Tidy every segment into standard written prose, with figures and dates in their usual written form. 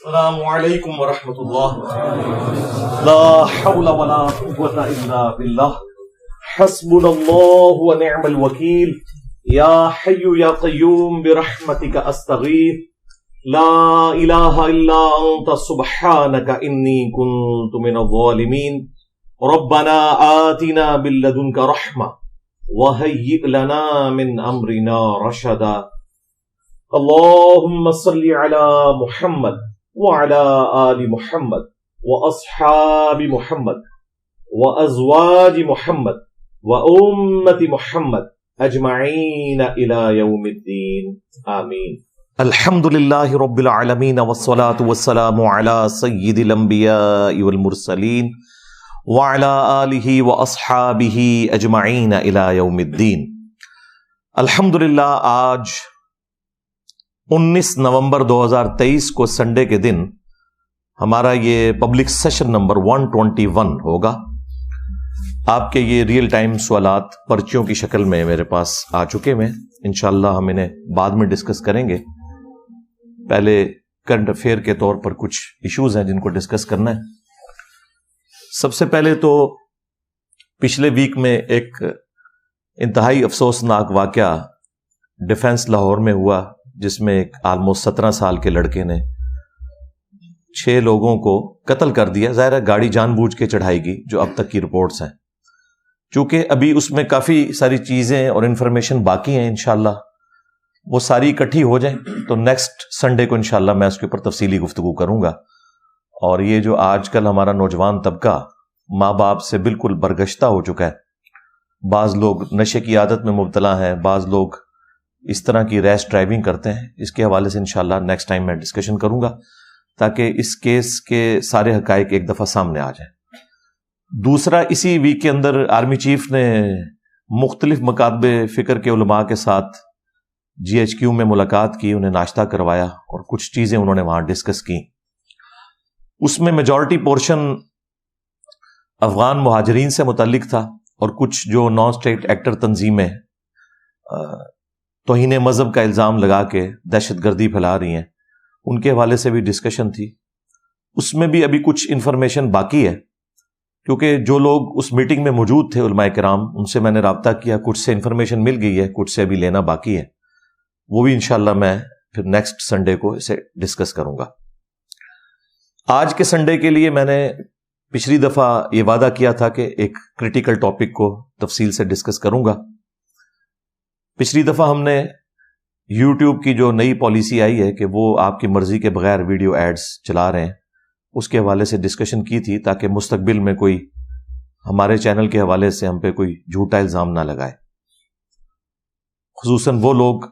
السلام علیکم ورحمۃ اللہ. لا حول ولا قوة الا باللہ. حسبنا اللہ ونعم الوکیل. یا حی یا قیوم برحمتک استغیث. لا الہ الا انت سبحانک انی کنت من الظالمین. ربنا آتنا من لدنک رحمہ وہیئ لنا من امرنا رشدا. اللہم صلی علی محمد وعلى آل محمد وأصحاب محمد وأزواج محمد وأمة محمد أجمعين إلى يوم الدين آمين. الحمد لله رب العالمين والصلاة والسلام على سيد الأنبياء والمرسلين وعلى آله وأصحابه أجمعين إلى يوم الدين. الحمد للہ آج 19 نومبر 2023 کو سنڈے کے دن ہمارا یہ پبلک سیشن نمبر 121 ہوگا. آپ کے یہ ریئل ٹائم سوالات پرچیوں کی شکل میں میرے پاس آ چکے ہیں. انشاءاللہ ہم انہیں بعد میں ڈسکس کریں گے. پہلے کرنٹ افیئر کے طور پر کچھ ایشوز ہیں جن کو ڈسکس کرنا ہے. سب سے پہلے تو پچھلے ویک میں ایک انتہائی افسوسناک واقعہ ڈیفنس لاہور میں ہوا، جس میں ایک آلموسٹ 17 سال کے لڑکے نے 6 لوگوں کو قتل کر دیا. ظاہر ہے گاڑی جان بوجھ کے چڑھائی گئی، جو اب تک کی رپورٹس ہیں. چونکہ ابھی اس میں کافی ساری چیزیں اور انفارمیشن باقی ہیں، انشاءاللہ وہ ساری اکٹھی ہو جائیں تو نیکسٹ سنڈے کو انشاءاللہ میں اس کے اوپر تفصیلی گفتگو کروں گا. اور یہ جو آج کل ہمارا نوجوان طبقہ ماں باپ سے بالکل برگشتہ ہو چکا ہے، بعض لوگ نشے کی عادت میں مبتلا ہیں، بعض لوگ اس طرح کی ریش ڈرائیونگ کرتے ہیں، اس کے حوالے سے انشاءاللہ نیکسٹ ٹائم میں ڈسکشن کروں گا تاکہ اس کیس کے سارے حقائق ایک دفعہ سامنے آ جائیں. دوسرا، اسی ویک کے اندر آرمی چیف نے مختلف مکاتب فکر کے علماء کے ساتھ GHQ میں ملاقات کی، انہیں ناشتہ کروایا اور کچھ چیزیں انہوں نے وہاں ڈسکس کی. اس میں میجورٹی پورشن افغان مہاجرین سے متعلق تھا اور کچھ جو نان اسٹیٹ ایکٹر تنظیمیں توہین مذہب کا الزام لگا کے دہشت گردی پھیلا رہی ہیں، ان کے حوالے سے بھی ڈسکشن تھی. اس میں بھی ابھی کچھ انفارمیشن باقی ہے، کیونکہ جو لوگ اس میٹنگ میں موجود تھے علماء کرام، ان سے میں نے رابطہ کیا، کچھ سے انفارمیشن مل گئی ہے، کچھ سے ابھی لینا باقی ہے. وہ بھی انشاءاللہ میں پھر نیکسٹ سنڈے کو اسے ڈسکس کروں گا. آج کے سنڈے کے لیے میں نے پچھلی دفعہ یہ وعدہ کیا تھا کہ ایک کریٹیکل ٹاپک کو تفصیل سے ڈسکس کروں گا. پچھلی دفعہ ہم نے یوٹیوب کی جو نئی پالیسی آئی ہے کہ وہ آپ کی مرضی کے بغیر ویڈیو ایڈز چلا رہے ہیں، اس کے حوالے سے ڈسکشن کی تھی تاکہ مستقبل میں کوئی ہمارے چینل کے حوالے سے ہم پہ کوئی جھوٹا الزام نہ لگائے. خصوصاً وہ لوگ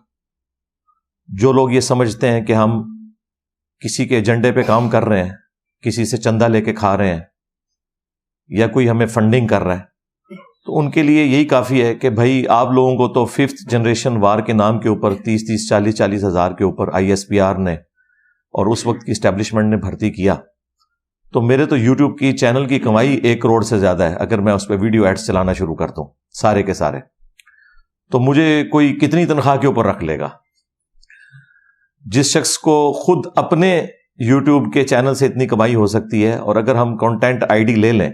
جو لوگ یہ سمجھتے ہیں کہ ہم کسی کے ایجنڈے پہ کام کر رہے ہیں، کسی سے چندہ لے کے کھا رہے ہیں یا کوئی ہمیں فنڈنگ کر رہا ہے، تو ان کے لیے یہی کافی ہے کہ بھائی آپ لوگوں کو تو 5th جنریشن وار کے نام کے اوپر 30 40 ہزار کے اوپر ISPR نے اور اس وقت کی اسٹیبلشمنٹ نے بھرتی کیا، تو میرے تو یوٹیوب کی چینل کی کمائی 1 کروڑ سے زیادہ ہے اگر میں اس پہ ویڈیو ایڈز چلانا شروع کرتا ہوں سارے کے سارے، تو مجھے کوئی کتنی تنخواہ کے اوپر رکھ لے گا. جس شخص کو خود اپنے یوٹیوب کے چینل سے اتنی کمائی ہو سکتی ہے، اور اگر ہم کانٹینٹ ID لے لیں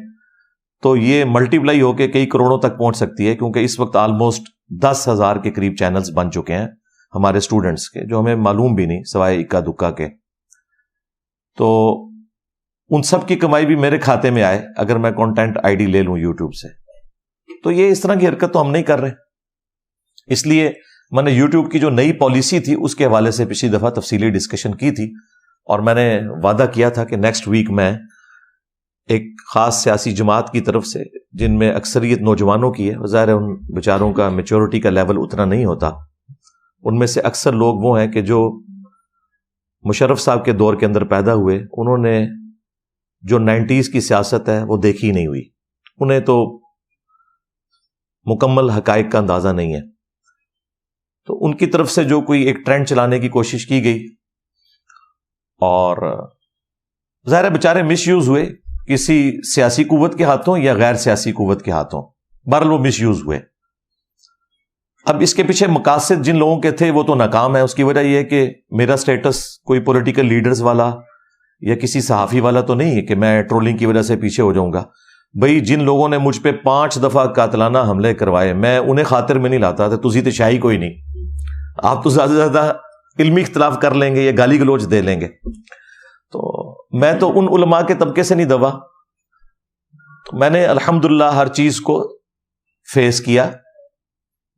تو یہ ملٹیپلائی ہو کے کئی کروڑوں تک پہنچ سکتی ہے، کیونکہ اس وقت آلموسٹ 10,000 کے قریب چینلز بن چکے ہیں ہمارے اسٹوڈنٹس کے، جو ہمیں معلوم بھی نہیں سوائے اکا دکا کے. تو ان سب کی کمائی بھی میرے کھاتے میں آئے اگر میں کانٹینٹ ID لے لوں یوٹیوب سے. تو یہ اس طرح کی حرکت تو ہم نہیں کر رہے. اس لیے میں نے یوٹیوب کی جو نئی پالیسی تھی اس کے حوالے سے پچھلی دفعہ تفصیلی ڈسکشن کی تھی، اور میں نے وعدہ کیا تھا کہ نیکسٹ ویک میں ایک خاص سیاسی جماعت کی طرف سے، جن میں اکثریت نوجوانوں کی ہے، ظاہر ہے ان بیچاروں کا میچورٹی کا لیول اتنا نہیں ہوتا، ان میں سے اکثر لوگ وہ ہیں کہ جو مشرف صاحب کے دور کے اندر پیدا ہوئے، انہوں نے جو 90s کی سیاست ہے وہ دیکھی نہیں ہوئی، انہیں تو مکمل حقائق کا اندازہ نہیں ہے. تو ان کی طرف سے جو کوئی ایک ٹرینڈ چلانے کی کوشش کی گئی، اور ظاہر ہے بیچارے مس یوز ہوئے کسی سیاسی قوت کے ہاتھوں یا غیر سیاسی قوت کے ہاتھوں، بہرحال وہ مس یوز ہوئے. اب اس کے پیچھے مقاصد جن لوگوں کے تھے وہ تو ناکام ہے. اس کی وجہ یہ ہے کہ میرا سٹیٹس کوئی پولیٹیکل لیڈرز والا یا کسی صحافی والا تو نہیں ہے کہ میں ٹرولنگ کی وجہ سے پیچھے ہو جاؤں گا. بھئی جن لوگوں نے مجھ پہ 5 دفعہ قاتلانہ حملے کروائے میں انہیں خاطر میں نہیں لاتا تھا. تسی تو شاہی کوئی نہیں, آپ تو زیادہ سے زیادہ علمی اختلاف کر لیں گے یا گالی گلوچ دے لیں گے. تو میں تو ان علماء کے طبقے سے نہیں دبا. تو میں نے الحمدللہ ہر چیز کو فیس کیا.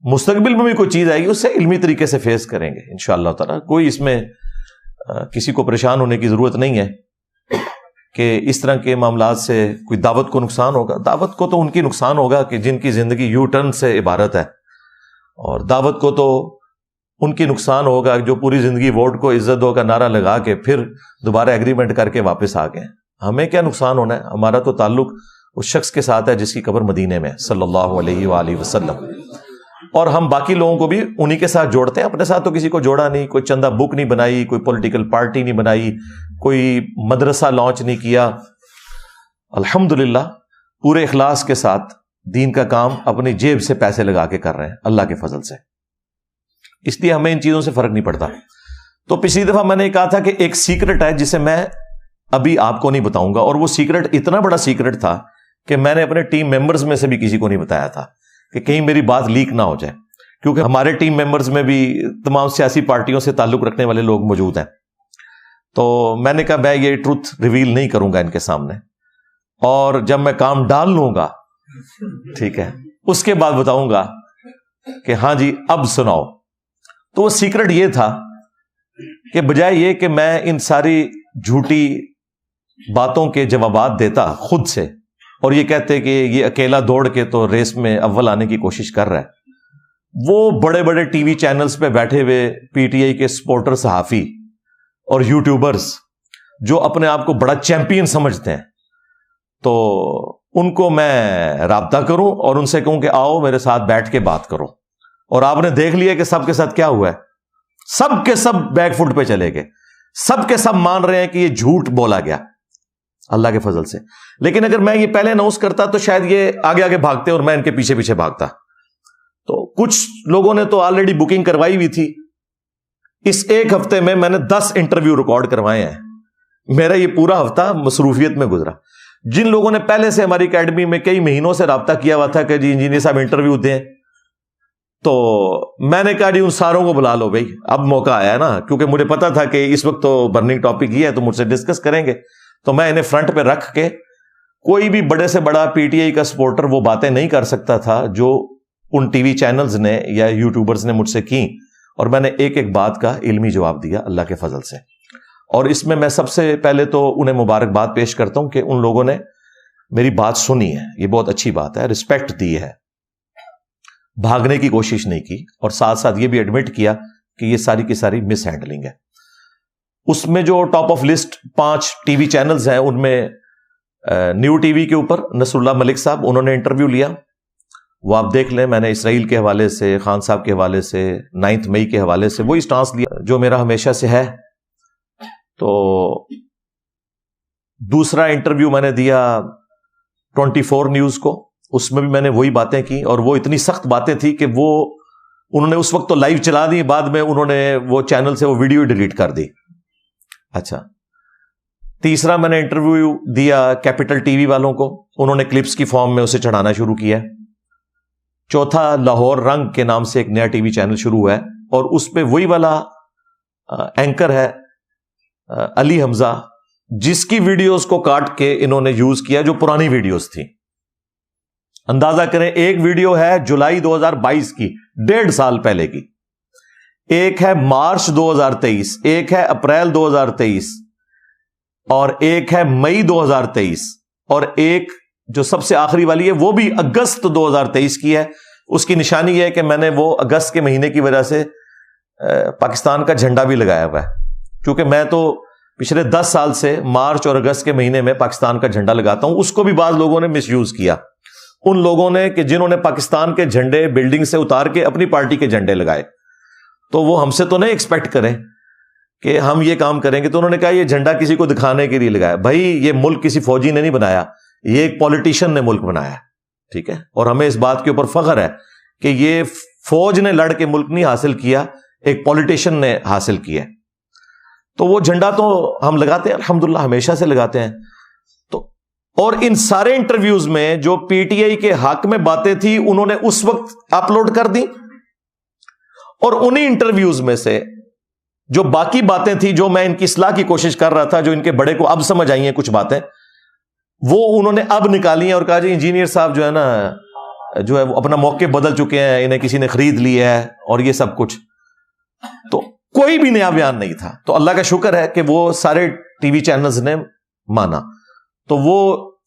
مستقبل میں بھی کوئی چیز آئے گی اس سے علمی طریقے سے فیس کریں گے انشاءاللہ تعالی. کوئی اس میں کسی کو پریشان ہونے کی ضرورت نہیں ہے کہ اس طرح کے معاملات سے کوئی دعوت کو نقصان ہوگا. دعوت کو تو ان کی نقصان ہوگا کہ جن کی زندگی یو ٹرن سے عبارت ہے, اور دعوت کو تو ان کی نقصان ہوگا جو پوری زندگی ووٹ کو عزت دو کا نعرہ لگا کے پھر دوبارہ ایگریمنٹ کر کے واپس آ گئے. ہمیں کیا نقصان ہونا ہے؟ ہمارا تو تعلق اس شخص کے ساتھ ہے جس کی قبر مدینے میں صلی اللہ علیہ وآلہ وسلم, اور ہم باقی لوگوں کو بھی انہی کے ساتھ جوڑتے ہیں. اپنے ساتھ تو کسی کو جوڑا نہیں, کوئی چندہ بک نہیں بنائی, کوئی پولیٹیکل پارٹی نہیں بنائی, کوئی مدرسہ لانچ نہیں کیا. الحمدللہ پورے اخلاص کے ساتھ دین کا کام اپنی جیب سے پیسے لگا کے کر رہے ہیں اللہ کے فضل سے. اس لیے ہمیں ان چیزوں سے فرق نہیں پڑتا. تو پچھلی دفعہ میں نے کہا تھا کہ ایک سیکرٹ ہے جسے میں ابھی آپ کو نہیں بتاؤں گا, اور وہ سیکرٹ اتنا بڑا سیکرٹ تھا کہ میں نے اپنے ٹیم ممبرز میں سے بھی کسی کو نہیں بتایا تھا کہ کہیں میری بات لیک نہ ہو جائے, کیونکہ ہمارے ٹیم ممبرز میں بھی تمام سیاسی پارٹیوں سے تعلق رکھنے والے لوگ موجود ہیں. تو میں نے کہا میں یہ ٹروتھ ریویل نہیں کروں گا ان کے سامنے, اور جب میں کام ڈال لوں گا ٹھیک ہے اس کے بعد بتاؤں گا کہ ہاں جی اب سناؤ. تو وہ سیکرٹ یہ تھا کہ بجائے یہ کہ میں ان ساری جھوٹی باتوں کے جوابات دیتا خود سے, اور یہ کہتے کہ یہ اکیلا دوڑ کے تو ریس میں اول آنے کی کوشش کر رہا ہے, وہ بڑے بڑے ٹی وی چینلز پہ بیٹھے ہوئے پی ٹی آئی کے سپورٹر صحافی اور یوٹیوبرز جو اپنے آپ کو بڑا چیمپئن سمجھتے ہیں, تو ان کو میں رابطہ کروں اور ان سے کہوں کہ آؤ میرے ساتھ بیٹھ کے بات کرو. اور آپ نے دیکھ لیا کہ سب کے ساتھ کیا ہوا ہے, سب کے سب بیک فٹ پہ چلے گئے, سب کے سب مان رہے ہیں کہ یہ جھوٹ بولا گیا اللہ کے فضل سے. لیکن اگر میں یہ پہلے اناؤنس کرتا تو شاید یہ آگے آگے بھاگتے اور میں ان کے پیچھے پیچھے بھاگتا. تو کچھ لوگوں نے تو آلریڈی بکنگ کروائی ہوئی تھی. اس ایک ہفتے میں نے 10 انٹرویو ریکارڈ کروائے ہیں. میرا یہ پورا ہفتہ مصروفیت میں گزرا. جن لوگوں نے پہلے سے ہماری اکیڈمی میں کئی مہینوں سے رابطہ کیا ہوا تھا کہ جی انجینئر صاحب انٹرویو دیں, تو میں نے کہا جی ان ساروں کو بلا لو بھائی, اب موقع آیا ہے نا, کیونکہ مجھے پتا تھا کہ اس وقت تو برننگ ٹاپک یہ ہے تو مجھ سے ڈسکس کریں گے. تو میں انہیں فرنٹ پہ رکھ کے, کوئی بھی بڑے سے بڑا پی ٹی آئی کا سپورٹر وہ باتیں نہیں کر سکتا تھا جو ان ٹی وی چینلز نے یا یوٹیوبرز نے مجھ سے کی, اور میں نے ایک ایک بات کا علمی جواب دیا اللہ کے فضل سے. اور اس میں سب سے پہلے تو انہیں مبارکباد پیش کرتا ہوں کہ ان لوگوں نے میری بات سنی ہے, یہ بہت اچھی بات ہے, رسپیکٹ دی ہے, بھاگنے کی کوشش نہیں کی, اور ساتھ ساتھ یہ بھی ایڈمٹ کیا کہ یہ ساری کی ساری مس ہینڈلنگ ہے. اس میں جو top of list 5 T V channels ہیں ان میں نیو ٹی وی کے اوپر نصر اللہ ملک صاحب انہوں نے انٹرویو لیا, وہ آپ دیکھ لیں. میں نے اسرائیل کے حوالے سے, خان صاحب کے حوالے سے, 9 مئی کے حوالے سے وہی سٹانس لیا جو میرا ہمیشہ سے ہے. تو دوسرا انٹرویو میں نے دیا 24 نیوز کو, اس میں بھی میں نے وہی باتیں کی, اور وہ اتنی سخت باتیں تھی کہ وہ انہوں نے اس وقت تو لائیو چلا دی, بعد میں انہوں نے وہ چینل سے وہ ویڈیو ڈیلیٹ کر دی. اچھا, تیسرا میں نے انٹرویو دیا کیپٹل ٹی وی والوں کو, انہوں نے کلپس کی فارم میں اسے چڑھانا شروع کیا. چوتھا لاہور رنگ کے نام سے ایک نیا ٹی وی چینل شروع ہوا ہے, اور اس پہ وہی والا اینکر ہے علی حمزہ, جس کی ویڈیوز کو کاٹ کے انہوں نے یوز کیا جو پرانی ویڈیوز تھی. اندازہ کریں, ایک ویڈیو ہے جولائی 2022 کی, 1.5 سال پہلے کی, ایک ہے مارچ 2023, ایک ہے اپریل 2023, اور ایک ہے مئی 2023, اور ایک جو سب سے آخری والی ہے وہ بھی اگست 2023 کی ہے. اس کی نشانی یہ ہے کہ میں نے وہ اگست کے مہینے کی وجہ سے پاکستان کا جھنڈا بھی لگایا ہوا ہے, کیونکہ میں تو پچھلے 10 سال سے مارچ اور اگست کے مہینے میں پاکستان کا جھنڈا لگاتا ہوں. اس کو بھی بعض لوگوں نے مس یوز کیا, ان لوگوں نے کہ جنہوں نے پاکستان کے جھنڈے بلڈنگ سے اتار کے اپنی پارٹی کے جھنڈے لگائے. تو وہ ہم سے تو نہیں ایکسپیکٹ کریں کہ ہم یہ کام کریں گے. تو انہوں نے کہا یہ جھنڈا کسی کو دکھانے کے لیے لگایا. بھائی یہ ملک کسی فوجی نے نہیں بنایا, یہ ایک پولیٹیشین نے ملک بنایا, ٹھیک ہے, اور ہمیں اس بات کے اوپر فخر ہے کہ یہ فوج نے لڑ کے ملک نہیں حاصل کیا, ایک پولیٹیشین نے حاصل کیا. تو وہ جھنڈا تو ہم لگاتے ہیں الحمدللہ، ہمیشہ سے لگاتے ہیں. تو اور ان سارے انٹرویوز میں جو پی ٹی آئی کے حق میں باتیں تھی انہوں نے اس وقت اپلوڈ کر دی، اور انہی انٹرویوز میں سے جو باقی باتیں تھی جو میں ان کی اصلاح کی کوشش کر رہا تھا، جو ان کے بڑے کو اب سمجھ آئی ہیں کچھ باتیں، وہ انہوں نے اب نکالی ہیں اور کہا جی انجینئر صاحب جو ہے نا جو ہے وہ اپنا موقع بدل چکے ہیں، انہیں کسی نے خرید لیا ہے اور یہ سب کچھ. تو کوئی بھی نیا بیان نہیں تھا. تو اللہ کا شکر ہے کہ وہ سارے ٹی وی چینلز نے مانا. تو وہ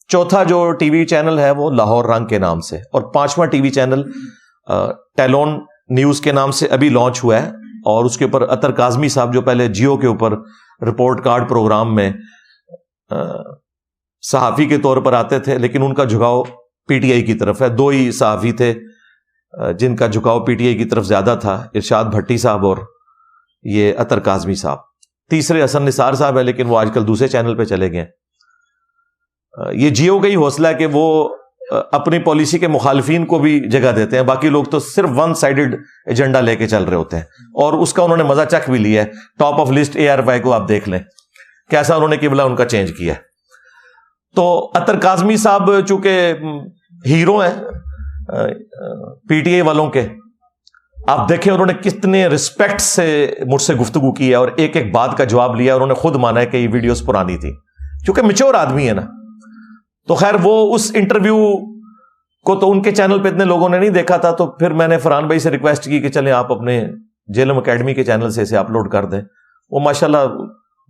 چوتھا جو ٹی وی چینل ہے وہ لاہور رنگ کے نام سے، اور پانچواں T V channel talon news کے نام سے ابھی لانچ ہوا ہے، اور اس کے اوپر اطہر کاظمی صاحب جو پہلے جیو کے اوپر رپورٹ کارڈ پروگرام میں صحافی کے طور پر آتے تھے، لیکن ان کا جھکاؤ پی ٹی آئی کی طرف ہے. 2 ہی صحافی تھے جن کا جھکاؤ پی ٹی آئی کی طرف زیادہ تھا، ارشاد بھٹی صاحب اور یہ اطہر کاظمی صاحب. تیسرے حسن نثار صاحب ہے، لیکن وہ آج کل دوسرے چینل پہ چلے گئے. یہ جیو کا ہی حوصلہ ہے کہ وہ اپنی پالیسی کے مخالفین کو بھی جگہ دیتے ہیں، باقی لوگ تو صرف ون سائیڈڈ ایجنڈا لے کے چل رہے ہوتے ہیں، اور اس کا انہوں نے مزہ چکھ بھی لیا ہے. ٹاپ آف لسٹ ARY کو آپ دیکھ لیں کیسا انہوں نے قبلہ ان کا چینج کیا ہے. تو اطہر کاظمی صاحب چونکہ ہیرو ہیں پی ٹی آئی والوں کے، آپ دیکھیں انہوں نے کتنے رسپیکٹ سے مجھ سے گفتگو کی ہے اور ایک ایک بات کا جواب لیا. انہوں نے خود مانا ہے کہ یہ ویڈیوز پرانی تھی، کیونکہ میچور آدمی ہے نا. تو خیر وہ اس انٹرویو کو تو ان کے چینل پہ اتنے لوگوں نے نہیں دیکھا تھا، تو پھر میں نے فرحان بھائی سے ریکویسٹ کی کہ چلیں آپ اپنے جیلم اکیڈمی کے چینل سے اسے اپلوڈ کر دیں. وہ ماشاءاللہ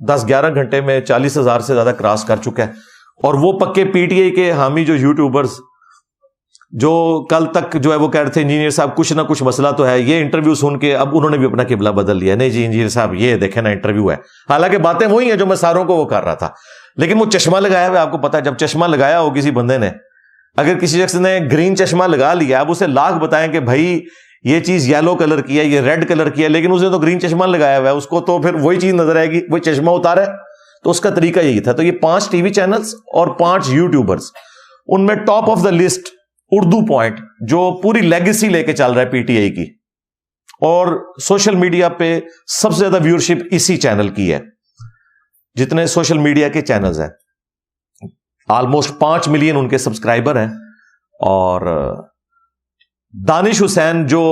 10-11 گھنٹے میں 40,000 سے زیادہ کراس کر چکا ہے. اور وہ پکے پی ٹی آئی کے حامی جو یوٹیوبرز جو کل تک جو ہے وہ کہہ رہے تھے انجینئر صاحب کچھ نہ کچھ مسئلہ تو ہے، یہ انٹرویو سن کے اب انہوں نے بھی اپنا قبلہ بدل لیا. نہیں جی انجینئر صاحب یہ دیکھیں نا انٹرویو ہے، حالانکہ باتیں وہی ہیں جو میں ساروں کو وہ کر رہا تھا، لیکن وہ چشمہ لگایا ہوا. آپ کو پتا ہے جب چشمہ لگایا ہو کسی بندے نے، اگر کسی شخص نے گرین چشمہ لگا لیا، اب اسے لاکھ بتائیں کہ بھائی یہ چیز یلو کلر کی ہے، یہ ریڈ کلر کی ہے، لیکن اس نے تو گرین چشمہ لگایا ہوا ہے، اس کو تو پھر وہی چیز نظر آئے گی، وہی چشمہ اتارا ہے. تو اس کا طریقہ یہی تھا. تو یہ 5 ٹی وی چینلز اور 5 یوٹیوبرز، ان میں top of the list Urdu point جو پوری لیگیسی لے کے چل رہا ہے پی ٹی آئی کی، اور سوشل میڈیا پہ سب سے زیادہ ویورشپ اسی چینل کی ہے. جتنے سوشل میڈیا کے چینلز ہیں آلموسٹ 5 ملین ان کے سبسکرائبر ہیں. اور دانش حسین جو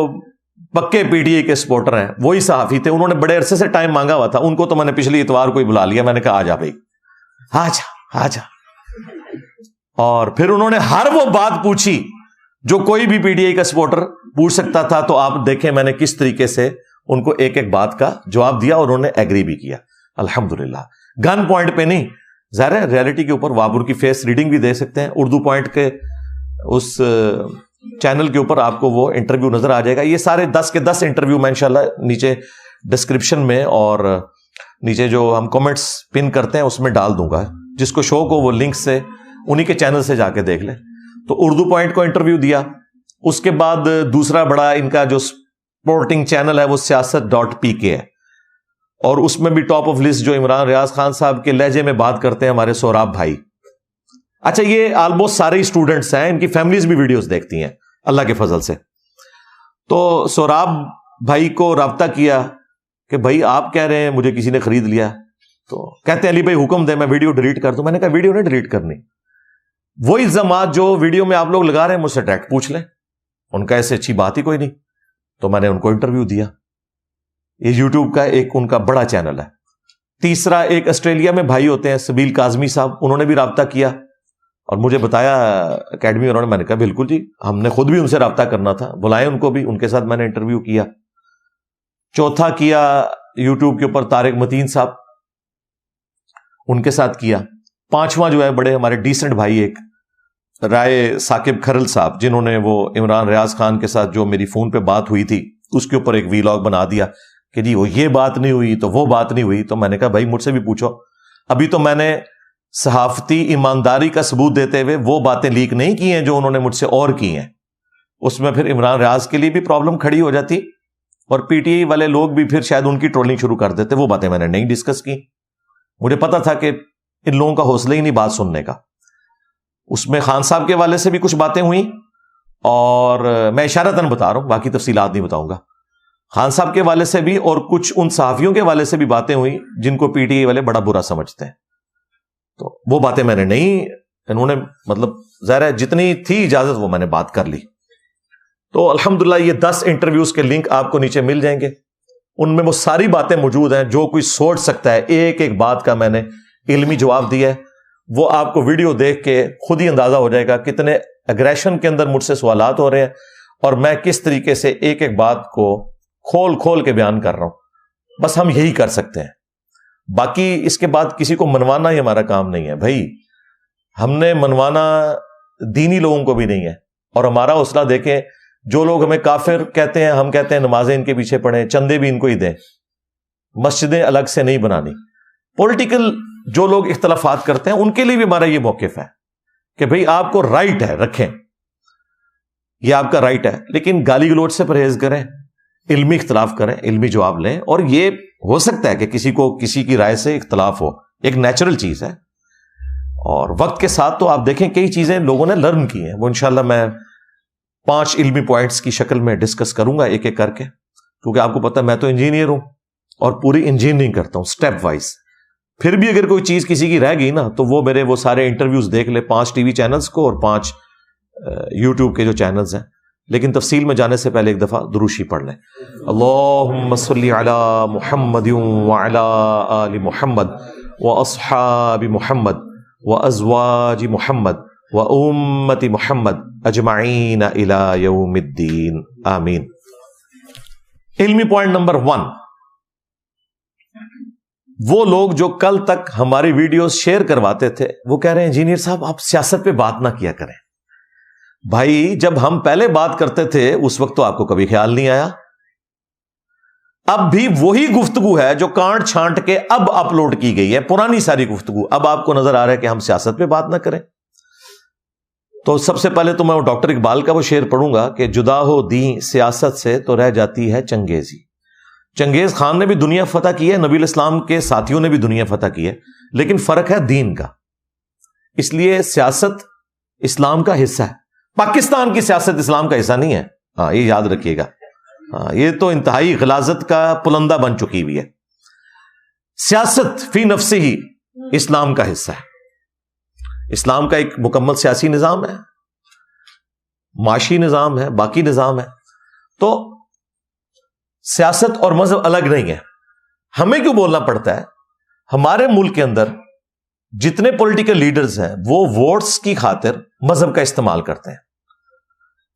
پکے پی ٹی آئی کے سپورٹر ہیں، وہی صحافی تھے، انہوں نے بڑے عرصے سے ٹائم مانگا ہوا تھا. ان کو تو میں نے پچھلی اتوار کو ہی بلا لیا، میں نے کہا آ جا بھائی آ جا. اور پھر انہوں نے ہر وہ بات پوچھی جو کوئی بھی پی ٹی آئی کا سپورٹر پوچھ سکتا تھا. تو آپ دیکھیں میں نے کس طریقے سے ان کو ایک ایک بات کا جواب دیا، اور انہوں نے ایگری بھی کیا الحمدللہ. گن پوائنٹ پہ نہیں، ظاہر ہے ریئلٹی کے اوپر وابر کی فیس ریڈنگ بھی دے سکتے ہیں. اردو پوائنٹ کے اس چینل کے اوپر آپ کو وہ انٹرویو نظر آ جائے گا. یہ سارے 10 کے 10 انٹرویو میں انشاءاللہ نیچے ڈسکرپشن میں اور نیچے جو ہم کمنٹس پن کرتے ہیں اس میں ڈال دوں گا. جس کو شوق ہو وہ لنک سے انہی کے چینل سے جا کے دیکھ لیں. تو اردو پوائنٹ کو انٹرویو دیا. اس کے بعد دوسرا بڑا ان کا جو سپورٹنگ چینل ہے وہ سیاست.pk ہے، اور اس میں بھی ٹاپ آف لسٹ جو عمران ریاض خان صاحب کے لہجے میں بات کرتے ہیں ہمارے سوراب بھائی. اچھا یہ آلموسٹ سارے اسٹوڈنٹس ہیں، ان کی فیملیز بھی ویڈیوز دیکھتی ہیں اللہ کے فضل سے. تو سوراب بھائی کو رابطہ کیا کہ بھائی آپ کہہ رہے ہیں مجھے کسی نے خرید لیا، تو کہتے ہیں علی بھائی حکم دے میں ویڈیو ڈیلیٹ کر دوں. میں نے کہا ویڈیو نہیں ڈیلیٹ کرنی، وہی الزامات جو ویڈیو میں آپ لوگ لگا رہے ہیں مجھ سے ڈائریکٹ پوچھ لیں. ان کا ایسے اچھی بات ہی کوئی نہیں. تو میں نے ان کو انٹرویو دیا. یہ یوٹیوب کا ایک ان کا بڑا چینل ہے. تیسرا ایک آسٹریلیا میں بھائی ہوتے ہیں سبیل کاظمی صاحب، انہوں نے بھی رابطہ کیا اور مجھے بتایا اکیڈمی والوں نے. میں نے کہا بالکل جی، ہم نے خود بھی ان سے رابطہ کرنا تھا، بلائیں ان کو بھی، ان کے ساتھ میں نے انٹرویو کیا. چوتھا کیا یوٹیوب کے اوپر طارق متین صاحب، ان کے ساتھ کیا. پانچواں جو ہے بڑے ہمارے ڈیسنٹ بھائی ایک رائے ثاقب کھرل صاحب، جنہوں نے وہ عمران ریاض خان کے ساتھ جو میری فون پہ بات ہوئی تھی اس کے اوپر ایک ویلاگ بنا دیا کہ جی وہ یہ بات نہیں ہوئی تو وہ بات نہیں ہوئی. تو میں نے کہا بھائی مجھ سے بھی پوچھو. ابھی تو میں نے صحافتی ایمانداری کا ثبوت دیتے ہوئے وہ باتیں لیک نہیں کی ہیں جو انہوں نے مجھ سے اور کی ہیں. اس میں پھر عمران ریاض کے لیے بھی پرابلم کھڑی ہو جاتی، اور پی ٹی آئی والے لوگ بھی پھر شاید ان کی ٹرولنگ شروع کر دیتے. وہ باتیں میں نے نہیں ڈسکس کی. مجھے پتا تھا کہ ان لوگوں کا حوصلہ ہی نہیں بات سننے کا. اس میں خان صاحب کے والے سے بھی کچھ باتیں ہوئیں، اور میں اشارتاً بتا رہا ہوں، باقی تفصیلات نہیں بتاؤں گا. خان صاحب کے والے سے بھی اور کچھ ان صحافیوں کے والے سے بھی باتیں ہوئی جن کو پی ٹی آئی والے بڑا برا سمجھتے ہیں. تو وہ باتیں میں نے نہیں, انہوں نے مطلب ظاہر ہے جتنی تھی اجازت وہ میں نے بات کر لی. تو الحمدللہ یہ 10 انٹرویوز کے لنک آپ کو نیچے مل جائیں گے, ان میں وہ ساری باتیں موجود ہیں جو کوئی سوچ سکتا ہے. ایک ایک بات کا میں نے علمی جواب دیا ہے. وہ آپ کو ویڈیو دیکھ کے خود ہی اندازہ ہو جائے گا کتنے اگریشن کے اندر مجھ سے سوالات ہو رہے ہیں اور میں کس طریقے سے ایک ایک بات کو کھول کھول کے بیان کر رہا ہوں. بس ہم یہی کر سکتے ہیں, باقی اس کے بعد کسی کو منوانا ہی ہمارا کام نہیں ہے. بھائی ہم نے منوانا دینی لوگوں کو بھی نہیں ہے. اور ہمارا حوصلہ دیکھیں, جو لوگ ہمیں کافر کہتے ہیں, ہم کہتے ہیں نمازیں ان کے پیچھے پڑھیں, چندے بھی ان کو ہی دیں, مسجدیں الگ سے نہیں بنانی. پولیٹیکل جو لوگ اختلافات کرتے ہیں ان کے لیے بھی ہمارا یہ موقف ہے کہ بھئی آپ کو رائٹ ہے, رکھیں, یہ آپ کا رائٹ ہے, لیکن گالی گلوچ سے پرہیز کریں, علمی اختلاف کریں, علمی جواب لیں. اور یہ ہو سکتا ہے کہ کسی کو کسی کی رائے سے اختلاف ہو, ایک نیچرل چیز ہے. اور وقت کے ساتھ تو آپ دیکھیں کئی چیزیں لوگوں نے لرن کی ہیں, وہ انشاءاللہ میں 5 علمی پوائنٹس کی شکل میں ڈسکس کروں گا ایک ایک کر کے, کیونکہ آپ کو پتہ ہے میں تو انجینئر ہوں اور پوری انجینئرنگ کرتا ہوں سٹیپ وائز. پھر بھی اگر کوئی چیز کسی کی رہ گئی نا تو وہ میرے وہ سارے انٹرویوز دیکھ لے, 5 ٹی وی چینلز کو اور 5 یوٹیوب کے جو چینلز ہیں. لیکن تفصیل میں جانے سے پہلے ایک دفعہ دروشی پڑھ لیں. اللہم صلی علی محمد وعلی آل محمد واصحاب محمد وازواج محمد وامت محمد اجمعین الی یوم الدین آمین. علمی پوائنٹ نمبر 1, وہ لوگ جو کل تک ہماری ویڈیوز شیئر کرواتے تھے وہ کہہ رہے ہیں انجینئر صاحب آپ سیاست پہ بات نہ کیا کریں. بھائی جب ہم پہلے بات کرتے تھے اس وقت تو آپ کو کبھی خیال نہیں آیا. اب بھی وہی گفتگو ہے جو کانٹ چھانٹ کے اب اپلوڈ کی گئی ہے, پرانی ساری گفتگو. اب آپ کو نظر آ رہا ہے کہ ہم سیاست پہ بات نہ کریں. تو سب سے پہلے تو میں ڈاکٹر اقبال کا وہ شعر پڑھوں گا کہ جدا ہو دین سیاست سے تو رہ جاتی ہے چنگیزی. چنگیز خان نے بھی دنیا فتح کی ہے, نبی الاسلام کے ساتھیوں نے بھی دنیا فتح کی ہے, لیکن فرق ہے دین کا. اس لیے سیاست اسلام کا حصہ ہے. پاکستان کی سیاست اسلام کا حصہ نہیں ہے, ہاں یہ یاد رکھیے گا. ہاں یہ تو انتہائی غلاظت کا پلندہ بن چکی ہوئی ہے. سیاست فی نفسہ ہی اسلام کا حصہ ہے. اسلام کا ایک مکمل سیاسی نظام ہے, معاشی نظام ہے, باقی نظام ہے. تو سیاست اور مذہب الگ نہیں ہے. ہمیں کیوں بولنا پڑتا ہے؟ ہمارے ملک کے اندر جتنے پولیٹیکل لیڈرز ہیں وہ ووٹس کی خاطر مذہب کا استعمال کرتے ہیں.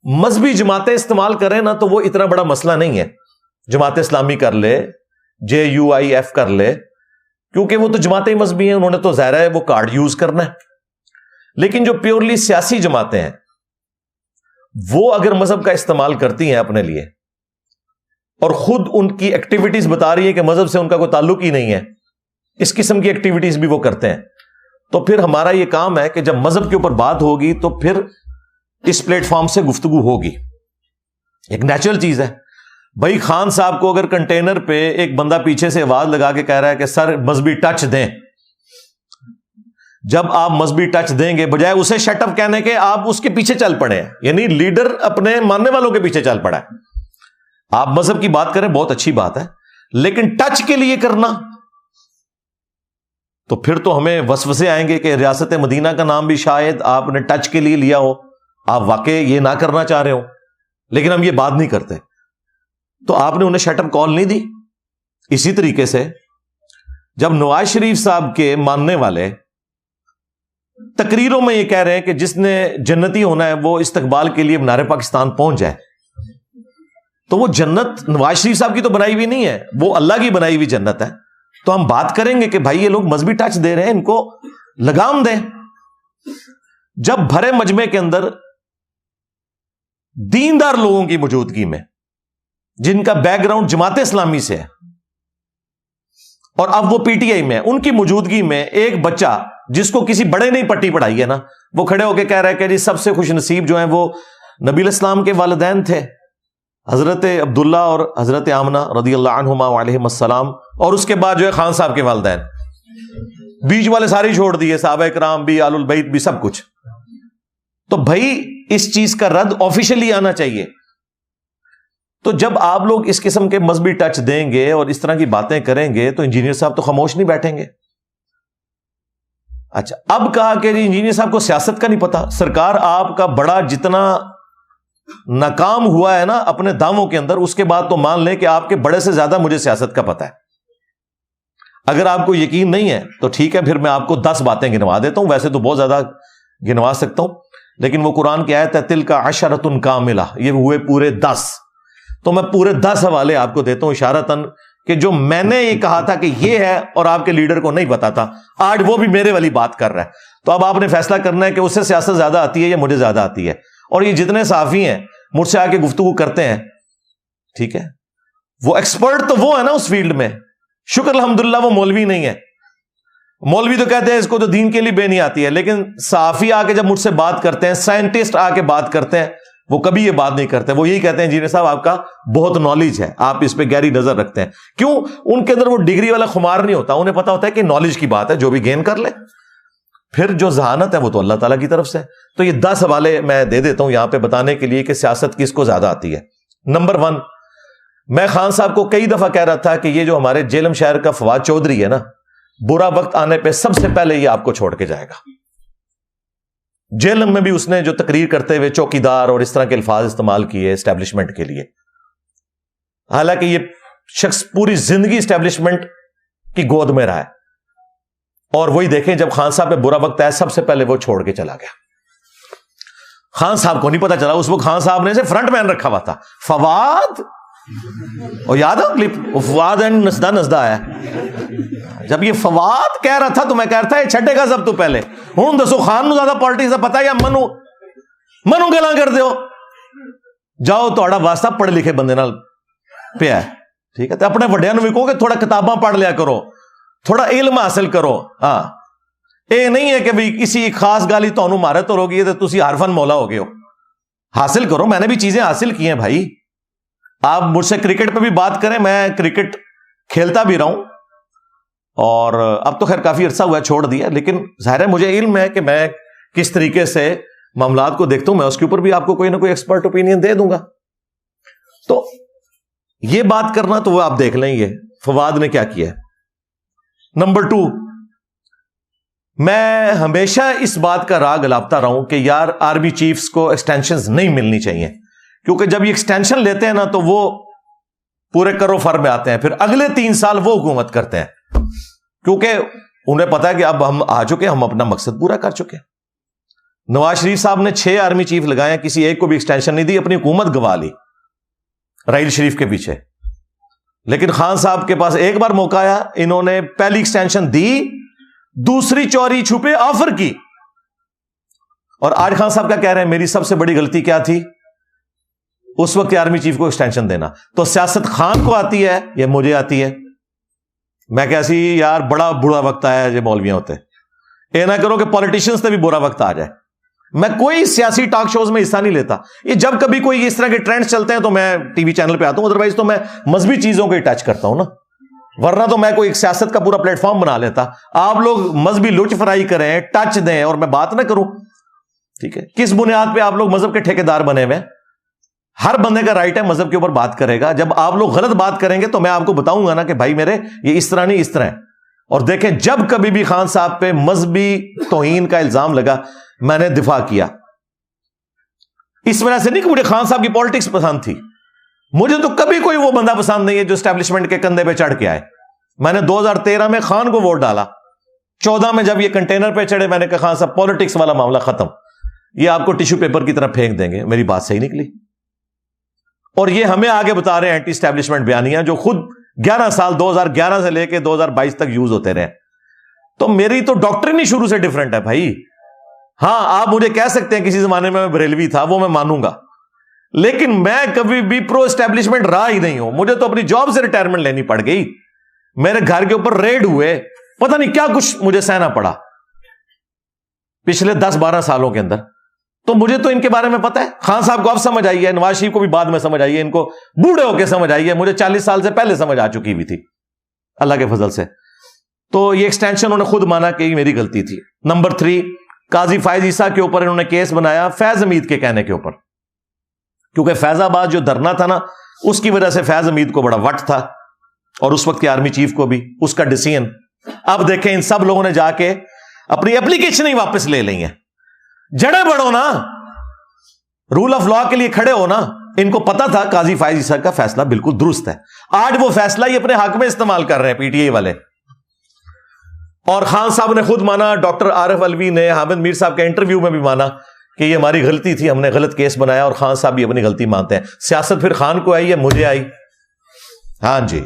مذہبی جماعتیں استعمال کریں نا تو وہ اتنا بڑا مسئلہ نہیں ہے. جماعت اسلامی کر لے, JUIF کر لے, کیونکہ وہ تو جماعتیں مذہبی ہیں, انہوں نے تو ظاہر ہے وہ کارڈ یوز کرنا ہے. لیکن جو پیورلی سیاسی جماعتیں ہیں وہ اگر مذہب کا استعمال کرتی ہیں اپنے لیے اور خود ان کی ایکٹیویٹیز بتا رہی ہے کہ مذہب سے ان کا کوئی تعلق ہی نہیں ہے, اس قسم کی ایکٹیویٹیز بھی وہ کرتے ہیں, تو پھر ہمارا یہ کام ہے کہ جب مذہب کے اوپر بات ہوگی تو پھر اس پلیٹ فارم سے گفتگو ہوگی. ایک نیچرل چیز ہے. بھائی خان صاحب کو اگر کنٹینر پہ ایک بندہ پیچھے سے آواز لگا کے کہہ رہا ہے کہ سر مذہبی ٹچ دیں, جب آپ مذہبی ٹچ دیں گے بجائے اسے شٹ اپ کہنے کے آپ اس کے پیچھے چل پڑے ہیں, یعنی لیڈر اپنے ماننے والوں کے پیچھے چل پڑا ہے. آپ مذہب کی بات کریں بہت اچھی بات ہے, لیکن ٹچ کے لیے کرنا تو پھر تو ہمیں وسوسے آئیں گے کہ ریاست مدینہ کا نام بھی شاید آپ نے ٹچ کے لیے لیا ہو, آپ واقعی یہ نہ کرنا چاہ رہے ہو, لیکن ہم یہ بات نہیں کرتے. تو آپ نے انہیں شٹ اپ کال نہیں دی. اسی طریقے سے جب نواز شریف صاحب کے ماننے والے تقریروں میں یہ کہہ رہے ہیں کہ جس نے جنتی ہونا ہے وہ استقبال کے لیے مینار پاکستان پہنچ جائے, تو وہ جنت نواز شریف صاحب کی تو بنائی ہوئی نہیں ہے, وہ اللہ کی بنائی ہوئی جنت ہے. تو ہم بات کریں گے کہ بھائی یہ لوگ مذہبی ٹچ دے رہے ہیں, ان کو لگام دیں. جب بھرے مجمع کے اندر دیندار لوگوں کی موجودگی میں جن کا بیک گراؤنڈ جماعت اسلامی سے ہے اور اب وہ PTI میں, ان کی موجودگی میں ایک بچہ جس کو کسی بڑے نے پٹی پڑھائی ہے نا, وہ کھڑے ہو کے کہہ رہا ہے کہ جی سب سے خوش نصیب جو ہیں وہ نبی الاسلام کے والدین تھے, حضرت عبداللہ اور حضرت آمنہ رضی اللہ عنہما وعلیہم السلام, اور اس کے بعد جو ہے خان صاحب کے والدین, بیچ والے سارے چھوڑ دیے, صحابہ کرام بھی, آل البیت بھی, سب کچھ. تو بھائی اس چیز کا رد آفیشلی آنا چاہیے. تو جب آپ لوگ اس قسم کے مذہبی ٹچ دیں گے اور اس طرح کی باتیں کریں گے تو انجینئر صاحب تو خاموش نہیں بیٹھیں گے. اچھا اب کہا کہ انجینئر صاحب کو سیاست کا نہیں پتا. سرکار آپ کا بڑا جتنا ناکام ہوا ہے نا اپنے دعووں کے اندر, اس کے بعد تو مان لیں کہ آپ کے بڑے سے زیادہ مجھے سیاست کا پتا ہے. اگر آپ کو یقین نہیں ہے تو ٹھیک ہے, پھر میں آپ کو 10 باتیں گنوا دیتا ہوں. ویسے تو بہت زیادہ گنوا سکتا ہوں, لیکن وہ قرآن کی آیت ہے تلک عشرۃ کاملہ, یہ ہوئے پورے 10. تو میں پورے 10 حوالے آپ کو دیتا ہوں اشارتاً کہ جو میں نے یہ کہا تھا کہ یہ ہے اور آپ کے لیڈر کو نہیں پتا تھا, آج وہ بھی میرے والی بات کر رہا ہے. تو اب آپ نے فیصلہ کرنا ہے کہ اس سے سیاست زیادہ آتی ہے یا مجھے زیادہ آتی ہے. اور یہ جتنے صحافی ہیں مجھ سے آ کے گفتگو کرتے ہیں, ٹھیک ہے, وہ ایکسپرٹ تو وہ ہے نا اس فیلڈ میں. شکر الحمدللہ وہ مولوی نہیں ہے. مولوی تو کہتے ہیں اس کو تو دین کے لیے بے نہیں آتی ہے, لیکن صحافی آ کے جب مجھ سے بات کرتے ہیں, سائنٹسٹ آ کے بات کرتے ہیں, وہ کبھی یہ بات نہیں کرتے. وہ یہی کہتے ہیں انجینئر صاحب آپ کا بہت نالج ہے, آپ اس پہ گہری نظر رکھتے ہیں. کیوں؟ ان کے اندر وہ ڈگری والا خمار نہیں ہوتا, انہیں پتا ہوتا ہے کہ نالج کی بات ہے, جو بھی گین کر لے. پھر جو ذہانت ہے وہ تو اللہ تعالیٰ کی طرف سے. تو یہ 10 حوالے میں دے دیتا ہوں یہاں پہ بتانے کے لیے کہ سیاست کس کو زیادہ آتی ہے. نمبر 1, میں خان صاحب کو کئی دفعہ کہہ رہا تھا کہ یہ جو ہمارے جیلم شہر کا فواد چودھری ہے نا, برا وقت آنے پہ سب سے پہلے یہ آپ کو چھوڑ کے جائے گا. جیلم میں بھی اس نے جو تقریر کرتے ہوئے چوکیدار اور اس طرح کے الفاظ استعمال کیے اسٹیبلشمنٹ کے لیے, حالانکہ یہ شخص پوری زندگی اسٹیبلشمنٹ کی گود میں رہا ہے. اور وہی دیکھیں جب خان صاحب پہ برا وقت آیا سب سے پہلے وہ چھوڑ کے چلا گیا. خان صاحب کو نہیں پتا چلا, اس وقت خان صاحب نے اسے فرنٹ مین رکھا ہوا تھا. فواد, اور یاد ہے کلپ, فواد اینڈ نسدہ نسدہ آیا. جب یہ فواد کہہ رہا تھا تو میں کہہ رہا تھا یہ چھٹے گا سب تو پہلے. ہوں دسو خان نو زیادہ پالیٹکس کا پتا ہے یا منو گلا کر دیو. جاؤ تہاڈا واسطہ پڑھے لکھے بندے نال پیا ہے, ٹھیک ہے, تو اپنے وڈیاں نو بھی کہو کہ تھوڑا کتاباں پڑھ لیا کرو, تھوڑا علم حاصل کرو. ہاں یہ نہیں ہے کہ بھئی کسی خاص گالی تانوں مارے تو روگی تو تسی حرفن مولا ہو گئے ہو. حاصل کرو, میں نے بھی چیزیں حاصل کی ہیں بھائی. آپ مجھ سے کرکٹ پہ بھی بات کریں, میں کرکٹ کھیلتا بھی رہا ہوں, اور اب تو خیر کافی عرصہ ہوا ہے چھوڑ دیا, لیکن ظاہر ہے مجھے علم ہے کہ میں کس طریقے سے معاملات کو دیکھتا ہوں. میں اس کے اوپر بھی آپ کو کوئی نہ کوئی ایکسپرٹ اوپینین دے دوں گا. تو یہ بات کرنا تو وہ آپ دیکھ لیں گے فواد نے کیا کیا ہے. نمبر 2, میں ہمیشہ اس بات کا راگ الاپتا رہا ہوں کہ یار آرمی چیفز کو ایکسٹینشنز نہیں ملنی چاہیے, کیونکہ جب یہ ایکسٹینشن لیتے ہیں نا تو وہ پورے کرو فر میں آتے ہیں, پھر اگلے 3 سال وہ حکومت کرتے ہیں, کیونکہ انہیں پتا ہے کہ اب ہم آ چکے, ہم اپنا مقصد پورا کر چکے. نواز شریف صاحب نے 6 آرمی چیف لگائے, کسی ایک کو بھی ایکسٹینشن نہیں دی, اپنی حکومت گوا لی راحیل شریف کے پیچھے. لیکن خان صاحب کے پاس ایک بار موقع آیا, انہوں نے پہلی ایکسٹینشن دی, دوسری چوری چھپے آفر کی. اور آج خان صاحب کیا کہہ رہے ہیں, میری سب سے بڑی غلطی کیا تھی اس وقت آرمی چیف کو ایکسٹینشن دینا. تو سیاست خان کو آتی ہے یا مجھے آتی ہے؟ میں کیسی یار بڑا برا وقت آیا ہے, یہ مولویاں ہوتے یہ نہ کرو کہ پولیٹیشنز سے بھی برا وقت آ جائے. میں کوئی سیاسی ٹاک شوز میں حصہ نہیں لیتا. یہ جب کبھی کوئی اس طرح کے ٹرینڈز چلتے ہیں تو میں ٹی وی چینل پہ آتا ہوں, ادروائز تو میں مذہبی چیزوں کو ہی ٹچ کرتا ہوں نا, ورنہ تو میں کوئی ایک سیاست کا پورا پلیٹ فارم بنا لیتا. آپ لوگ مذہبی لچ فرائی کریں, ٹچ دیں اور میں بات نہ کروں, ٹھیک ہے. کس بنیاد پہ آپ لوگ مذہب کے ٹھیکیدار بنے ہوئے؟ ہر بندے کا رائٹ ہے مذہب کے اوپر بات کرے گا. جب آپ لوگ غلط بات کریں گے تو میں آپ کو بتاؤں گا نا کہ بھائی میرے یہ اس طرح نہیں اس طرح ہے. اور دیکھیں جب کبھی بھی خان صاحب پہ مذہبی توہین کا الزام لگا میں نے دفاع کیا. اس وجہ سے نہیں کہ مجھے خان صاحب کی پالیٹکس پسند تھی, مجھے تو کبھی کوئی وہ بندہ پسند نہیں ہے جو اسٹیبلشمنٹ کے کندھے پہ چڑھ کے آئے. میں نے 2013 میں خان کو ووٹ ڈالا, 14 میں جب یہ کنٹینر پہ چڑھے میں نے کہا خان صاحب پالیٹکس والا معاملہ ختم, یہ آپ کو ٹیشو پیپر کی طرح پھینک دیں گے. میری بات صحیح نکلی. اور یہ ہمیں آگے بتا رہے ہیں اینٹی اسٹیبلشمنٹ بیانیاں جو خود 11 سال 2011 سے لے کے 2022 تک یوز ہوتے رہے. تو میری تو ڈاکٹرن ہی شروع سے ڈیفرنٹ ہے بھائی. ہاں آپ مجھے کہہ سکتے ہیں کسی زمانے میں بریلوی تھا, وہ میں مانوں گا, لیکن میں کبھی بھی پرو اسٹیبلشمنٹ رہا ہی نہیں ہوں. مجھے تو اپنی جاب سے ریٹائرمنٹ لینی پڑ گئی, میرے گھر کے اوپر ریڈ ہوئے, پتہ نہیں کیا کچھ مجھے سہنا پڑا پچھلے 10-12 سالوں کے اندر. تو مجھے تو ان کے بارے میں پتا ہے. خان صاحب کو اب سمجھ آئی ہے, نواز شریف کو بھی بعد میں سمجھ آئی ہے, ان کو بوڑھے ہو کے سمجھ آئی ہے, مجھے 40 سال سے پہلے سمجھ آ چکی ہوئی تھی اللہ کے فضل سے. تو یہ ایکسٹینشن انہوں نے خود مانا کہ یہ میری غلطی تھی. نمبر 3, قاضی فائز عیسیٰ کے اوپر انہوں نے کیس بنایا فیض حمید کے کہنے کے اوپر, کیونکہ فیض آباد جو دھرنا تھا نا اس کی وجہ سے فیض حمید کو بڑا وٹ تھا اور اس وقت کے آرمی چیف کو بھی اس کا ڈیسیژن. اب دیکھیں ان سب لوگوں نے جا کے اپنی اپلیکیشن ہی واپس لے لی ہیں. جڑے بڑھو نا, رول آف لا کے لیے کھڑے ہو نا. ان کو پتا تھا قاضی فائز عیسیٰ کا فیصلہ بالکل درست ہے. آج وہ فیصلہ ہی اپنے حق میں استعمال کر رہے ہیں پی ٹی آئی والے. اور خان صاحب نے خود مانا, ڈاکٹر عارف علوی نے حامد میر صاحب کے انٹرویو میں بھی مانا کہ یہ ہماری غلطی تھی, ہم نے غلط کیس بنایا, اور خان صاحب بھی اپنی غلطی مانتے ہیں. سیاست پھر خان کو آئی ہے, مجھے آئی. ہاں جی.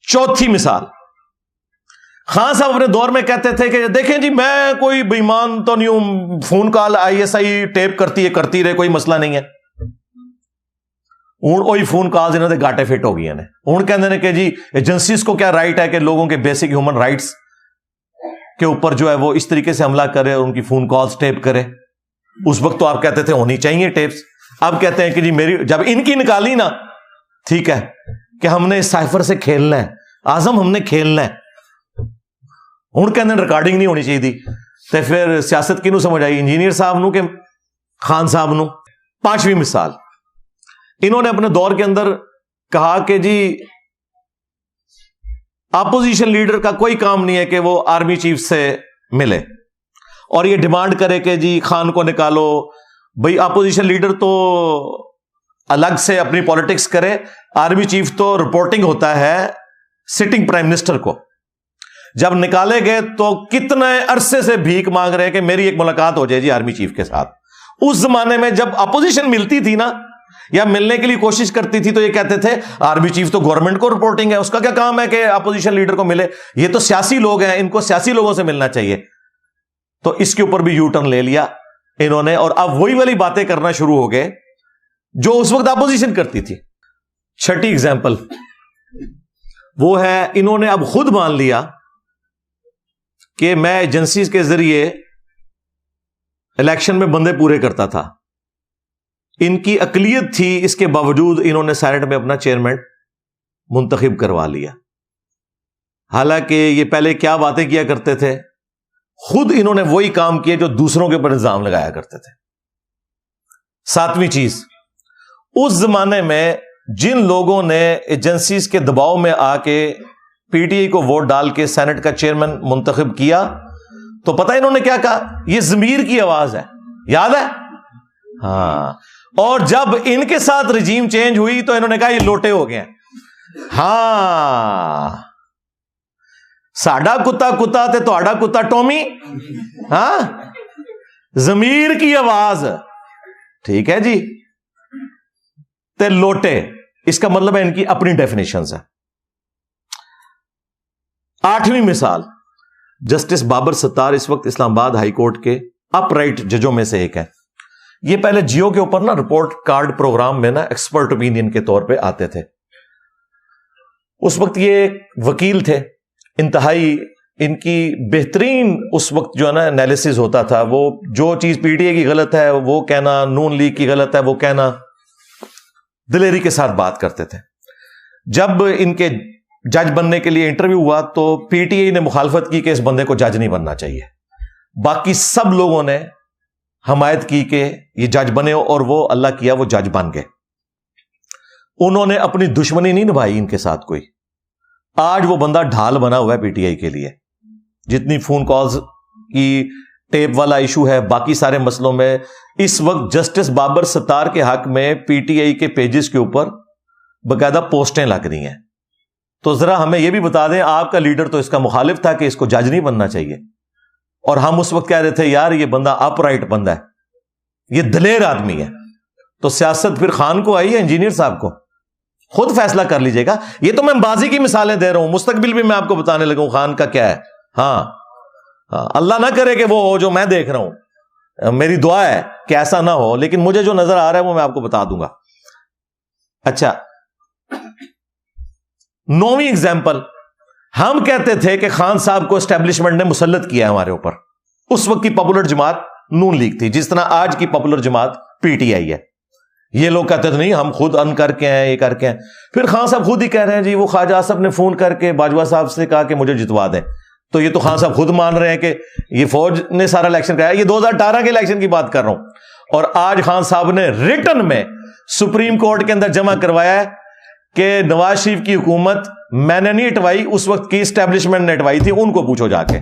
چوتھی مثال, خان صاحب اپنے دور میں کہتے تھے کہ دیکھیں جی میں کوئی بے ایمان تو نہیں ہوں, فون کال ISI ٹیپ کرتی رہے, کوئی مسئلہ نہیں ہے. ہوں وہی فون کالز انہوں نے گاٹے فٹ ہو گئی ہیں. ہوں کہتے ہیں کہ جی ایجنسیز کو کیا رائٹ ہے کہ لوگوں کے بیسک ہیومن رائٹس کے اوپر جو ہے وہ اس طریقے سے حملہ کرے اور ان کی فون کالز ٹیپ کرے. اس وقت تو آپ کہتے تھے ہونی چاہیے ٹیپس. اب کہتے ہیں کہ جی میری جب ان کی نکالی نا, ٹھیک ہے کہ ہم نے اس سائفر سے کھیلنا ہے, اعظم ہم نے کھیلنا ہے. ہوں کہتے ہیں ریکارڈنگ نہیں ہونی چاہیے تھی. تو پھر سیاست کنوں سمجھ آئی, انجینئر صاحب نو کہ خان صاحب نو. پانچویں مثال, انہوں نے اپنے دور کے اندر کہا کہ جی اپوزیشن لیڈر کا کوئی کام نہیں ہے کہ وہ آرمی چیف سے ملے اور یہ ڈیمانڈ کرے کہ جی خان کو نکالو. بھائی اپوزیشن لیڈر تو الگ سے اپنی پالیٹکس کرے, آرمی چیف تو رپورٹنگ ہوتا ہے سٹنگ پرائم منسٹر کو. جب نکالے گئے تو کتنے عرصے سے بھیک مانگ رہے ہیں کہ میری ایک ملاقات ہو جائے جی آرمی چیف کے ساتھ. اس زمانے میں جب اپوزیشن ملتی تھی نا یا ملنے کے لیے کوشش کرتی تھی تو یہ کہتے تھے آرمی چیف تو گورنمنٹ کو رپورٹنگ ہے, اس کا کیا کام ہے کہ اپوزیشن لیڈر کو ملے, یہ تو سیاسی لوگ ہیں, ان کو سیاسی لوگوں سے ملنا چاہیے. تو اس کے اوپر بھی یو ٹرن لے لیا انہوں نے, اور اب وہی والی باتیں کرنا شروع ہو گئے جو اس وقت اپوزیشن کرتی تھی. چھٹی ایگزامپل وہ ہے, انہوں نے اب خود مان لیا کہ میں ایجنسیز کے ذریعے الیکشن میں بندے پورے کرتا تھا. ان کی اقلیت تھی, اس کے باوجود انہوں نے سینٹ میں اپنا چیئرمین منتخب کروا لیا. حالانکہ یہ پہلے کیا باتیں کیا کرتے تھے, خود انہوں نے وہی کام کیے جو دوسروں کے اوپر الزام لگایا کرتے تھے. ساتویں چیز, اس زمانے میں جن لوگوں نے ایجنسیز کے دباؤ میں آ کے پی ٹی آئی کو ووٹ ڈال کے سینٹ کا چیئرمین منتخب کیا, تو پتہ انہوں نے کیا کہا, یہ ضمیر کی آواز ہے, یاد ہے؟ ہاں. اور جب ان کے ساتھ رجیم چینج ہوئی تو انہوں نے کہا یہ لوٹے ہو گئے. ہاں, ساڈا کتا کتا تے تہاڈا کتا ٹومی. ہاں, ضمیر کی آواز, ٹھیک ہے جی, تے لوٹے, اس کا مطلب ہے ان کی اپنی ڈیفینیشنز ہیں. آٹھویں مثال, جسٹس بابر ستار اس وقت اسلام آباد ہائی کورٹ کے اپ رائٹ ججوں میں سے ایک ہے. یہ پہلے جیو کے اوپر نا رپورٹ کارڈ پروگرام میں نا ایکسپرٹ اوپینین کے طور پہ آتے تھے. اس وقت یہ وکیل تھے, انتہائی ان کی بہترین اس وقت جو ہے نا انالیسز ہوتا تھا. وہ جو چیز پی ٹی اے کی غلط ہے وہ کہنا, نون لیگ کی غلط ہے وہ کہنا, دلیری کے ساتھ بات کرتے تھے. جب ان کے جج بننے کے لیے انٹرویو ہوا تو پی ٹی اے نے مخالفت کی کہ اس بندے کو جج نہیں بننا چاہیے. باقی سب لوگوں نے حمایت کی کہ یہ جج بنے, اور وہ اللہ کیا وہ جج بن گئے. انہوں نے اپنی دشمنی نہیں نبھائی ان کے ساتھ کوئی. آج وہ بندہ ڈھال بنا ہوا ہے پی ٹی آئی کے لیے. جتنی فون کالز کی ٹیپ والا ایشو ہے, باقی سارے مسئلوں میں اس وقت جسٹس بابر ستار کے حق میں پی ٹی آئی کے پیجز کے اوپر باقاعدہ پوسٹیں لگ رہی ہیں. تو ذرا ہمیں یہ بھی بتا دیں, آپ کا لیڈر تو اس کا مخالف تھا کہ اس کو جج نہیں بننا چاہیے, اور ہم اس وقت کہہ رہے تھے یار یہ بندہ اپ رائٹ بندہ ہے, یہ دلیر آدمی ہے. تو سیاست پھر خان کو آئی ہے, انجینئر صاحب کو, خود فیصلہ کر لیجئے گا. یہ تو میں ماضی کی مثالیں دے رہا ہوں, مستقبل بھی میں آپ کو بتانے لگا ہوں خان کا کیا ہے. ہاں, اللہ نہ کرے کہ وہ ہو جو میں دیکھ رہا ہوں, میری دعا ہے کہ ایسا نہ ہو, لیکن مجھے جو نظر آ رہا ہے وہ میں آپ کو بتا دوں گا. اچھا, 9ویں ایگزامپل, ہم کہتے تھے کہ خان صاحب کو اسٹیبلشمنٹ نے مسلط کیا ہے ہمارے اوپر. اس وقت کی پاپولر جماعت نون لیگ تھی, جس طرح آج کی پاپولر جماعت پی ٹی آئی ہے. یہ لوگ کہتے تھے نہیں ہم خود ان کر کے ہیں, یہ کر کے ہیں. پھر خان صاحب خود ہی کہہ رہے ہیں جی وہ خواجہ آصف نے فون کر کے باجوہ صاحب سے کہا کہ مجھے جتوا دیں. تو یہ تو خان صاحب خود مان رہے ہیں کہ یہ فوج نے سارا الیکشن کرایا. یہ 2018 کے الیکشن کی بات کر رہا ہوں. اور آج خان صاحب نے ریٹن میں سپریم کورٹ کے اندر جمع کروایا ہے کہ نواز شریف کی حکومت میں نے نہیں ہٹوائی، اس وقت کی اسٹیبلشمنٹ نے ہٹوائی تھی، ان کو پوچھو جا کے.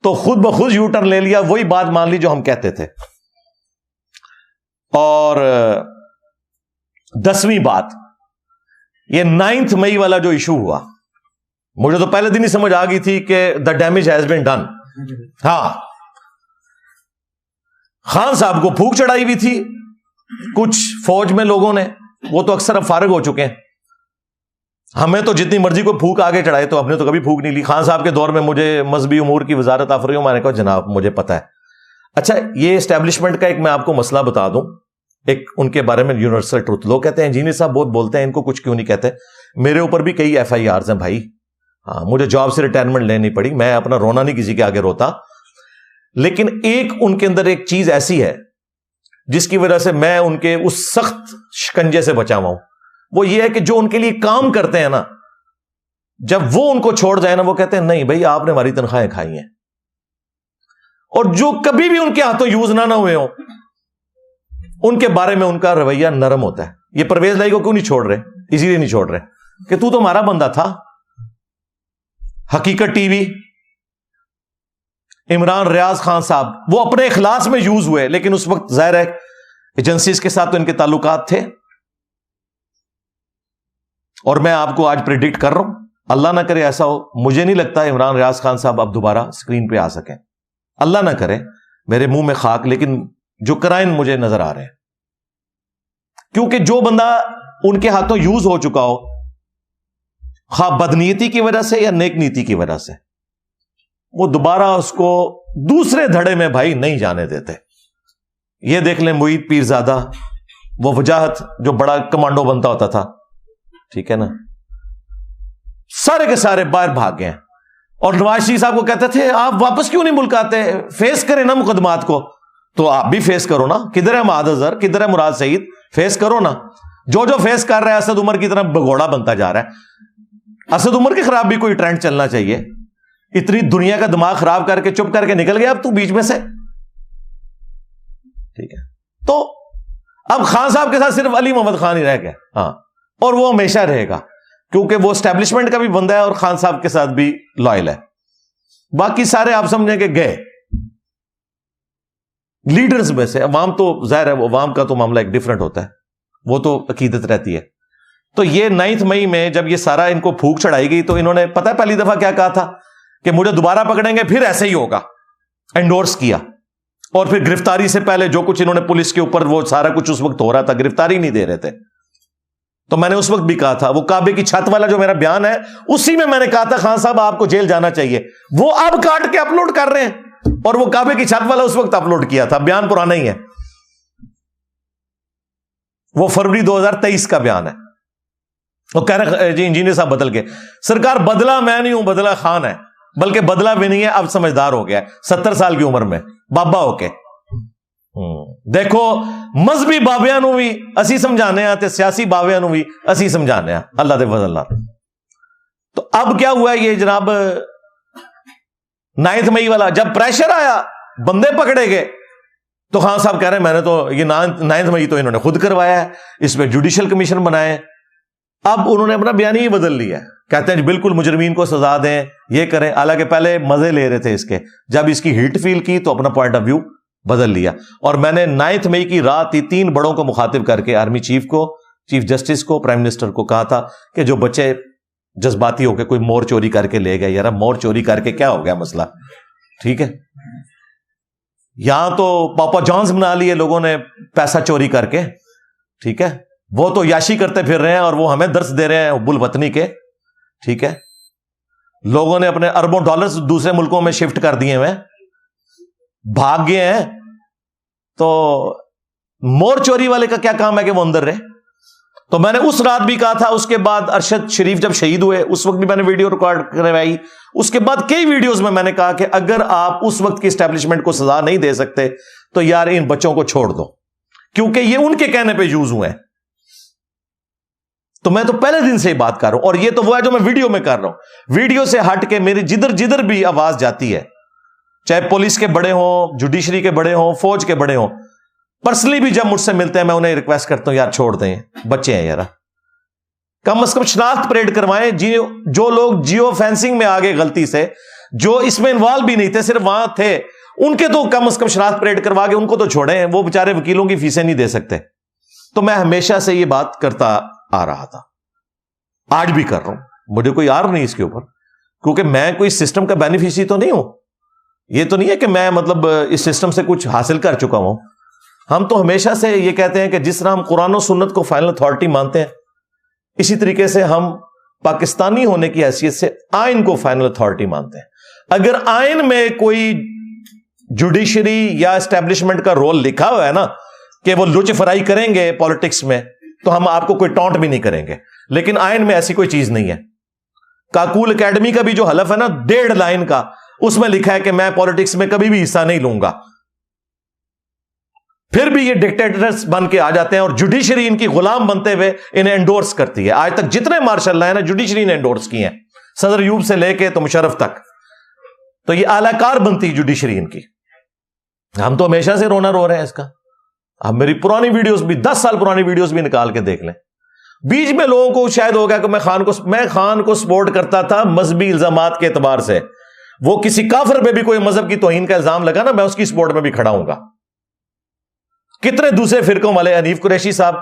تو خود بخود یو ٹرن لے لیا، وہی بات مان لی جو ہم کہتے تھے. اور 10ویں بات، یہ 9 مئی والا جو ایشو ہوا، مجھے تو پہلے دن ہی سمجھ آ گئی تھی کہ the damage has been done. ہاں، خان صاحب کو پھونک چڑھائی ہوئی تھی کچھ فوج میں لوگوں نے، وہ تو اکثر اب فارغ ہو چکے ہیں. ہمیں تو جتنی مرضی کو پھونک آگے چڑھائے، تو ہم نے تو کبھی پھونک نہیں لی. خان صاحب کے دور میں مجھے مذہبی امور کی وزارت آفر ہوں، میں نے کہا جناب مجھے پتا ہے. اچھا، یہ اسٹیبلشمنٹ کا ایک میں آپ کو مسئلہ بتا دوں، ایک ان کے بارے میں یونیورسل ٹروتھ. لوگ کہتے ہیں انجینئر صاحب بہت بولتے ہیں، ان کو کچھ کیوں نہیں کہتے. میرے اوپر بھی کئی FIRs ہیں بھائی. ہاں، مجھے جاب سے ریٹائرمنٹ لینی پڑی، میں اپنا رونا نہیں کسی کے آگے روتا. لیکن ایک ان کے اندر ایک چیز ایسی ہے جس کی وجہ سے میں ان کے اس سخت شکنجے سے بچا ہوا ہوں. وہ یہ ہے کہ جو ان کے لیے کام کرتے ہیں نا، جب وہ ان کو چھوڑ جائے نا، وہ کہتے ہیں نہیں بھائی آپ نے ہماری تنخواہیں کھائی ہیں. اور جو کبھی بھی ان کے ہاتھوں یوز نہ ہوئے ہوں، ان کے بارے میں ان کا رویہ نرم ہوتا ہے. یہ پرویز لائی کو کیوں نہیں چھوڑ رہے؟ اسی لیے نہیں چھوڑ رہے کہ تو ہمارا بندہ تھا. حقیقت ٹی وی، عمران ریاض خان صاحب، وہ اپنے اخلاص میں یوز ہوئے، لیکن اس وقت ظاہر ہے ایجنسیز کے ساتھ تو ان کے تعلقات تھے. اور میں آپ کو آج پریڈکٹ کر رہا ہوں، اللہ نہ کرے ایسا ہو، مجھے نہیں لگتا عمران ریاض خان صاحب اب دوبارہ اسکرین پہ آ سکیں. اللہ نہ کرے، میرے منہ میں خاک، لیکن جو کرائن مجھے نظر آ رہے ہیں. کیونکہ جو بندہ ان کے ہاتھوں یوز ہو چکا ہو، خواہ بدنیتی کی وجہ سے یا نیک نیتی کی وجہ سے، وہ دوبارہ اس کو دوسرے دھڑے میں بھائی نہیں جانے دیتے. یہ دیکھ لیں معید پیرزادہ، وہ وجاہت جو بڑا کمانڈو بنتا ہوتا تھا، ٹھیک ہے نا، سارے کے سارے باہر بھاگ گئے. اور نواز شریف صاحب کو کہتے تھے آپ واپس کیوں نہیں ملک آتے، فیس کریں نا مقدمات کو. تو آپ بھی فیس کرو نا، کدھر ہے معاذ اظہر، کدھر ہے مراد سعید، فیس کرو نا. جو فیس کر رہا ہے اسد عمر کی طرح بگوڑا بنتا جا رہا ہے. اسد عمر کے خلاف بھی کوئی ٹرینڈ چلنا چاہیے. اتنی دنیا کا دماغ خراب کر کے چپ کر کے نکل گیا اب تو بیچ میں سے، ٹھیک ہے. تو اب خان صاحب کے ساتھ صرف علی محمد خان ہی رہ گیا. ہاں، اور وہ ہمیشہ رہے گا کیونکہ وہ اسٹیبلشمنٹ کا بھی بندہ ہے اور خان صاحب کے ساتھ بھی لائل ہے. باقی سارے آپ سمجھیں کہ گئے لیڈرز میں سے. عوام تو ظاہر ہے، عوام کا تو معاملہ ایک ڈفرنٹ ہوتا ہے، وہ تو عقیدت رہتی ہے. تو یہ 9 مئی میں جب یہ سارا ان کو پھونک چڑھائی گئی، تو انہوں نے پتہ ہے پہلی دفعہ کیا کہا تھا کہ مجھے دوبارہ پکڑیں گے پھر ایسے ہی ہوگا. انڈورس کیا. اور پھر گرفتاری سے پہلے جو کچھ انہوں نے پولیس کے اوپر، وہ سارا کچھ اس وقت ہو رہا تھا، گرفتاری نہیں دے رہے تھے. تو میں نے اس وقت بھی کہا تھا، وہ کعبے کی چھت والا جو میرا بیان ہے اسی میں نے کہا تھا خان صاحب آپ کو جیل جانا چاہیے. وہ اب کاٹ کے اپلوڈ کر رہے ہیں، اور وہ کعبے کی چھت والا اس وقت اپلوڈ کیا تھا. بیان پرانا ہی ہے، وہ فروری 2023 کا بیان ہے. وہ کہہ رہے جی انجینئر صاحب بدل کے. سرکار بدلا میں نہیں ہوں، بدلا خان ہے، بلکہ بدلا بھی نہیں ہے، اب سمجھدار ہو گیا 70 سال کی عمر میں بابا ہو کے. دیکھو مذہبی بابیاں نو بھی اسی سمجھانے ہیں تے سیاسی بابیاں نو بھی اسی سمجھانے ہیں اللہ دے فضل نال. تو اب کیا ہوا یہ جناب 9 مئی والا جب پریشر آیا، بندے پکڑے گئے، تو خان صاحب کہہ رہے ہیں میں نے تو یہ 9 مئی تو انہوں نے خود کروایا ہے، اس پہ جوڈیشل کمیشن بنائے. اب انہوں نے اپنا بیان ہی بدل لیا، کہتے ہیں بالکل مجرمین کو سزا دیں، یہ کریں. حالانکہ پہلے مزے لے رہے تھے اس کے، جب اس کی ہیٹ فیل کی تو اپنا پوائنٹ آف ویو بدل لیا. اور میں نے 9 مئی کی رات ہی 3 بڑوں کو مخاطب کر کے، آرمی چیف کو، چیف جسٹس کو، پرائم منسٹر کو کہا تھا کہ جو بچے جذباتی ہو کے کوئی مور چوری کر کے لے گئے، یار مور چوری کر کے کیا ہو گیا مسئلہ، ٹھیک ہے. یہاں تو پاپا جانز بنا لیے لوگوں نے پیسہ چوری کر کے، ٹھیک ہے. وہ تو یاشی کرتے پھر رہے ہیں اور وہ ہمیں درس دے رہے ہیں حب الوطنی کے، ٹھیک ہے. لوگوں نے اپنے اربوں ڈالرز دوسرے ملکوں میں شفٹ کر دیے ہوئے، بھاگ گئے ہیں. تو مور چوری والے کا کیا کام ہے کہ وہ اندر رہے. تو میں نے اس رات بھی کہا تھا. اس کے بعد ارشد شریف جب شہید ہوئے اس وقت بھی میں نے ویڈیو ریکارڈ کروائی. اس کے بعد کئی ویڈیوز میں نے کہا کہ اگر آپ اس وقت کی اسٹیبلشمنٹ کو سزا نہیں دے سکتے تو یار ان بچوں کو چھوڑ دو، کیونکہ یہ ان کے کہنے پہ یوز ہوئے ہیں. تو میں تو پہلے دن سے ہی بات کر رہا ہوں، اور یہ تو وہ ہے جو میں ویڈیو میں کر رہا ہوں. ویڈیو سے ہٹ کے میری جدھر بھی آواز جاتی ہے، چاہے پولیس کے بڑے ہوں، جوڈیشری کے بڑے ہوں، فوج کے بڑے ہوں، پرسنلی بھی جب مجھ سے ملتے ہیں میں انہیں ریکویسٹ کرتا ہوں یار چھوڑ دیں، بچے ہیں یار. کم از کم شناخت پریڈ کروائیں. جو لوگ جیو فینسنگ میں آگے غلطی سے, جو اس میں انوالو بھی نہیں تھے, صرف وہاں تھے, ان کے تو کم از کم شناخت پریڈ کروا کے ان کو تو چھوڑیں, وہ بیچارے وکیلوں کی فیسیں نہیں دے سکتے. تو میں ہمیشہ سے یہ بات کرتا آ رہا تھا, آج بھی کر رہا ہوں, مجھے کوئی آر نہیں اس کے اوپر, کیونکہ میں کوئی سسٹم کا بینیفیشری تو نہیں ہوں. یہ تو نہیں ہے کہ میں مطلب اس سسٹم سے کچھ حاصل کر چکا ہوں. ہم تو ہمیشہ سے یہ کہتے ہیں کہ جس طرح ہم قرآن و سنت کو فائنل اتھارٹی مانتے ہیں, اسی طریقے سے ہم پاکستانی ہونے کی حیثیت سے آئین کو فائنل اتھارٹی مانتے ہیں. اگر آئین میں کوئی جوڈیشری یا اسٹیبلشمنٹ کا رول لکھا ہوا ہے نا کہ وہ لچ فرائی کریں گے پالیٹکس میں, تو ہم آپ کو کوئی ٹونٹ بھی نہیں کریں گے. لیکن آئین میں ایسی کوئی چیز نہیں ہے. کاکول اکیڈمی کا بھی جو حلف ہے نا 1.5 لائن کا, اس میں لکھا ہے کہ میں پالیٹکس میں کبھی بھی حصہ نہیں لوں گا. پھر بھی یہ ڈکٹیٹرز بن کے آ جاتے ہیں, اور جوڈیشری ان کی غلام بنتے ہوئے انہیں انڈورس کرتی ہے. آج تک جتنے مارشل اللہ ہے نا جوڈیشری نے انڈورس کی ہیں, صدر ایوب سے لے کے تو مشرف تک. تو یہ اعلی کار بنتی جوڈیشری ان کی. ہم تو ہمیشہ سے رونا رو رہے ہیں اس کا. اب میری پرانی ویڈیوز بھی 10 سال پرانی ویڈیوز بھی نکال کے دیکھ لیں. بیچ میں لوگوں کو شاید ہو گیا کہ میں خان کو سپورٹ کرتا تھا مذہبی الزامات کے اعتبار سے. وہ کسی کافر پہ بھی کوئی مذہب کی توہین کا الزام لگا نا, میں اس کی سپورٹ میں بھی کھڑا ہوں گا. کتنے دوسرے فرقوں والے, حنیف قریشی صاحب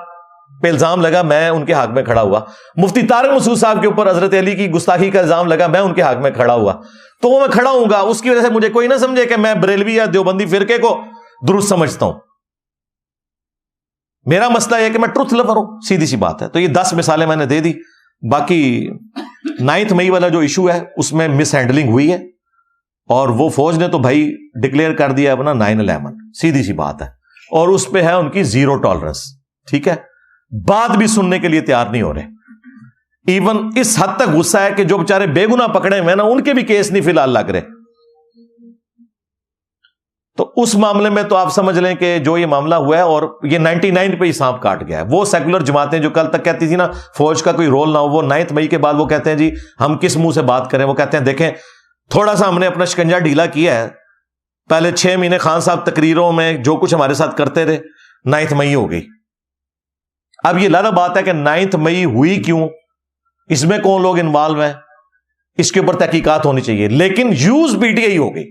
پہ الزام لگا, میں ان کے حق میں کھڑا ہوا. مفتی طارق مسعود صاحب کے اوپر حضرت علی کی گستاخی کا الزام لگا, میں ان کے حق میں کھڑا ہوا. تو وہ میں کھڑا ہوں گا. اس کی وجہ سے مجھے کوئی نہ سمجھے کہ میں بریلوی یا دیوبندی فرقے کو درست سمجھتا ہوں. میرا مسئلہ یہ کہ میں ٹروتھ لور ہوں, سیدھی سی بات ہے. تو یہ 10 مثالیں میں نے دے دی. باقی 9 مئی والا جو ایشو ہے اس میں مس ہینڈلنگ ہوئی ہے, اور وہ فوج نے تو بھائی ڈکلیئر کر دیا اپنا 9/11, سیدھی سی بات ہے. اور اس پہ ہے ان کی 0 ٹالرنس. ٹھیک ہے, بات بھی سننے کے لیے تیار نہیں ہو رہے. ایون اس حد تک غصہ ہے کہ جو بیچارے بے گناہ پکڑے ہوئے نا ان کے بھی کیس نہیں فی الحال لگ رہے. تو اس معاملے میں تو آپ سمجھ لیں کہ جو یہ معاملہ ہوا ہے, اور یہ 99 پہ ہی سانپ کاٹ گیا ہے. وہ سیکولر جماعتیں جو کل تک کہتی تھی نا فوج کا کوئی رول نہ ہو, وہ 9 مئی کے بعد وہ کہتے ہیں جی ہم کس منہ سے بات کریں. وہ کہتے ہیں دیکھیں تھوڑا سا ہم نے اپنا شکنجا ڈھیلا کیا ہے. پہلے 6 مہینے خان صاحب تقریروں میں جو کچھ ہمارے ساتھ کرتے رہے, 9 مئی ہو گئی. اب یہ لازم بات ہے کہ 9 مئی ہوئی کیوں, اس میں کون لوگ انوالو ہیں, اس کے اوپر تحقیقات ہونی چاہیے. لیکن یوز پی ٹی آئی ہو گئی,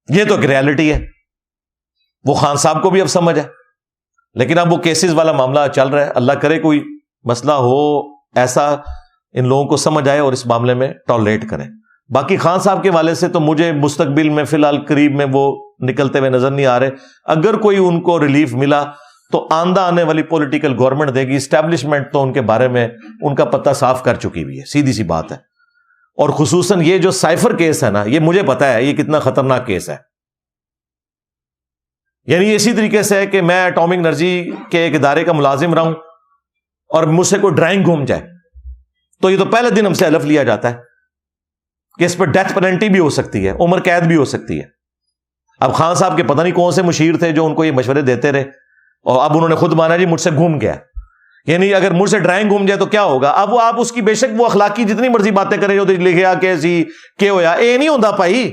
یہ تو ایک ریالٹی ہے. وہ خان صاحب کو بھی اب سمجھ ہے. لیکن اب وہ کیسز والا معاملہ چل رہا ہے. اللہ کرے کوئی مسئلہ ہو ایسا ان لوگوں کو سمجھ آئے اور اس معاملے میں ٹالریٹ کریں. باقی خان صاحب کے والے سے تو مجھے مستقبل میں فی الحال قریب میں وہ نکلتے ہوئے نظر نہیں آ رہے. اگر کوئی ان کو ریلیف ملا تو آندہ آنے والی پولیٹیکل گورنمنٹ دے گی. اسٹیبلشمنٹ تو ان کے بارے میں ان کا پتہ صاف کر چکی ہوئی ہے, سیدھی سی بات ہے. اور خصوصاً یہ جو سائفر کیس ہے نا, یہ مجھے پتا ہے یہ کتنا خطرناک کیس ہے. یعنی اسی طریقے سے کہ میں ایٹامک انرجی کے ایک ادارے کا ملازم رہا ہوں اور مجھ سے کوئی ڈرائنگ گھوم جائے تو یہ تو پہلے دن ہم سے حلف لیا جاتا ہے کہ اس پہ ڈیتھ پینلٹی بھی ہو سکتی ہے, عمر قید بھی ہو سکتی ہے. اب خان صاحب کے پتہ نہیں کون سے مشیر تھے جو ان کو یہ مشورے دیتے رہے, اور اب انہوں نے خود مانا جی مجھ سے گھوم گیا. یعنی اگر مجھ سے ڈرائنگ گھوم جائے تو کیا ہوگا. اب وہ آپ اس کی بے شک وہ اخلاقی جتنی مرضی باتیں کریں جو لکھیا کیسی کہ ہویا, اے نہیں ہوتا بھائی.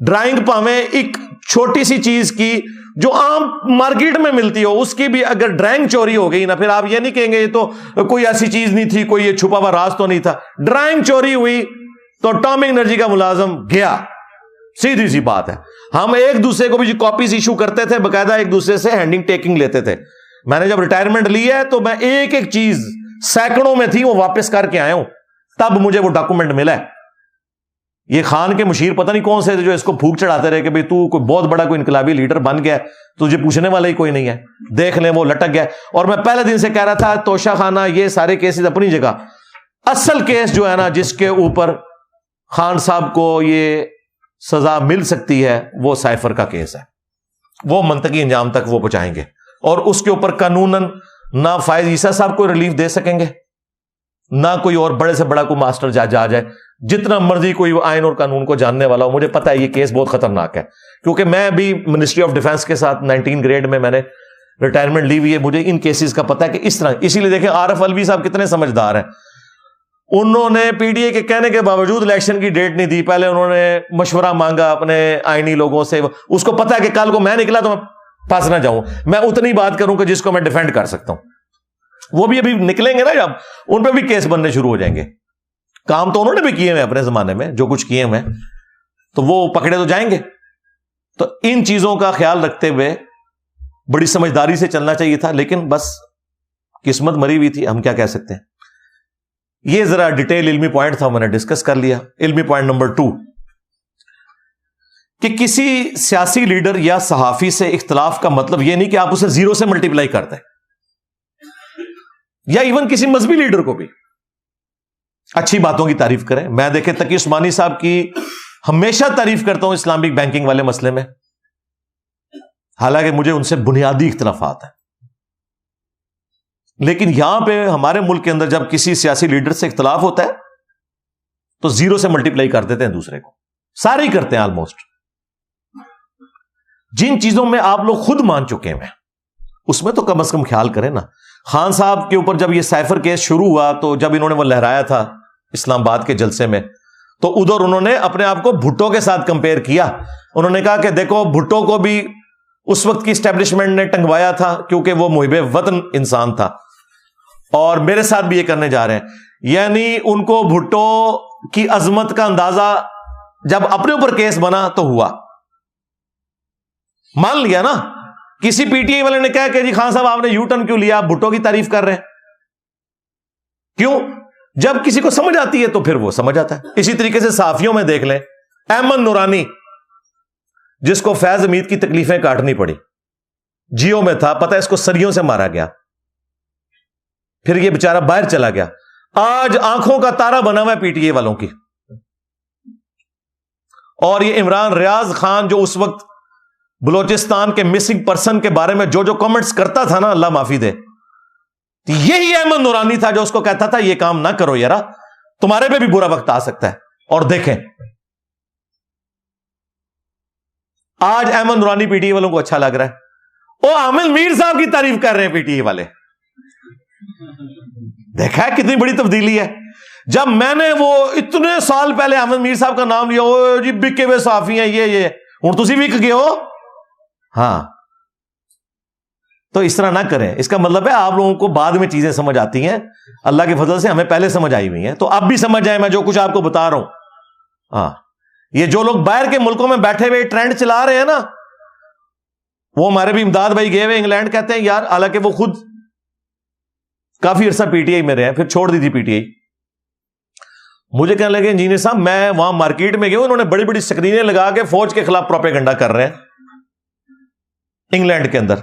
ڈرائنگ پاویں ایک چھوٹی سی چیز کی جو عام مارکیٹ میں ملتی ہو, اس کی بھی اگر ڈرائنگ چوری ہو گئی نا, پھر آپ یہ نہیں کہیں گے یہ تو کوئی ایسی چیز نہیں تھی, کوئی یہ چھپا ہوا راز تو نہیں تھا. ڈرائنگ چوری ہوئی تو ایٹامک انرجی کا ملازم گیا, سیدھی سی بات ہے. ہم ایک دوسرے کو بھی کاپیز ایشو کرتے تھے, باقاعدہ ایک دوسرے سے ہینڈنگ ٹیکنگ لیتے تھے. میں نے جب ریٹائرمنٹ لی ہے تو میں ایک ایک چیز سینکڑوں میں تھی وہ واپس کر کے آیا ہوں, تب مجھے وہ ڈاکومنٹ ملا ہے. یہ خان کے مشیر پتہ نہیں کون سے جو اس کو پھونک چڑھاتے رہے کہ بھئی تو کوئی بہت بڑا کوئی انقلابی لیڈر بن گیا, تجھے پوچھنے والا ہی کوئی نہیں ہے, دیکھ لیں وہ لٹک گیا. اور میں پہلے دن سے کہہ رہا تھا توشہ خانہ یہ سارے کیسز اپنی جگہ, اصل کیس جو ہے نا جس کے اوپر خان صاحب کو یہ سزا مل سکتی ہے وہ سائفر کا کیس ہے. وہ منطقی انجام تک وہ پہنچائیں گے, اور اس کے اوپر قانوناً نہ فائز عیسیٰ صاحب کو ریلیف دے سکیں گے, نہ کوئی اور بڑے سے بڑا کوئی ماسٹر جج آ جائے, جتنا مرضی کوئی آئین اور قانون کو جاننے والا ہو. مجھے پتا ہے یہ کیس بہت خطرناک ہے, کیونکہ میں بھی منسٹری آف ڈیفنس کے ساتھ 19 گریڈ میں نے ریٹائرمنٹ لی ہوئی ہے. مجھے ان کیسز کا پتا ہے کہ اس طرح, اسی لیے دیکھیں عارف الوی صاحب کتنے سمجھدار ہیں. انہوں نے پی ڈی اے کے کہنے کے باوجود الیکشن کی ڈیٹ نہیں دی. پہلے انہوں نے مشورہ مانگا اپنے آئینی لوگوں سے. اس کو پتا ہے کہ کل کو میں نکلا تو میں پھنس نہ جاؤں, میں اتنی بات کروں کہ جس کو میں ڈیفینڈ کر سکتا ہوں. وہ بھی ابھی نکلیں گے نا جب, ان پہ بھی کیس بننے شروع ہو جائیں گے. کام تو انہوں نے بھی کیے ہیں اپنے زمانے میں, جو کچھ کیے ہیں, تو وہ پکڑے تو جائیں گے. تو ان چیزوں کا خیال رکھتے ہوئے بڑی سمجھداری سے چلنا چاہیے تھا, لیکن بس قسمت مری ہوئی تھی, ہم کیا کہہ سکتے ہیں. یہ ذرا ڈیٹیل علمی پوائنٹ تھا, میں نے ڈسکس کر لیا. علمی پوائنٹ نمبر 2, کہ کسی سیاسی لیڈر یا صحافی سے اختلاف کا مطلب یہ نہیں کہ آپ اسے 0 سے ملٹیپلائی کرتے ہیں, یا ایون کسی مذہبی لیڈر کو بھی اچھی باتوں کی تعریف کریں. میں دیکھیں تقی عثمانی صاحب کی ہمیشہ تعریف کرتا ہوں اسلامک بینکنگ والے مسئلے میں, حالانکہ مجھے ان سے بنیادی اختلافات ہیں. لیکن یہاں پہ ہمارے ملک کے اندر جب کسی سیاسی لیڈر سے اختلاف ہوتا ہے تو 0 سے ملٹیپلائی کر دیتے ہیں دوسرے کو. سارے ہی کرتے ہیں آلموسٹ. جن چیزوں میں آپ لوگ خود مان چکے ہیں اس میں تو کم از کم خیال کریں نا. خان صاحب کے اوپر جب یہ سائفر کیس شروع ہوا تو جب انہوں نے وہ لہرایا تھا اسلام آباد کے جلسے میں, تو ادھر انہوں نے اپنے آپ کو بھٹو کے ساتھ کمپیئر کیا. انہوں نے کہا کہ دیکھو بھٹو کو بھی اس وقت کی اسٹیبلشمنٹ نے ٹنگوایا تھا کیونکہ وہ محب وطن انسان تھا, اور میرے ساتھ بھی یہ کرنے جا رہے ہیں. یعنی ان کو بھٹو کی عظمت کا اندازہ جب اپنے اوپر کیس بنا تو ہوا, مان لیا نا. کسی پی ٹی آئی والے نے کہا کہ جی خان صاحب آپ نے یو ٹرن کیوں لیا, آپ بھٹو کی تعریف کر رہے ہیں. کیوں؟ جب کسی کو سمجھ آتی ہے تو پھر وہ سمجھ آتا ہے. اسی طریقے سے صحافیوں میں دیکھ لیں, احمد نورانی جس کو فیض حمید کی تکلیفیں کاٹنی پڑی, جیو میں تھا, پتہ اس کو سریوں سے مارا گیا, پھر یہ بیچارہ باہر چلا گیا, آج آنکھوں کا تارا بنا ہوا ہے پی ٹی آئی والوں کی. اور یہ عمران ریاض خان جو اس وقت بلوچستان کے مسنگ پرسن کے بارے میں جو کامنٹس کرتا تھا نا, اللہ معافی دے, یہی احمد نورانی تھا جو اس کو کہتا تھا یہ کام نہ کرو یارا, تمہارے پہ بھی برا وقت آ سکتا ہے. اور دیکھیں آج احمد نورانی پی ٹی آئی والوں کو اچھا لگ رہا ہے, وہ عامر میر صاحب کی تعریف کر رہے ہیں پی ٹی آئی والے. دیکھا ہے کتنی بڑی تبدیلی ہے. جب میں نے وہ اتنے سال پہلے احمد میر صاحب کا نام لیا, وہ جی بکے ہوئے صحافی ہیں یہ ہوں تسی وک گئے ہو. ہاں, تو اس طرح نہ کریں. اس کا مطلب ہے آپ لوگوں کو بعد میں چیزیں سمجھ آتی ہیں, اللہ کے فضل سے ہمیں پہلے سمجھ آئی ہوئی ہیں, تو اب بھی سمجھ آئے میں جو کچھ آپ کو بتا رہا ہوں. ہاں, یہ جو لوگ باہر کے ملکوں میں بیٹھے ہوئے ٹرینڈ چلا رہے ہیں نا, وہ ہمارے بھی امداد بھائی گئے ہوئے انگلینڈ, کہتے ہیں یار, حالانکہ وہ خود کافی عرصہ پی ٹی آئی میں رہے ہیں, پھر چھوڑ دی تھی پی ٹی آئی. مجھے کہنے لگے انجینئر صاحب میں وہاں مارکیٹ میں گیا, انہوں نے بڑی بڑی سکرینیں لگا کے فوج کے خلاف پروپیگنڈا کر رہے ہیں انگلینڈ کے اندر.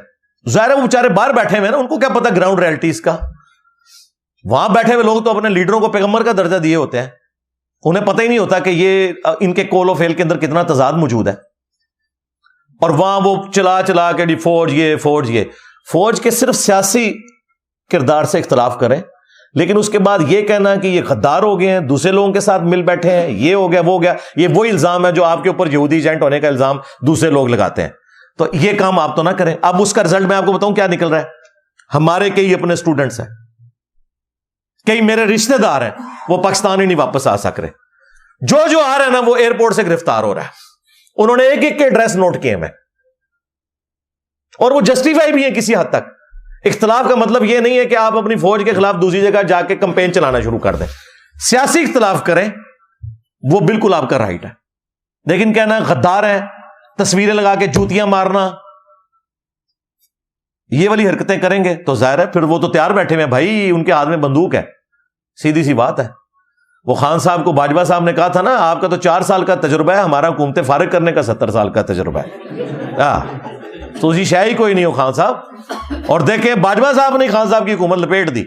ظاہر ہے وہ بیچارے باہر بیٹھے ہوئے نا, ان کو کیا پتا گراؤنڈ ریئلٹیز کا. وہاں بیٹھے ہوئے لوگ تو اپنے لیڈروں کو پیغمبر کا درجہ دیے ہوتے ہیں, انہیں پتہ ہی نہیں ہوتا کہ یہ ان کے کول و فیل کے اندر کتنا تضاد موجود ہے. اور وہاں وہ چلا کے فوج کے صرف سیاسی کردار سے اختلاف کریں, لیکن اس کے بعد یہ کہنا کہ یہ غدار ہو گئے ہیں, دوسرے لوگوں کے ساتھ مل بیٹھے ہیں, یہ ہو گیا وہ ہو گیا, یہ وہی الزام ہے جو آپ کے اوپر یہودی ایجنٹ ہونے کا الزام دوسرے لوگ لگاتے ہیں. تو یہ کام آپ تو نہ کریں. اب اس کا رزلٹ میں آپ کو بتاؤں کیا نکل رہا ہے. ہمارے کئی اپنے اسٹوڈنٹس ہیں, کئی میرے رشتہ دار ہیں, وہ پاکستان ہی نہیں واپس آ سک رہے. جو آ رہا ہے نا وہ ایئرپورٹ سے گرفتار ہو رہا ہے. انہوں نے ایک کے ایڈریس نوٹ کیے میں, اور وہ جسٹیفائی بھی ہے کسی حد تک. اختلاف کا مطلب یہ نہیں ہے کہ آپ اپنی فوج کے خلاف دوسری جگہ جا کے کمپین چلانا شروع کر دیں. سیاسی اختلاف کریں, وہ بالکل آپ کا رائٹ ہے, لیکن کہنا غدار ہے, تصویریں لگا کے جوتیاں مارنا, یہ والی حرکتیں کریں گے تو ظاہر ہے پھر وہ تو تیار بیٹھے ہوئے ہیں بھائی, ان کے ہاتھ میں بندوق ہے, سیدھی سی بات ہے. وہ خان صاحب کو باجوہ صاحب نے کہا تھا نا, آپ کا تو 4 سال کا تجربہ ہے, ہمارا حکومتیں فارغ کرنے کا 70 سال کا تجربہ ہے. تو اسی شاہی کوئی نہیں ہو خان صاحب. اور دیکھیں باجوہ صاحب نے خان صاحب کی حکومت لپیٹ دی,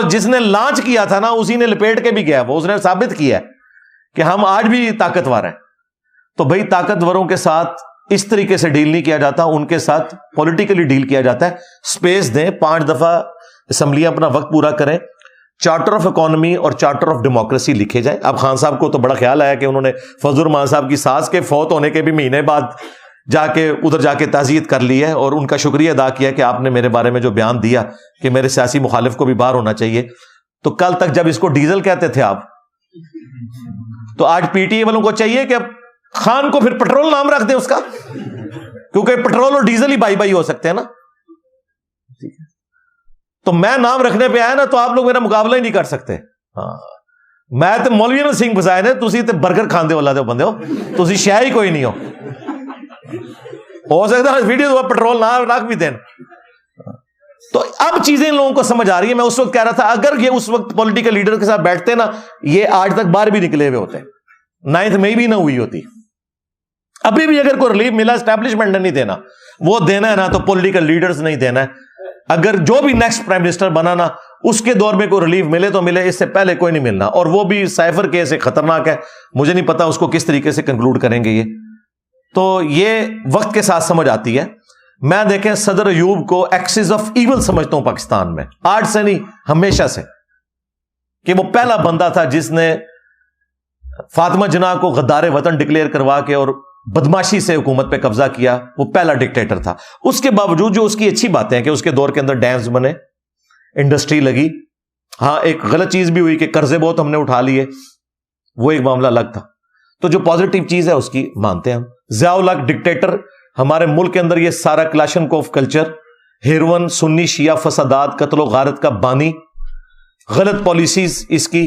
جس نے لانچ کیا تھا نا اسی نے لپیٹ کے بھی گیا, وہ اس نے ثابت کیا ہے کہ ہم آج بھی طاقتور ہیں. تو بھائی طاقتوروں کے ساتھ اس طریقے سے ڈیل نہیں کیا جاتا, ان کے ساتھ پولیٹیکلی ڈیل کیا جاتا ہے. سپیس دیں, 5 دفعہ اسمبلیاں اپنا وقت پورا کریں, چارٹر آف اکانومی اور چارٹر آف ڈیموکریسی لکھے جائیں. اب خان صاحب کو تو بڑا خیال آیا کہ انہوں نے فضل الرحمان صاحب کی ساس کے فوت ہونے کے بھی مہینے بعد ادھر جا کے تعزیت کر لی ہے, اور ان کا شکریہ ادا کیا کہ آپ نے میرے بارے میں جو بیان دیا کہ میرے سیاسی مخالف کو بھی باہر ہونا چاہیے. تو کل تک جب اس کو ڈیزل کہتے تھے آپ, تو آج پی ٹی آئی والوں کو چاہیے کہ خان کو پھر پٹرول نام رکھ دیں اس کا, کیونکہ پٹرول اور ڈیزل ہی بائی بائی ہو سکتے ہیں نا. تو میں نام رکھنے پہ آیا نا تو آپ لوگ میرا مقابلہ ہی نہیں کر سکتے. ہاں میں تو مولوی نال سنگھ بسائے نے, تسی تے برگر کھاندے والا دے بندے ہو, تسی شے ہی کوئی نہیں ہو سکتا ہے ویڈیو پٹرول نہ رکھ بھی دین. تو اب چیزیں ان لوگوں کو سمجھ آ رہی ہے. میں اس وقت کہہ رہا تھا اگر یہ اس وقت پولیٹیکل لیڈر کے ساتھ بیٹھتے نا, یہ آج تک باہر بھی نکلے ہوئے ہوتے, 9 مئی بھی نہ ہوئی ہوتی. ابھی بھی اگر کوئی ریلیف ملا اسٹیبلشمنٹ نے نہیں دینا, وہ دینا ہے نا تو پولیٹیکل لیڈرز نہیں دینا ہے. اگر جو بھی نیکسٹ پرائم منسٹر بنا نا اس کے دور میں کوئی ریلیف ملے تو ملے, اس سے پہلے کوئی نہیں ملنا. اور وہ بھی سائفر کیس ایک خطرناک ہے, مجھے نہیں پتا اس کو کس طریقے سے کنکلوڈ کریں گے یہ. تو یہ وقت کے ساتھ سمجھ آتی ہے. میں دیکھیں صدر ایوب کو ایکسس آف ایول سمجھتا ہوں پاکستان میں, آج سے نہیں ہمیشہ سے, کہ وہ پہلا بندہ تھا جس نے فاطمہ جناح کو غدار وطن ڈکلیئر کروا کے اور بدماشی سے حکومت پہ قبضہ کیا. وہ پہلا ڈکٹیٹر تھا. اس کے باوجود جو اس کی اچھی باتیں ہیں کہ اس کے دور کے اندر ڈیمز بنے, انڈسٹری لگی. ہاں ایک غلط چیز بھی ہوئی کہ قرضے بہت ہم نے اٹھا لیے, وہ ایک معاملہ الگ تھا. تو جو پازیٹیو چیز ہے اس کی مانتے ہیں ہم. ضیاء الحق ڈکٹیٹر, ہمارے ملک کے اندر یہ سارا کلاشنکوف کلچر, ہیروئن, سنی شیعہ فسادات, قتل و غارت کا بانی, غلط پالیسیز اس کی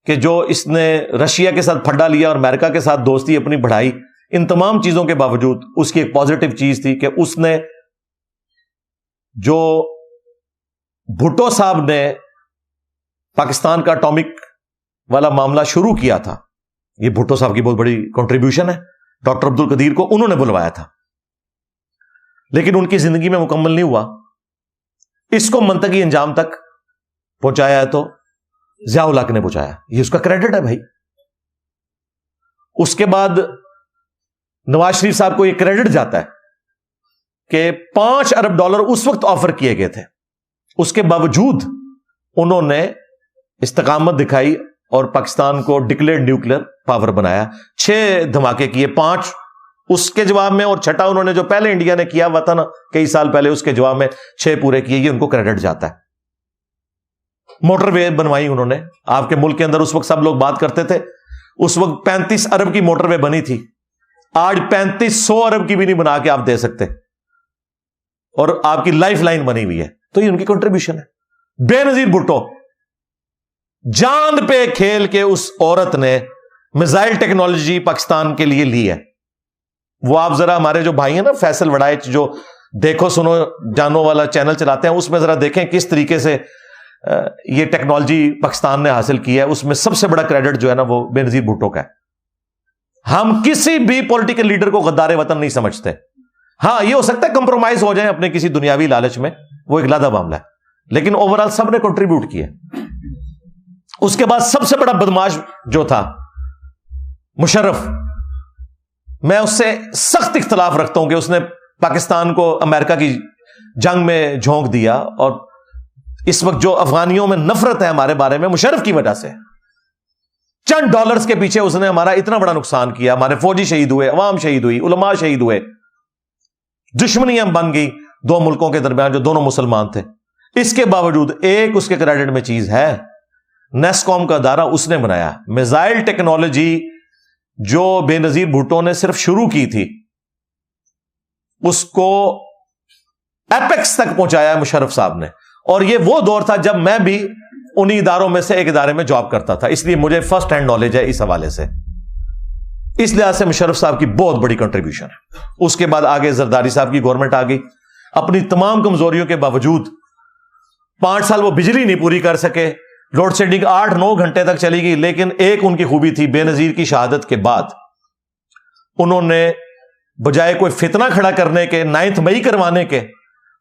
کہ جو اس نے رشیا کے ساتھ پھڈا لیا اور امریکہ کے ساتھ دوستی اپنی بڑھائی. ان تمام چیزوں کے باوجود اس کی ایک پازیٹیو چیز تھی کہ اس نے جو بھٹو صاحب نے پاکستان کا اٹامک والا معاملہ شروع کیا تھا, یہ بھٹو صاحب کی بہت بڑی کنٹریبیوشن ہے. ڈاکٹر عبد القدیر کو انہوں نے بلوایا تھا, لیکن ان کی زندگی میں مکمل نہیں ہوا. اس کو منطقی انجام تک پہنچایا ہے تو ضیاء الحق نے پہنچایا, یہ اس کا کریڈٹ ہے بھائی. اس کے بعد نواز شریف صاحب کو یہ کریڈٹ جاتا ہے کہ $5 ارب اس وقت آفر کیے گئے تھے, اس کے باوجود انہوں نے استقامت دکھائی اور پاکستان کو ڈکلیئرڈ نیوکلیر پاور بنایا. 6 دھماکے کیے, 5 اس کے جواب میں, اور 6 انہوں نے جو پہلے انڈیا نے کیا ہوا تھا نا کئی سال پہلے, اس کے جواب میں 6 پورے کیے. یہ ان کو کریڈٹ جاتا ہے. موٹر وے بنوائی انہوں نے آپ کے ملک کے اندر. اس وقت سب لوگ بات کرتے تھے, اس وقت 35 ارب کی موٹر وے بنی تھی, آج 3500 ارب کی بھی نہیں بنا کے آپ دے سکتے, اور آپ کی لائف لائن بنی ہوئی ہے. تو یہ ان کی کنٹریبیوشن ہے. بے نظیر بھٹو, جان پہ کھیل کے اس عورت نے میزائل ٹیکنالوجی پاکستان کے لیے لی ہے. وہ آپ ذرا ہمارے جو بھائی ہیں نا فیصل وڑائچ, جو دیکھو سنو جانو والا چینل چلاتے ہیں, اس میں ذرا دیکھیں کس طریقے سے یہ ٹیکنالوجی پاکستان نے حاصل کی ہے. اس میں سب سے بڑا کریڈٹ جو ہے نا وہ بے نظیر بھٹو کا ہے. ہم کسی بھی پولیٹیکل لیڈر کو غدار وطن نہیں سمجھتے. ہاں یہ ہو سکتا ہے کمپرومائز ہو جائیں اپنے کسی دنیاوی لالچ میں, وہ ایک علیحدہ معاملہ ہے, لیکن اوور آل سب نے کنٹریبیوٹ کیا. اس کے بعد سب سے بڑا بدماش جو تھا مشرف, میں اس سے سخت اختلاف رکھتا ہوں کہ اس نے پاکستان کو امریکہ کی جنگ میں جھونک دیا, اور اس وقت جو افغانیوں میں نفرت ہے ہمارے بارے میں مشرف کی وجہ سے, چند ڈالرز کے پیچھے اس نے ہمارا اتنا بڑا نقصان کیا. ہمارے فوجی شہید ہوئے, عوام شہید ہوئی, علماء شہید ہوئے, دشمنیاں بن گئی 2 ملکوں کے درمیان جو دونوں مسلمان تھے. اس کے باوجود ایک اس کے کریڈٹ میں چیز ہے, نیسکوم کا ادارہ اس نے بنایا. میزائل ٹیکنالوجی جو بے نظیر بھٹو نے صرف شروع کی تھی, اس کو ایپیکس تک پہنچایا مشرف صاحب نے. اور یہ وہ دور تھا جب میں بھی انہی اداروں میں سے ایک ادارے میں جاب کرتا تھا, اس لیے مجھے فرسٹ ہینڈ نالج ہے اس حوالے سے. اس لحاظ سے مشرف صاحب کی بہت بڑی کنٹریبیوشن ہے. اس کے بعد آگے زرداری صاحب کی گورنمنٹ آ گئی. اپنی تمام کمزوریوں کے باوجود 5 سال وہ بجلی نہیں پوری کر سکے, لوڈ شیڈنگ 8-9 گھنٹے تک چلی گئی. لیکن ایک ان کی خوبی تھی, بے نظیر کی شہادت کے بعد انہوں نے بجائے کوئی فتنہ کھڑا کرنے کے, 9 مئی کروانے کے,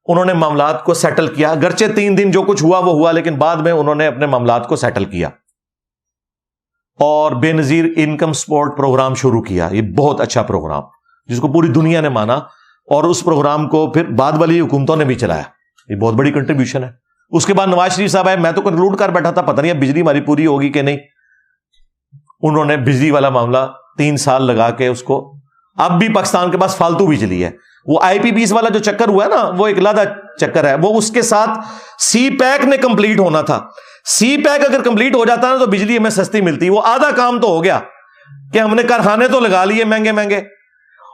انہوں نے معاملات کو سیٹل کیا. اگرچہ 3 دن جو کچھ ہوا وہ ہوا, لیکن بعد میں انہوں نے اپنے معاملات کو سیٹل کیا اور بے نظیر انکم سپورٹ پروگرام شروع کیا. یہ بہت اچھا پروگرام جس کو پوری دنیا نے مانا, اور اس پروگرام کو پھر بعد والی حکومتوں نے بھی چلایا. یہ بہت بڑی کنٹریبیوشن ہے. اس کے بعد نواز شریف صاحب آئے, میں تو کنکلوڈ کر بیٹھا تھا پتہ نہیں اب بجلی ہماری پوری ہوگی کہ نہیں. انہوں نے بجلی والا معاملہ 3 سال لگا کے اس کو, اب بھی پاکستان کے پاس فالتو بجلی ہے. وہ آئی پی پیز والا جو چکر ہوا ہے نا, وہ ایک علیحدہ چکر ہے. وہ اس کے ساتھ سی پیک نے کمپلیٹ ہونا تھا. سی پیک اگر کمپلیٹ ہو جاتا نا تو بجلی ہمیں سستی ملتی. وہ آدھا کام تو ہو گیا کہ ہم نے کارخانے تو لگا لیے مہنگے مہنگے,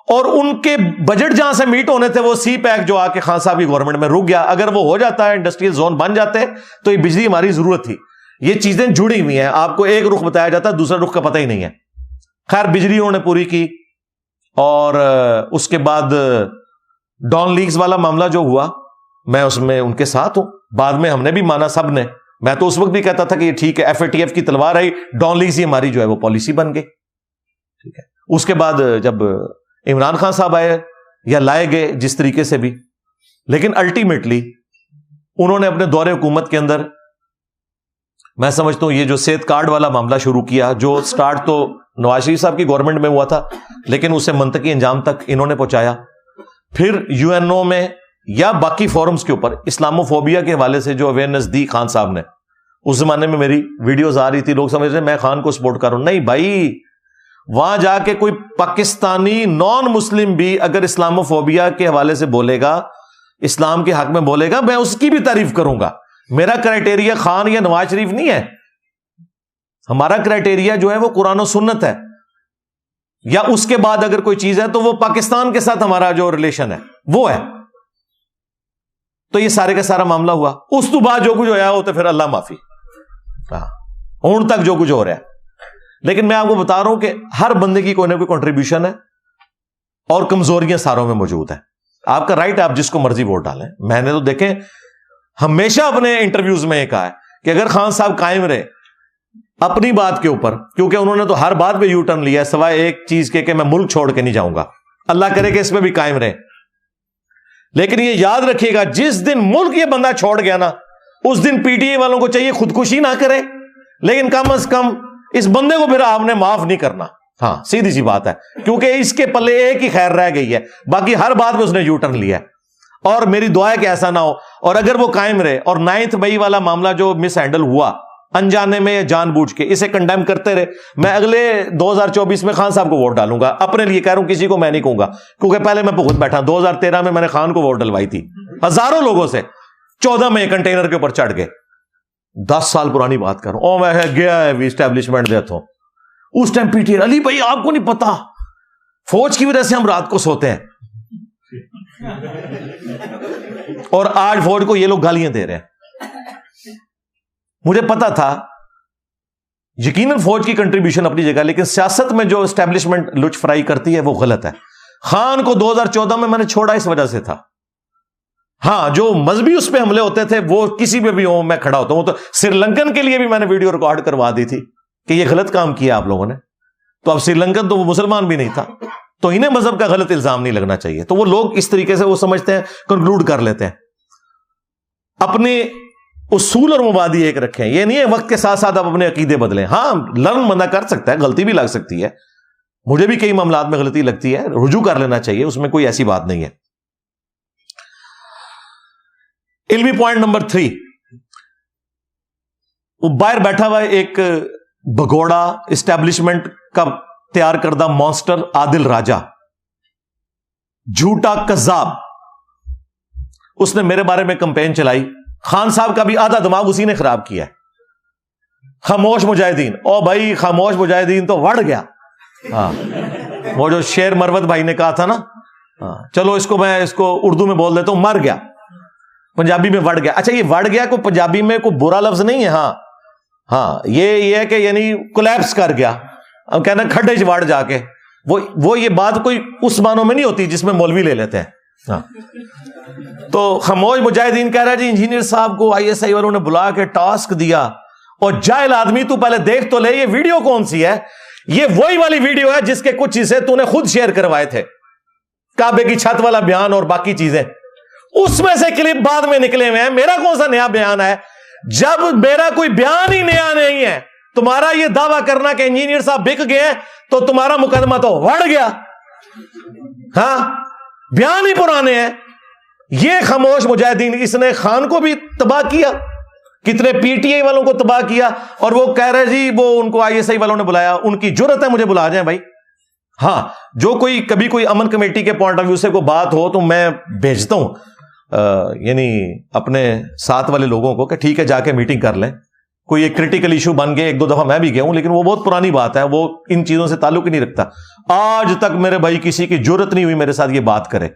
اور ان کے بجٹ جہاں سے میٹ ہونے تھے وہ سی پیک جو آ کے خان صاحب کی گورنمنٹ میں رک گیا. اگر وہ ہو جاتا ہے, انڈسٹریل زون بن جاتے, تو یہ بجلی ہماری ضرورت تھی. یہ چیزیں جڑی ہوئی ہیں, آپ کو ایک رخ بتایا جاتا ہے, دوسرا رخ کا پتہ ہی نہیں ہے. خیر بجلی انہوں نے پوری کی. اور اس کے بعد ڈان لیگز والا معاملہ جو ہوا, میں اس میں ان کے ساتھ ہوں. بعد میں ہم نے بھی مانا سب نے. میں تو اس وقت بھی کہتا تھا کہ یہ ٹھیک ہے, FATF کی تلوار آئی, ڈان لیگز ہی ہماری جو ہے وہ پالیسی بن گئی. ٹھیک ہے. اس کے بعد جب عمران خان صاحب آئے یا لائے گئے جس طریقے سے بھی, لیکن الٹیمیٹلی انہوں نے اپنے دور حکومت کے اندر, میں سمجھتا ہوں یہ جو صحت کارڈ والا معاملہ شروع کیا, جو سٹارٹ تو نواز شریف صاحب کی گورنمنٹ میں ہوا تھا, لیکن اسے منطقی انجام تک انہوں نے پہنچایا. پھر UNO میں یا باقی فورمز کے اوپر اسلاموفوبیا کے حوالے سے جو اویئرنیس دی خان صاحب نے. اس زمانے میں میری ویڈیوز آ رہی تھی, لوگ سمجھ رہے میں خان کو سپورٹ کر رہا ہوں. نہیں بھائی, وہاں جا کے کوئی پاکستانی نان مسلم بھی اگر اسلاموفوبیا کے حوالے سے بولے گا, اسلام کے حق میں بولے گا, میں اس کی بھی تعریف کروں گا. میرا کرائٹیریا خان یا نواز شریف نہیں ہے. ہمارا کرائٹیریا جو ہے وہ قرآن و سنت ہے, یا اس کے بعد اگر کوئی چیز ہے تو وہ پاکستان کے ساتھ ہمارا جو ریلیشن ہے وہ ہے. تو یہ سارے کا سارا معاملہ ہوا. اس تو بعد جو کچھ ہوا وہ تو پھر اللہ معافی, ہوں تک جو کچھ ہو رہا ہے. لیکن میں آپ کو بتا رہا ہوں کہ ہر بندے کی کوئی نہ کوئی کنٹریبیوشن ہے, اور کمزوریاں ساروں میں موجود ہیں. آپ کا رائٹ ہے, آپ جس کو مرضی ووٹ ڈالیں. میں نے تو دیکھیں ہمیشہ اپنے انٹرویوز میں یہ کہا ہے کہ اگر خان صاحب قائم رہے اپنی بات کے اوپر, کیونکہ انہوں نے تو ہر بات پہ یو ٹرن لیا ہے سوائے ایک چیز کے کہ میں ملک چھوڑ کے نہیں جاؤں گا, اللہ کرے کہ اس پہ بھی قائم رہے. لیکن یہ یاد رکھیے گا, جس دن ملک یہ بندہ چھوڑ گیا نا, اس دن PTI والوں کو چاہیے خودکشی نہ کرے, لیکن کم از کم اس بندے کو پھر آپ نے معاف نہیں کرنا. ہاں سیدھی سی بات ہے, کیونکہ اس کے پلے ایک ہی خیر رہ گئی ہے, باقی ہر بات میں اس نے یو ٹرن لیا ہے. اور میری دعا ہے کہ ایسا نہ ہو. اور اگر وہ قائم رہے, اور 9 مئی والا معاملہ جو مس ہینڈل ہوا انجانے میں یا جان بوجھ کے, اسے کنڈیم کرتے رہے, میں اگلے 2024 میں خان صاحب کو ووٹ ڈالوں گا. اپنے لیے کہہ رہا ہوں, کسی کو میں نہیں کہوں گا, کیونکہ پہلے میں خود بیٹھا. 2013 میں نے خان کو ووٹ ڈلوائی تھی ہزاروں لوگوں سے, 14 میں کنٹینر کے اوپر چڑھ گئے. 10 سال پرانی بات کر رہا ہوں. میں گیا ہے اسٹیبلشمنٹ دیتا ہوں. اس ٹائم PTI, علی بھائی آپ کو نہیں پتا, فوج کی وجہ سے ہم رات کو سوتے ہیں. اور آج فوج کو یہ لوگ گالیاں دے رہے ہیں. مجھے پتا تھا یقیناً فوج کی کنٹریبیوشن اپنی جگہ, لیکن سیاست میں جو اسٹیبلشمنٹ لچ فرائی کرتی ہے وہ غلط ہے. خان کو 2014 میں نے چھوڑا اس وجہ سے تھا. ہاں جو مذہبی اس پہ حملے ہوتے تھے وہ کسی پہ بھی ہوں میں کھڑا ہوتا ہوں. تو سری لنکن کے لیے بھی میں نے ویڈیو ریکارڈ کروا دی تھی کہ یہ غلط کام کیا آپ لوگوں نے. تو اب سری لنکن تو وہ مسلمان بھی نہیں تھا, تو انہیں مذہب کا غلط الزام نہیں لگنا چاہیے. تو وہ لوگ اس طریقے سے وہ سمجھتے ہیں, کنکلوڈ کر لیتے ہیں. اپنے اصول اور مبادی ایک رکھیں. یہ نہیں ہے وقت کے ساتھ ساتھ آپ اپنے عقیدے بدلیں. ہاں لرن بندہ کر سکتا ہے, غلطی بھی لگ سکتی ہے, مجھے بھی کئی معاملات میں غلطی لگتی ہے, رجوع کر لینا چاہیے, اس میں کوئی ایسی بات نہیں ہے. علمی پوائنٹ نمبر 3, باہر بیٹھا ہوا ایک بگوڑا اسٹیبلشمنٹ کا تیار کردہ مانسٹر عادل راجہ, جھوٹا کذاب. اس نے میرے بارے میں کمپین چلائی. خان صاحب کا بھی آدھا دماغ اسی نے خراب کیا ہے. خاموش مجاہدین, او بھائی خاموش مجاہدین تو وڑ گیا. ہاں وہ جو شیر مروت بھائی نے کہا تھا نا, چلو میں اس کو اردو میں بول دیتا ہوں, مر گیا. پنجابی میں وڑ گیا. اچھا یہ وڑ گیا کو پنجابی میں کوئی برا لفظ نہیں ہے. ہاں یہ ہے کہ یعنی کولیپس کر گیا, ہم کہنا کھڈے چ وڑ جا کے. وہ یہ بات کوئی اس معنوں میں نہیں ہوتی جس میں مولوی لے لیتے ہیں. ہاں تو خاموش مجاہدین کہہ رہا ہے جی انجینئر صاحب کو ISI والوں نے بلا کے ٹاسک دیا, اور جاہل آدمی تو پہلے دیکھ تو لے یہ ویڈیو کون سی ہے. یہ وہی والی ویڈیو ہے جس کے کچھ چیزیں تو نے خود شیئر کروائے تھے, کعبے کی چھت والا بیان اور باقی چیزیں. اس میں سے کلپ بعد میں نکلے ہوئے ہیں. میرا کون سا نیا بیان ہے؟ جب میرا کوئی بیان ہی نیا نہیں ہے, تمہارا یہ دعویٰ کرنا کہ انجینئر صاحب بک گئے تو تمہارا مقدمہ تو وڑ گیا. ہاں بیان ہی پرانے ہیں. یہ خاموش مجاہدین, اس نے خان کو بھی تباہ کیا, کتنے PTI والوں کو تباہ کیا, اور وہ کہہ رہے جی وہ ان کو ISI والوں نے بلایا. ان کی جرت ہے مجھے بلا جائیں بھائی. ہاں جو کبھی کوئی امن کمیٹی کے پوائنٹ آف ویو سے کوئی بات ہو تو میں بھیجتا ہوں یعنی اپنے ساتھ والے لوگوں کو کہ ٹھیک ہے جا کے میٹنگ کر لیں, کوئی ایک کرٹیکل ایشو بن گئے, 1-2 دفعہ میں بھی گیا ہوں, لیکن وہ بہت پرانی بات ہے, وہ ان چیزوں سے تعلق ہی نہیں رکھتا. آج تک میرے بھائی کسی کی جرت نہیں ہوئی میرے ساتھ یہ بات کرے.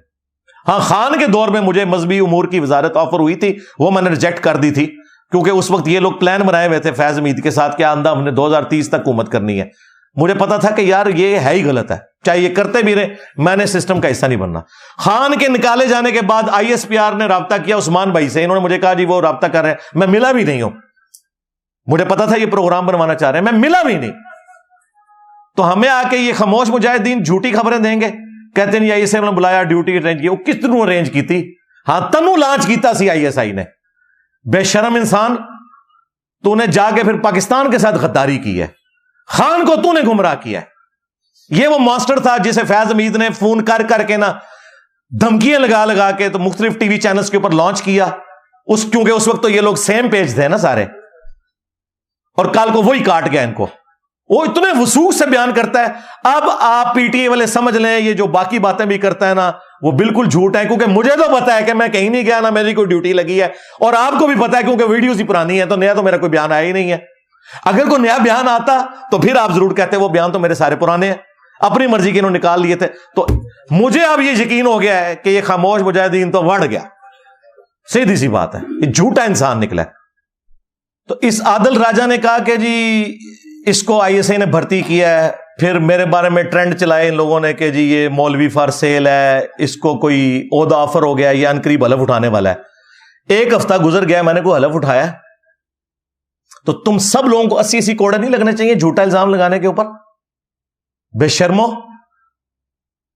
ہاں, خان کے دور میں مجھے مذہبی امور کی وزارت آفر ہوئی تھی, وہ میں نے ریجیکٹ کر دی تھی, کیونکہ اس وقت یہ لوگ پلان بنائے ہوئے تھے فیض حمید کے ساتھ کہ آندہ ہم نے 2030 تک حکومت کرنی ہے. مجھے پتا تھا کہ یار یہ ہے ہی غلط ہے, چاہے یہ کرتے بھی رہے, میں نے سسٹم کا حصہ نہیں بننا. خان کے نکالے جانے کے بعد ISPR نے رابطہ کیا عثمان بھائی سے, انہوں نے مجھے کہا جی وہ رابطہ کر رہے ہیں, میں ملا بھی نہیں ہوں. مجھے پتا تھا یہ پروگرام بنوانا چاہ رہے ہیں, میں ملا بھی نہیں. تو ہمیں آ کے یہ خاموش مجاہدین جھوٹی خبریں دیں گے, کہتے ہیں ISI نے بلایا, ڈیوٹی ارینج کی. وہ کس طرح ارینج کی تھی؟ ہاں, تنو لانچ کیتا سی ISI نے. بے شرم انسان, تو نے جا کے پھر پاکستان کے ساتھ غداری کی ہے, خان کو تو نے گمراہ کیا ہے. یہ وہ ماسٹر تھا جسے فیض حمید نے فون کر کر کے نا دھمکیاں لگا لگا کے تو مختلف ٹی وی چینلز کے اوپر لانچ کیا. کیونکہ اس وقت تو یہ لوگ سیم پیج تھے نا سارے, اور کل کو وہی کاٹ گیا ان کو. وہ اتنے وثوق سے بیان کرتا ہے. اب آپ PTI والے سمجھ لیں یہ جو باقی باتیں بھی کرتا ہے نا وہ بالکل جھوٹ ہے, کیونکہ مجھے تو پتا ہے کہ میں کہیں نہیں گیا, نہ میری کوئی ڈیوٹی لگی ہے, اور آپ کو بھی پتا ہے کیونکہ ویڈیوز ہی پرانی ہے, تو نیا تو میرا کوئی بیان آیا ہی نہیں ہے. اگر کوئی نیا بیان آتا تو پھر آپ ضرور کہتے وہ بیان تو میرے سارے پرانے ہیں, اپنی مرضی کے انہوں نے نکال لیے تھے. تو مجھے اب یہ یقین ہو گیا ہے کہ یہ خاموش مجاہدین تو وڑ گیا. سیدھی سی بات ہے, یہ جھوٹا انسان نکلا. تو اس عادل راجہ نے کہا کہ جی اس کو ISI نے بھرتی کیا ہے. پھر میرے بارے میں ٹرینڈ چلائے ان لوگوں نے کہ جی یہ مولوی فار سیل ہے, اس کو کوئی عہدہ آفر ہو گیا, یہ عنقریب حلف اٹھانے والا ہے. 1 ہفتہ گزر گیا, میں نے کوئی حلف اٹھایا؟ تو تم سب لوگوں کو 80 کوڑے نہیں لگنے چاہیے جھوٹا الزام لگانے کے اوپر؟ بے شرمو,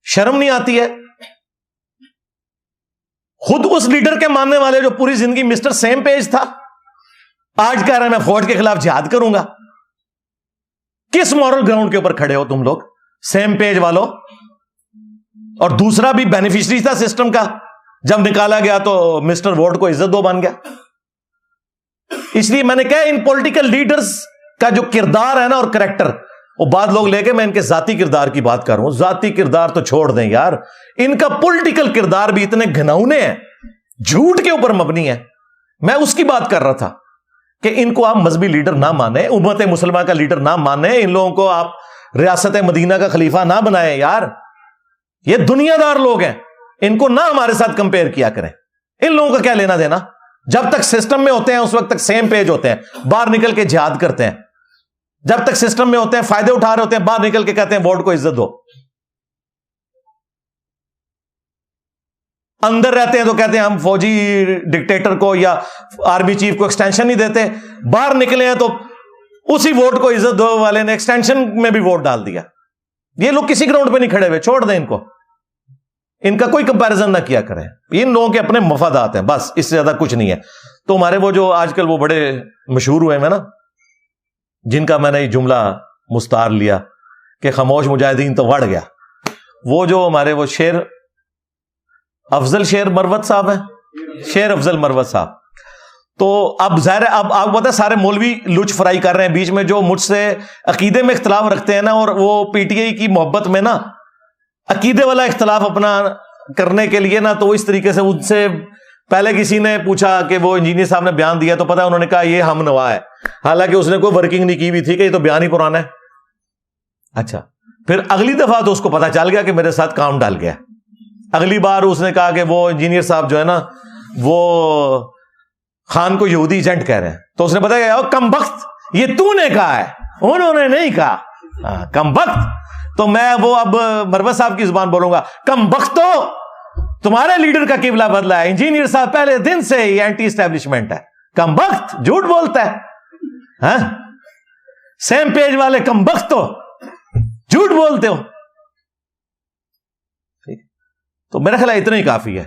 شرم نہیں آتی ہے؟ خود اس لیڈر کے ماننے والے جو پوری زندگی مسٹر سیم پیج تھا, آج کہہ رہے ہیں میں فوج کے خلاف جہاد کروں گا. کس مورل گراؤنڈ کے اوپر کھڑے ہو تم لوگ سیم پیج والوں؟ اور دوسرا بھی بینیفیشری تھا سسٹم کا, جب نکالا گیا تو مسٹر ووٹ کو عزت دو بن گیا. اس لیے میں نے کہا ان پولیٹیکل لیڈرز کا جو کردار ہے نا اور کریکٹر, وہ بعد لوگ لے کے میں ان کے ذاتی کردار کی بات کر رہا ہوں. ذاتی کردار تو چھوڑ دیں یار, ان کا پولیٹیکل کردار بھی اتنے گھناؤنے ہیں, جھوٹ کے اوپر مبنی ہے. میں اس کی بات کر رہا تھا کہ ان کو آپ مذہبی لیڈر نہ مانیں, امت مسلمہ کا لیڈر نہ مانیں, ان لوگوں کو آپ ریاست مدینہ کا خلیفہ نہ بنائیں. یار یہ دنیا دار لوگ ہیں, ان کو نہ ہمارے ساتھ کمپیئر کیا کریں. ان لوگوں کا کیا لینا دینا؟ جب تک سسٹم میں ہوتے ہیں اس وقت تک سیم پیج ہوتے ہیں, باہر نکل کے جہاد کرتے ہیں. جب تک سسٹم میں ہوتے ہیں فائدے اٹھا رہے ہوتے ہیں, باہر نکل کے کہتے ہیں ووٹ کو عزت دو. اندر رہتے ہیں تو کہتے ہیں ہم فوجی ڈکٹیٹر کو یا آرمی چیف کو ایکسٹینشن نہیں دیتے, باہر نکلے ہیں تو اسی ووٹ کو عزت دو والے نے ایکسٹینشن میں بھی ووٹ ڈال دیا. یہ لوگ کسی گراؤنڈ پہ نہیں کھڑے ہوئے, چھوڑ دیں ان کو, ان کا کوئی کمپیرزن نہ کیا کریں. ان لوگوں کے اپنے مفادات ہیں بس, اس سے زیادہ کچھ نہیں ہے. تو ہمارے وہ جو آج کل وہ بڑے مشہور ہوئے ہیں نا, جن کا میں نے یہ جملہ مستعار لیا کہ خاموش مجاہدین تو وڑ گیا, وہ جو ہمارے وہ شیر افضل شیر مروت صاحب ہیں, شیر افضل مروت صاحب, تو اب ظاہر ہے اب آپ پتہ ہے سارے مولوی لچ فرائی کر رہے ہیں بیچ میں, جو مجھ سے عقیدے میں اختلاف رکھتے ہیں نا, اور وہ PTI کی محبت میں نا عقیدے والا اختلاف اپنا کرنے کے لیے نا, تو اس طریقے سے ان سے پہلے کسی نے پوچھا کہ وہ انجینئر صاحب نے بیان دیا, تو پتا انہوں نے کہا یہ ہم نوا ہے, حالانکہ اس نے کوئی ورکنگ نہیں کی ہوئی تھی کہ یہ تو بیان ہی پرانا ہے. اچھا, پھر اگلی دفعہ تو اس کو پتا چل گیا کہ میرے ساتھ کام ڈال گیا. اگلی بار اس نے کہا کہ وہ انجینئر صاحب جو ہے نا وہ خان کو یہودی ایجنٹ کہہ رہے ہیں, تو اس نے بتایا کم بخت یہ تو نے کہا ہے, انہوں نے نہیں کہا, کم بخت. تو میں وہ اب مروت صاحب کی زبان بولوں گا, کم بخت تو تمہارے لیڈر کا قبلہ بدلا ہے, انجینئر صاحب پہلے دن سے ہی اینٹی اسٹیبلشمنٹ ہے. کم بخت جھوٹ بولتا ہے, سیم پیج والے کم بخت تو جھوٹ بولتے ہو. تو میرا خیال اتنا ہی کافی ہے.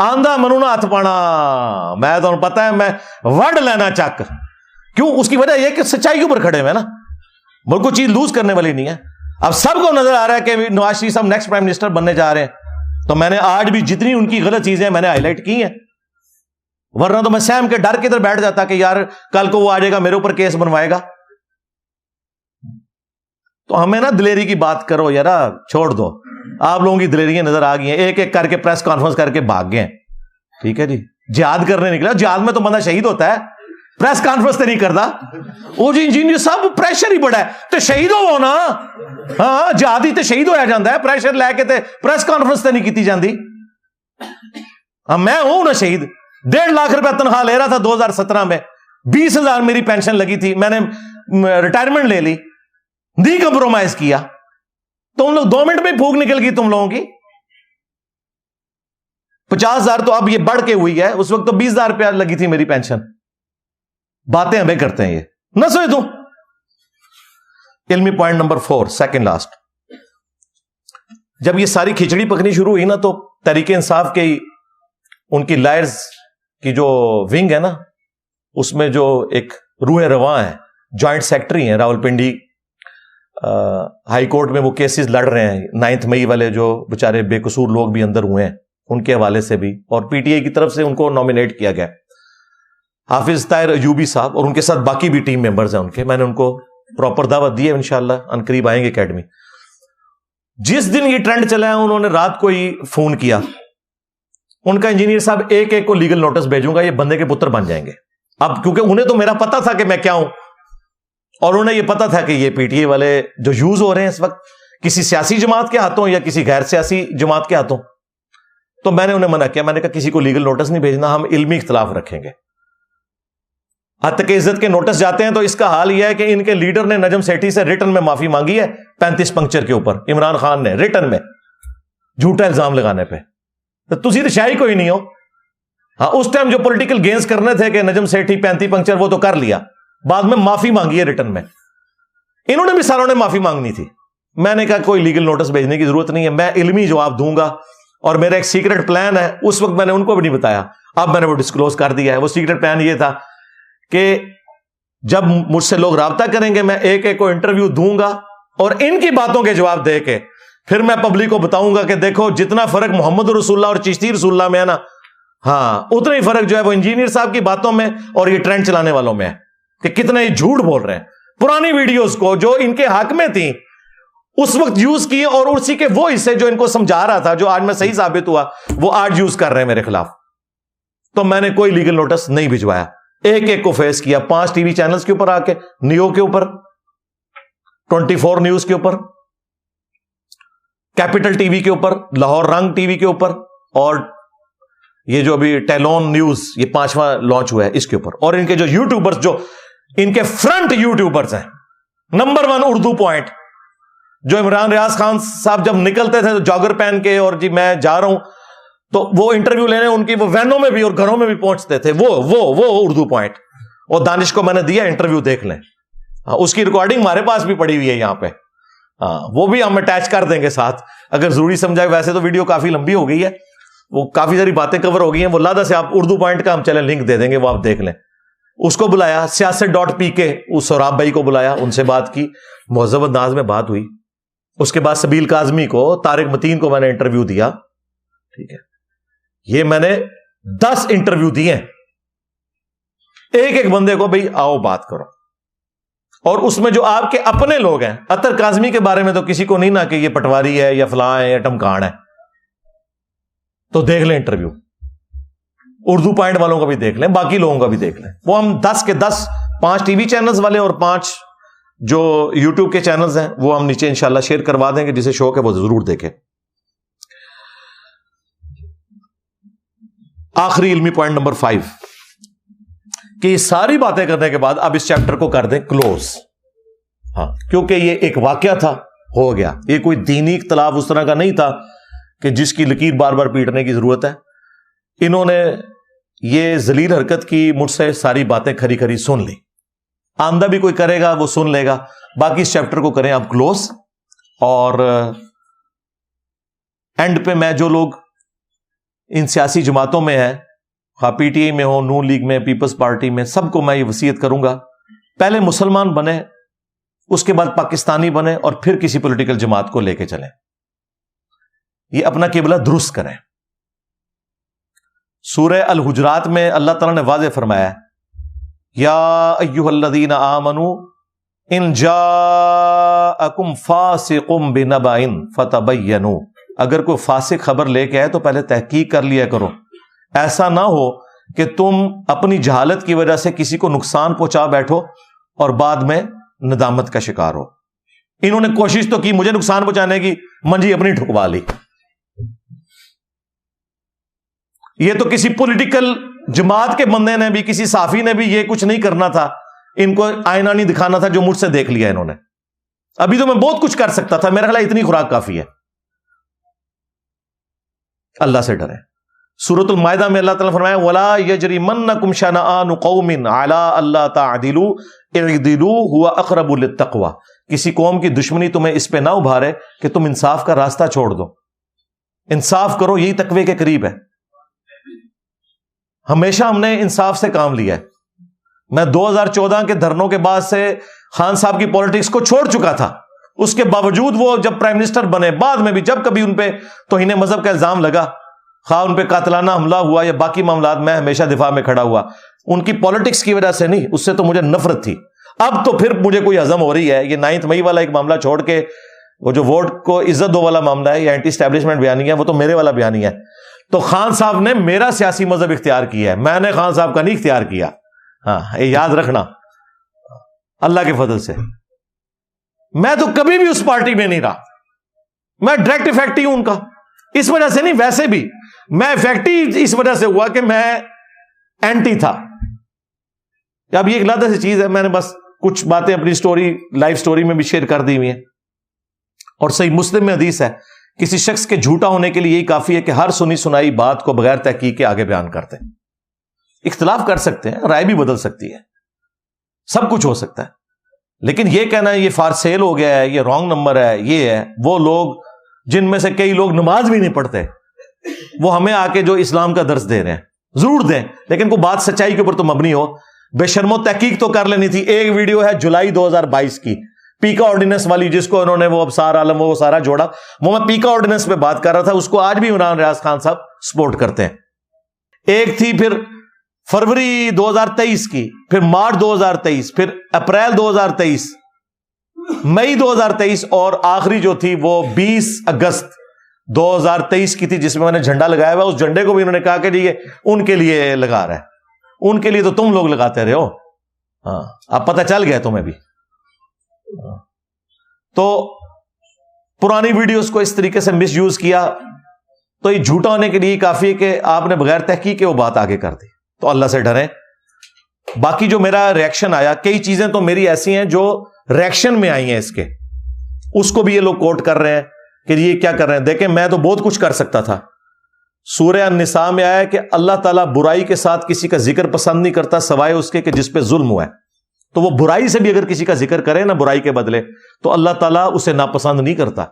آندھا منونا ہاتھ پانا, میں تو پتا ہے میں وڑ لینا چک. کیوں؟ اس کی وجہ یہ کہ سچائی کے اوپر کھڑے ہوئے نا, ملک کو چیز لوز کرنے والی نہیں ہے. اب سب کو نظر آ رہا ہے کہ نواز شریف صاحب نیکسٹ پرائم منسٹر بننے جا رہے ہیں, تو میں نے آج بھی جتنی ان کی غلط چیزیں میں نے ہائی لائٹ کی ہیں, ورنہ تو میں سیم کے ڈر کے ادھر بیٹھ جاتا کہ یار کل کو وہ آ جائے گا میرے اوپر کیس بنوائے گا. تو ہمیں نا دلیری کی بات کرو یار, چھوڑ دو. آپ لوگوں کی دلیریاں نظر آ گئی ہیں, ایک ایک کر کے پریس کانفرنس کر کے بھاگ گئے. ٹھیک ہے جی, جہاد کرنے نکلا, جہاد میں تو بندہ شہید ہوتا ہے, پریس کانفرنس تے نہیں کرتا وہ جی انجینئر صاحب پریشر ہی بڑا ہے تے شہید ہو نا ہاں جہادی تے شہید ہویا جاتا ہے پریشر لے کے تے پریس کانفرنس تے نہیں کیتی جاندی ہاں میں ہوں نا شہید 1.5 لاکھ روپے تنخواہ لے رہا تھا 2017 میں 20,000 میری پینشن لگی تھی میں نے ریٹائرمنٹ لے لی نہیں کمپرومائز کیا تم لوگ 2 منٹ میں پھوک نکل گئی تم لوگوں کی 50,000 تو اب یہ بڑھ کے ہوئی ہے اس وقت تو 20,000 روپیہ لگی تھی میری پینشن باتیں ہمیں کرتے ہیں یہ نہ سوچ دوں علمی پوائنٹ نمبر 4 سیکنڈ لاسٹ جب یہ ساری کھچڑی پکنی شروع ہوئی نا تو تحریک انصاف کے ان کی لائرز کی جو ونگ ہے نا اس میں جو ایک روح رواں ہے جوائنٹ سیکٹری ہیں راولپنڈی ہائی کورٹ میں وہ کیسز لڑ رہے ہیں 9 مئی والے جو بےچارے بے قصور لوگ بھی اندر ہوئے ہیں ان کے حوالے سے بھی اور پی ٹی آئی کی طرف سے ان کو نامینیٹ کیا گیا حافظ طاہر ایوبی صاحب اور ان کے ساتھ باقی بھی ٹیم ممبرز ہیں ان کے میں نے ان کو پراپر دعوت دی ہے انشاءاللہ ان قریب آئیں گے اکیڈمی جس دن یہ ٹرینڈ چلا ہے انہوں نے رات کو ہی فون کیا ان کا انجینئر صاحب ایک کو لیگل نوٹس بھیجوں گا یہ بندے کے پتر بن جائیں گے اب کیونکہ انہیں تو میرا پتا تھا کہ میں کیا ہوں اور انہیں یہ پتا تھا کہ یہ پی ٹی آئی والے جو یوز ہو رہے ہیں اس وقت کسی سیاسی جماعت کے ہاتھوں یا کسی غیر سیاسی جماعت کے ہاتھوں تو میں نے انہیں منع کیا میں نے کہا کسی کو لیگل نوٹس نہیں بھیجنا ہم علمی اختلاف رکھیں گے حد تک عزت کے نوٹس جاتے ہیں تو اس کا حال یہ ہے کہ ان کے لیڈر نے نجم سیٹھی سے ریٹن میں معافی مانگی ہے 35 پنکچر کے اوپر عمران خان نے ریٹن میں جھوٹا الزام لگانے پہ تو تسی تو شاہی کوئی نہیں ہو ہاں اس ٹائم جو پولیٹیکل گینز کرنے تھے کہ نجم سیٹھی 35 پنکچر وہ تو کر لیا بعد میں معافی مانگی ہے ریٹن میں انہوں نے بھی ساروں نے معافی مانگنی تھی میں نے کہا کوئی لیگل نوٹس بھیجنے کی ضرورت نہیں ہے میں علمی جواب دوں گا اور میرا ایک سیکرٹ پلان ہے اس وقت میں نے ان کو بھی نہیں بتایا اب میں نے وہ ڈسکلوز کر دیا ہے وہ سیکرٹ پلان یہ تھا کہ جب مجھ سے لوگ رابطہ کریں گے میں ایک کو انٹرویو دوں گا اور ان کی باتوں کے جواب دے کے پھر میں پبلک کو بتاؤں گا کہ دیکھو جتنا فرق محمد رسول اللہ اور چشتی رسول اللہ میں ہے نا ہاں اتنا ہی فرق جو ہے وہ انجینئر صاحب کی باتوں میں اور یہ ٹرینڈ چلانے والوں میں ہے کہ کتنے ہی جھوٹ بول رہے ہیں پرانی ویڈیوز کو جو ان کے حق میں تھیں اس وقت یوز کیے اور اسی کے وہ حصے جو ان کو سمجھا رہا تھا جو آج میں صحیح ثابت ہوا وہ آج یوز کر رہے ہیں میرے خلاف تو میں نے کوئی لیگل نوٹس نہیں بھجوایا ایک کو فیس کیا 5 ٹی وی چینلز کے اوپر آ کے نیو کے اوپر 24 نیوز کے اوپر کیپٹل ٹی وی کے اوپر لاہور رنگ ٹی وی کے اوپر اور یہ جو ابھی ٹیلون نیوز یہ 5واں لانچ ہوا ہے اس کے اوپر اور ان کے جو یوٹیوبرز جو ان کے فرنٹ یوٹیوبرز ہیں نمبر 1 اردو پوائنٹ جو عمران ریاض خان صاحب جب نکلتے تھے جاگر پہن کے اور جی میں جا رہا ہوں تو وہ انٹرویو لینے ان کی وہ وینوں میں بھی اور گھروں میں بھی پہنچتے تھے وہ اردو پوائنٹ اور دانش کو میں نے دیا انٹرویو دیکھ لیں اس کی ریکارڈنگ ہمارے پاس بھی پڑی ہوئی ہے یہاں پہ وہ بھی ہم اٹیچ کر دیں گے ساتھ اگر ضروری سمجھا ویسے تو ویڈیو کافی لمبی ہو گئی ہے وہ کافی ساری باتیں کور ہو گئی ہیں وہ لادہ سے آپ اردو پوائنٹ کا ہم چلیں لنک دے دیں گے وہ آپ دیکھ لیں اس کو بلایا سیاست.pk اس سوراب بھائی کو بلایا ان سے بات کی مہذب انداز میں بات ہوئی اس کے بعد سبیل کاظمی کو طارق متین کو میں نے انٹرویو دیا ٹھیک ہے یہ میں نے 10 انٹرویو دیے ایک بندے کو بھائی آؤ بات کرو اور اس میں جو آپ کے اپنے لوگ ہیں اطہر کاظمی کے بارے میں تو کسی کو نہیں نا کہ یہ پٹواری ہے یا فلاں ہے یا ٹمکان ہے تو دیکھ لیں انٹرویو اردو پوائنٹ والوں کا بھی دیکھ لیں باقی لوگوں کا بھی دیکھ لیں وہ ہم 10 کے 10 5 ٹی وی چینلز والے اور 5 جو یوٹیوب کے چینلز ہیں وہ ہم نیچے انشاءاللہ شیئر کروا دیں گے جسے شوق ہے وہ ضرور دیکھیں آخری علمی پوائنٹ نمبر 5 کہ یہ ساری باتیں کرنے کے بعد اب اس چیپٹر کو کر دیں کلوز ہاں کیونکہ یہ ایک واقعہ تھا ہو گیا یہ کوئی دینی اختلاف اس طرح کا نہیں تھا کہ جس کی لکیر بار بار پیٹنے کی ضرورت ہے انہوں نے یہ ذلیل حرکت کی مجھ سے ساری باتیں کھری کھری سن لی آمدہ بھی کوئی کرے گا وہ سن لے گا باقی اس چیپٹر کو کریں اب کلوز اور اینڈ پہ میں جو لوگ ان سیاسی جماعتوں میں ہیں خواہ پی ٹی آئی میں ہو نون لیگ میں پیپلز پارٹی میں سب کو میں یہ وصیت کروں گا پہلے مسلمان بنے اس کے بعد پاکستانی بنے اور پھر کسی پولیٹیکل جماعت کو لے کے چلیں یہ اپنا قبلہ درست کریں سورہ الحجرات میں اللہ تعالیٰ نے واضح فرمایا یا ایھا الذین آمنوا ان جاءکم فاسق بنبأ فتبینوا اگر کوئی فاسق خبر لے کے آئے تو پہلے تحقیق کر لیا کرو ایسا نہ ہو کہ تم اپنی جہالت کی وجہ سے کسی کو نقصان پہنچا بیٹھو اور بعد میں ندامت کا شکار ہو. انہوں نے کوشش تو کی مجھے نقصان پہنچانے کی، منجی اپنی ٹھکوا لی. یہ تو کسی پولیٹیکل جماعت کے بندے نے بھی، کسی صحافی نے بھی یہ کچھ نہیں کرنا تھا، ان کو آئینہ نہیں دکھانا تھا جو مجھ سے دیکھ لیا انہوں نے. ابھی تو میں بہت کچھ کر سکتا تھا، میرا خیال اتنی خوراک کافی ہے. اللہ سے ڈریں. سورۃ المائدہ میں اللہ تعالیٰ فرمایا وَلَا يَجْرِمَنَّكُمْ شَنَآنُ قَوْمٍ عَلَىٰ أَلَّا تَعْدِلُوا اعْدِلُوا هُوَ أَقْرَبُ لِلتَّقْوَىٰ. کسی قوم کی دشمنی تمہیں اس پہ نہ ابھارے کہ تم انصاف کا راستہ چھوڑ دو. انصاف کرو، یہی تقوی کے قریب ہے. ہمیشہ ہم نے انصاف سے کام لیا ہے. میں 2014 کے دھرنوں کے بعد سے خان صاحب کی پولیٹکس کو چھوڑ چکا تھا. اس کے باوجود وہ جب پرائم منسٹر بنے، بعد میں بھی جب کبھی ان پہ توہین مذہب کا الزام لگا، خواہ ان پہ قاتلانہ حملہ ہوا یا باقی معاملات، میں ہمیشہ دفاع میں کھڑا ہوا. ان کی پولیٹکس کی وجہ سے نہیں، اس سے تو مجھے نفرت تھی. اب تو پھر مجھے کوئی ہضم ہو رہی ہے. یہ 9 مئی والا ایک معاملہ چھوڑ کے وہ جو ووٹ کو عزت دو والا معاملہ ہے، یہ اینٹی اسٹیبلشمنٹ بیانیہ ہے، وہ تو میرے والا بیانیہ ہے. تو خان صاحب نے میرا سیاسی مذہب اختیار کیا ہے، میں نے خان صاحب کا نہیں اختیار کیا. ہاں یہ یاد رکھنا. اللہ کے فضل سے میں تو کبھی بھی اس پارٹی میں نہیں رہا. میں ڈائریکٹ افیکٹ ہی ہوں ان کا. اس وجہ سے نہیں، ویسے بھی میں افیکٹ ہی اس وجہ سے ہوا کہ میں اینٹی تھا. اب یہ ایک علیحدہ سی چیز ہے، میں نے بس کچھ باتیں اپنی سٹوری، لائف سٹوری میں بھی شیئر کر دی ہوئی ہیں. اور صحیح مسلم میں حدیث ہے، کسی شخص کے جھوٹا ہونے کے لیے یہی کافی ہے کہ ہر سنی سنائی بات کو بغیر تحقیق کے آگے بیان کرتے ہیں. اختلاف کر سکتے ہیں، رائے بھی بدل سکتی ہے، سب کچھ ہو سکتا ہے، لیکن یہ کہنا ہے یہ فار سیل ہو گیا ہے، یہ رانگ نمبر ہے، یہ ہے. وہ لوگ جن میں سے کئی لوگ نماز بھی نہیں پڑھتے، وہ ہمیں آ کے جو اسلام کا درس دے رہے ہیں، ضرور دیں، لیکن کوئی بات سچائی کے اوپر تو مبنی ہو. بے شرم و تحقیق تو کر لینی تھی. ایک ویڈیو ہے جولائی 2022 کی، پیکا آرڈیننس والی، جس کو انہوں نے وہ ابصار عالم وہ سارا جوڑا. وہ میں پیکا آرڈیننس پہ بات کر رہا تھا، اس کو آج بھی عمران ریاض خان صاحب سپورٹ کرتے ہیں. ایک تھی پھر فروری 2023 کی، پھر مارچ 2023، پھر اپریل 2023، مئی 2023، اور آخری جو تھی وہ 20 اگست 2023 کی تھی، جس میں نے جھنڈا لگایا ہوا. اس جھنڈے کو بھی انہوں نے کہا کہ جی یہ ان کے لیے لگا رہا ہے، ان کے لیے تو تم لوگ لگاتے رہے ہو. ہاں اب پتہ چل گیا تمہیں بھی. تو پرانی ویڈیوز کو اس طریقے سے مس یوز کیا، تو یہ جھوٹا ہونے کے لیے کافی ہے کہ آپ نے بغیر تحقیق کے وہ بات آگے کر دی. تو اللہ سے ڈریں. باقی جو میرا ریئیکشن آیا، کئی چیزیں تو میری ایسی ہیں جو ریئیکشن میں آئی ہیں اس کے، اس کو بھی یہ لوگ کوٹ کر رہے ہیں کہ یہ کیا کر رہے ہیں. دیکھیں میں تو بہت کچھ کر سکتا تھا. سورہ النساء میں آیا کہ اللہ تعالیٰ برائی کے ساتھ کسی کا ذکر پسند نہیں کرتا سوائے اس کے کہ جس پہ ظلم ہوا ہے. تو وہ برائی سے بھی اگر کسی کا ذکر کرے نا برائی کے بدلے، تو اللہ تعالیٰ اسے ناپسند نہیں کرتا.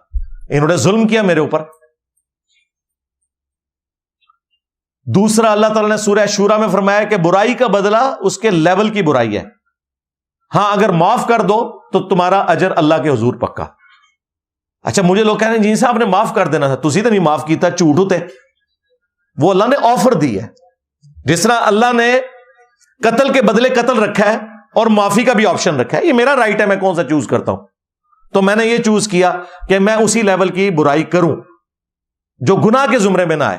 انہوں نے ظلم کیا میرے اوپر. دوسرا اللہ تعالیٰ نے سورہ شورا میں فرمایا کہ برائی کا بدلہ اس کے لیول کی برائی ہے. ہاں اگر معاف کر دو تو تمہارا اجر اللہ کے حضور پکا. اچھا مجھے لوگ کہہ رہے ہیں جی صاحب نے معاف کر دینا تھا، تسی تو نہیں معاف کیتا، جھوٹ ہوتے. وہ اللہ نے آفر دی ہے. جس طرح اللہ نے قتل کے بدلے قتل رکھا ہے اور معافی کا بھی آپشن رکھا ہے. یہ میرا رائٹ ہے، میں کون سا چوز کرتا ہوں. تو میں نے یہ چوز کیا کہ میں اسی لیول کی برائی کروں جو گناہ کے زمرے میں نہ آئے.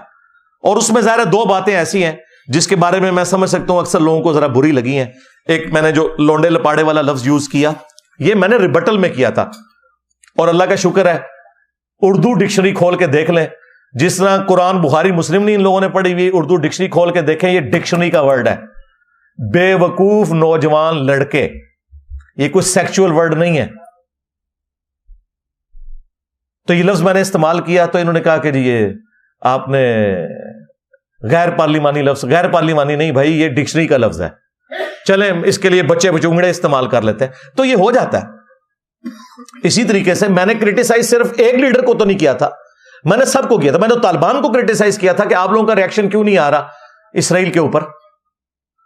اور اس میں ظاہر 2 باتیں ایسی ہیں جس کے بارے میں سمجھ سکتا ہوں اکثر لوگوں کو ذرا بری لگی ہیں. ایک میں نے جو لونڈے لپاڑے والا لفظ یوز کیا، یہ میں نے ریبٹل میں کیا تھا، اور اللہ کا شکر ہے اردو ڈکشنری کھول کے دیکھ لیں. جس طرح قرآن بخاری مسلم نہیں ان لوگوں نے پڑھی ہوئی، اردو ڈکشنری کھول کے دیکھیں، یہ ڈکشنری کا ورڈ ہے. بے وقوف نوجوان لڑکے، یہ کوئی سیکچول ورڈ نہیں ہے. تو یہ لفظ میں نے استعمال کیا تو انہوں نے کہا کہ جی یہ آپ نے غیر پارلیمانی لفظ. غیر پارلیمانی نہیں بھائی، یہ ڈکشنری کا لفظ ہے. چلیں اس کے لیے بچے بچونگڑے استعمال کر لیتے ہیں. تو یہ ہو جاتا ہے. اسی طریقے سے میں نے کرٹیسائز صرف ایک لیڈر کو تو نہیں کیا تھا، میں نے سب کو کیا تھا. میں نے طالبان کو کرٹیسائز کیا تھا کہ آپ لوگوں کا ریئیکشن کیوں نہیں آ رہا اسرائیل کے اوپر.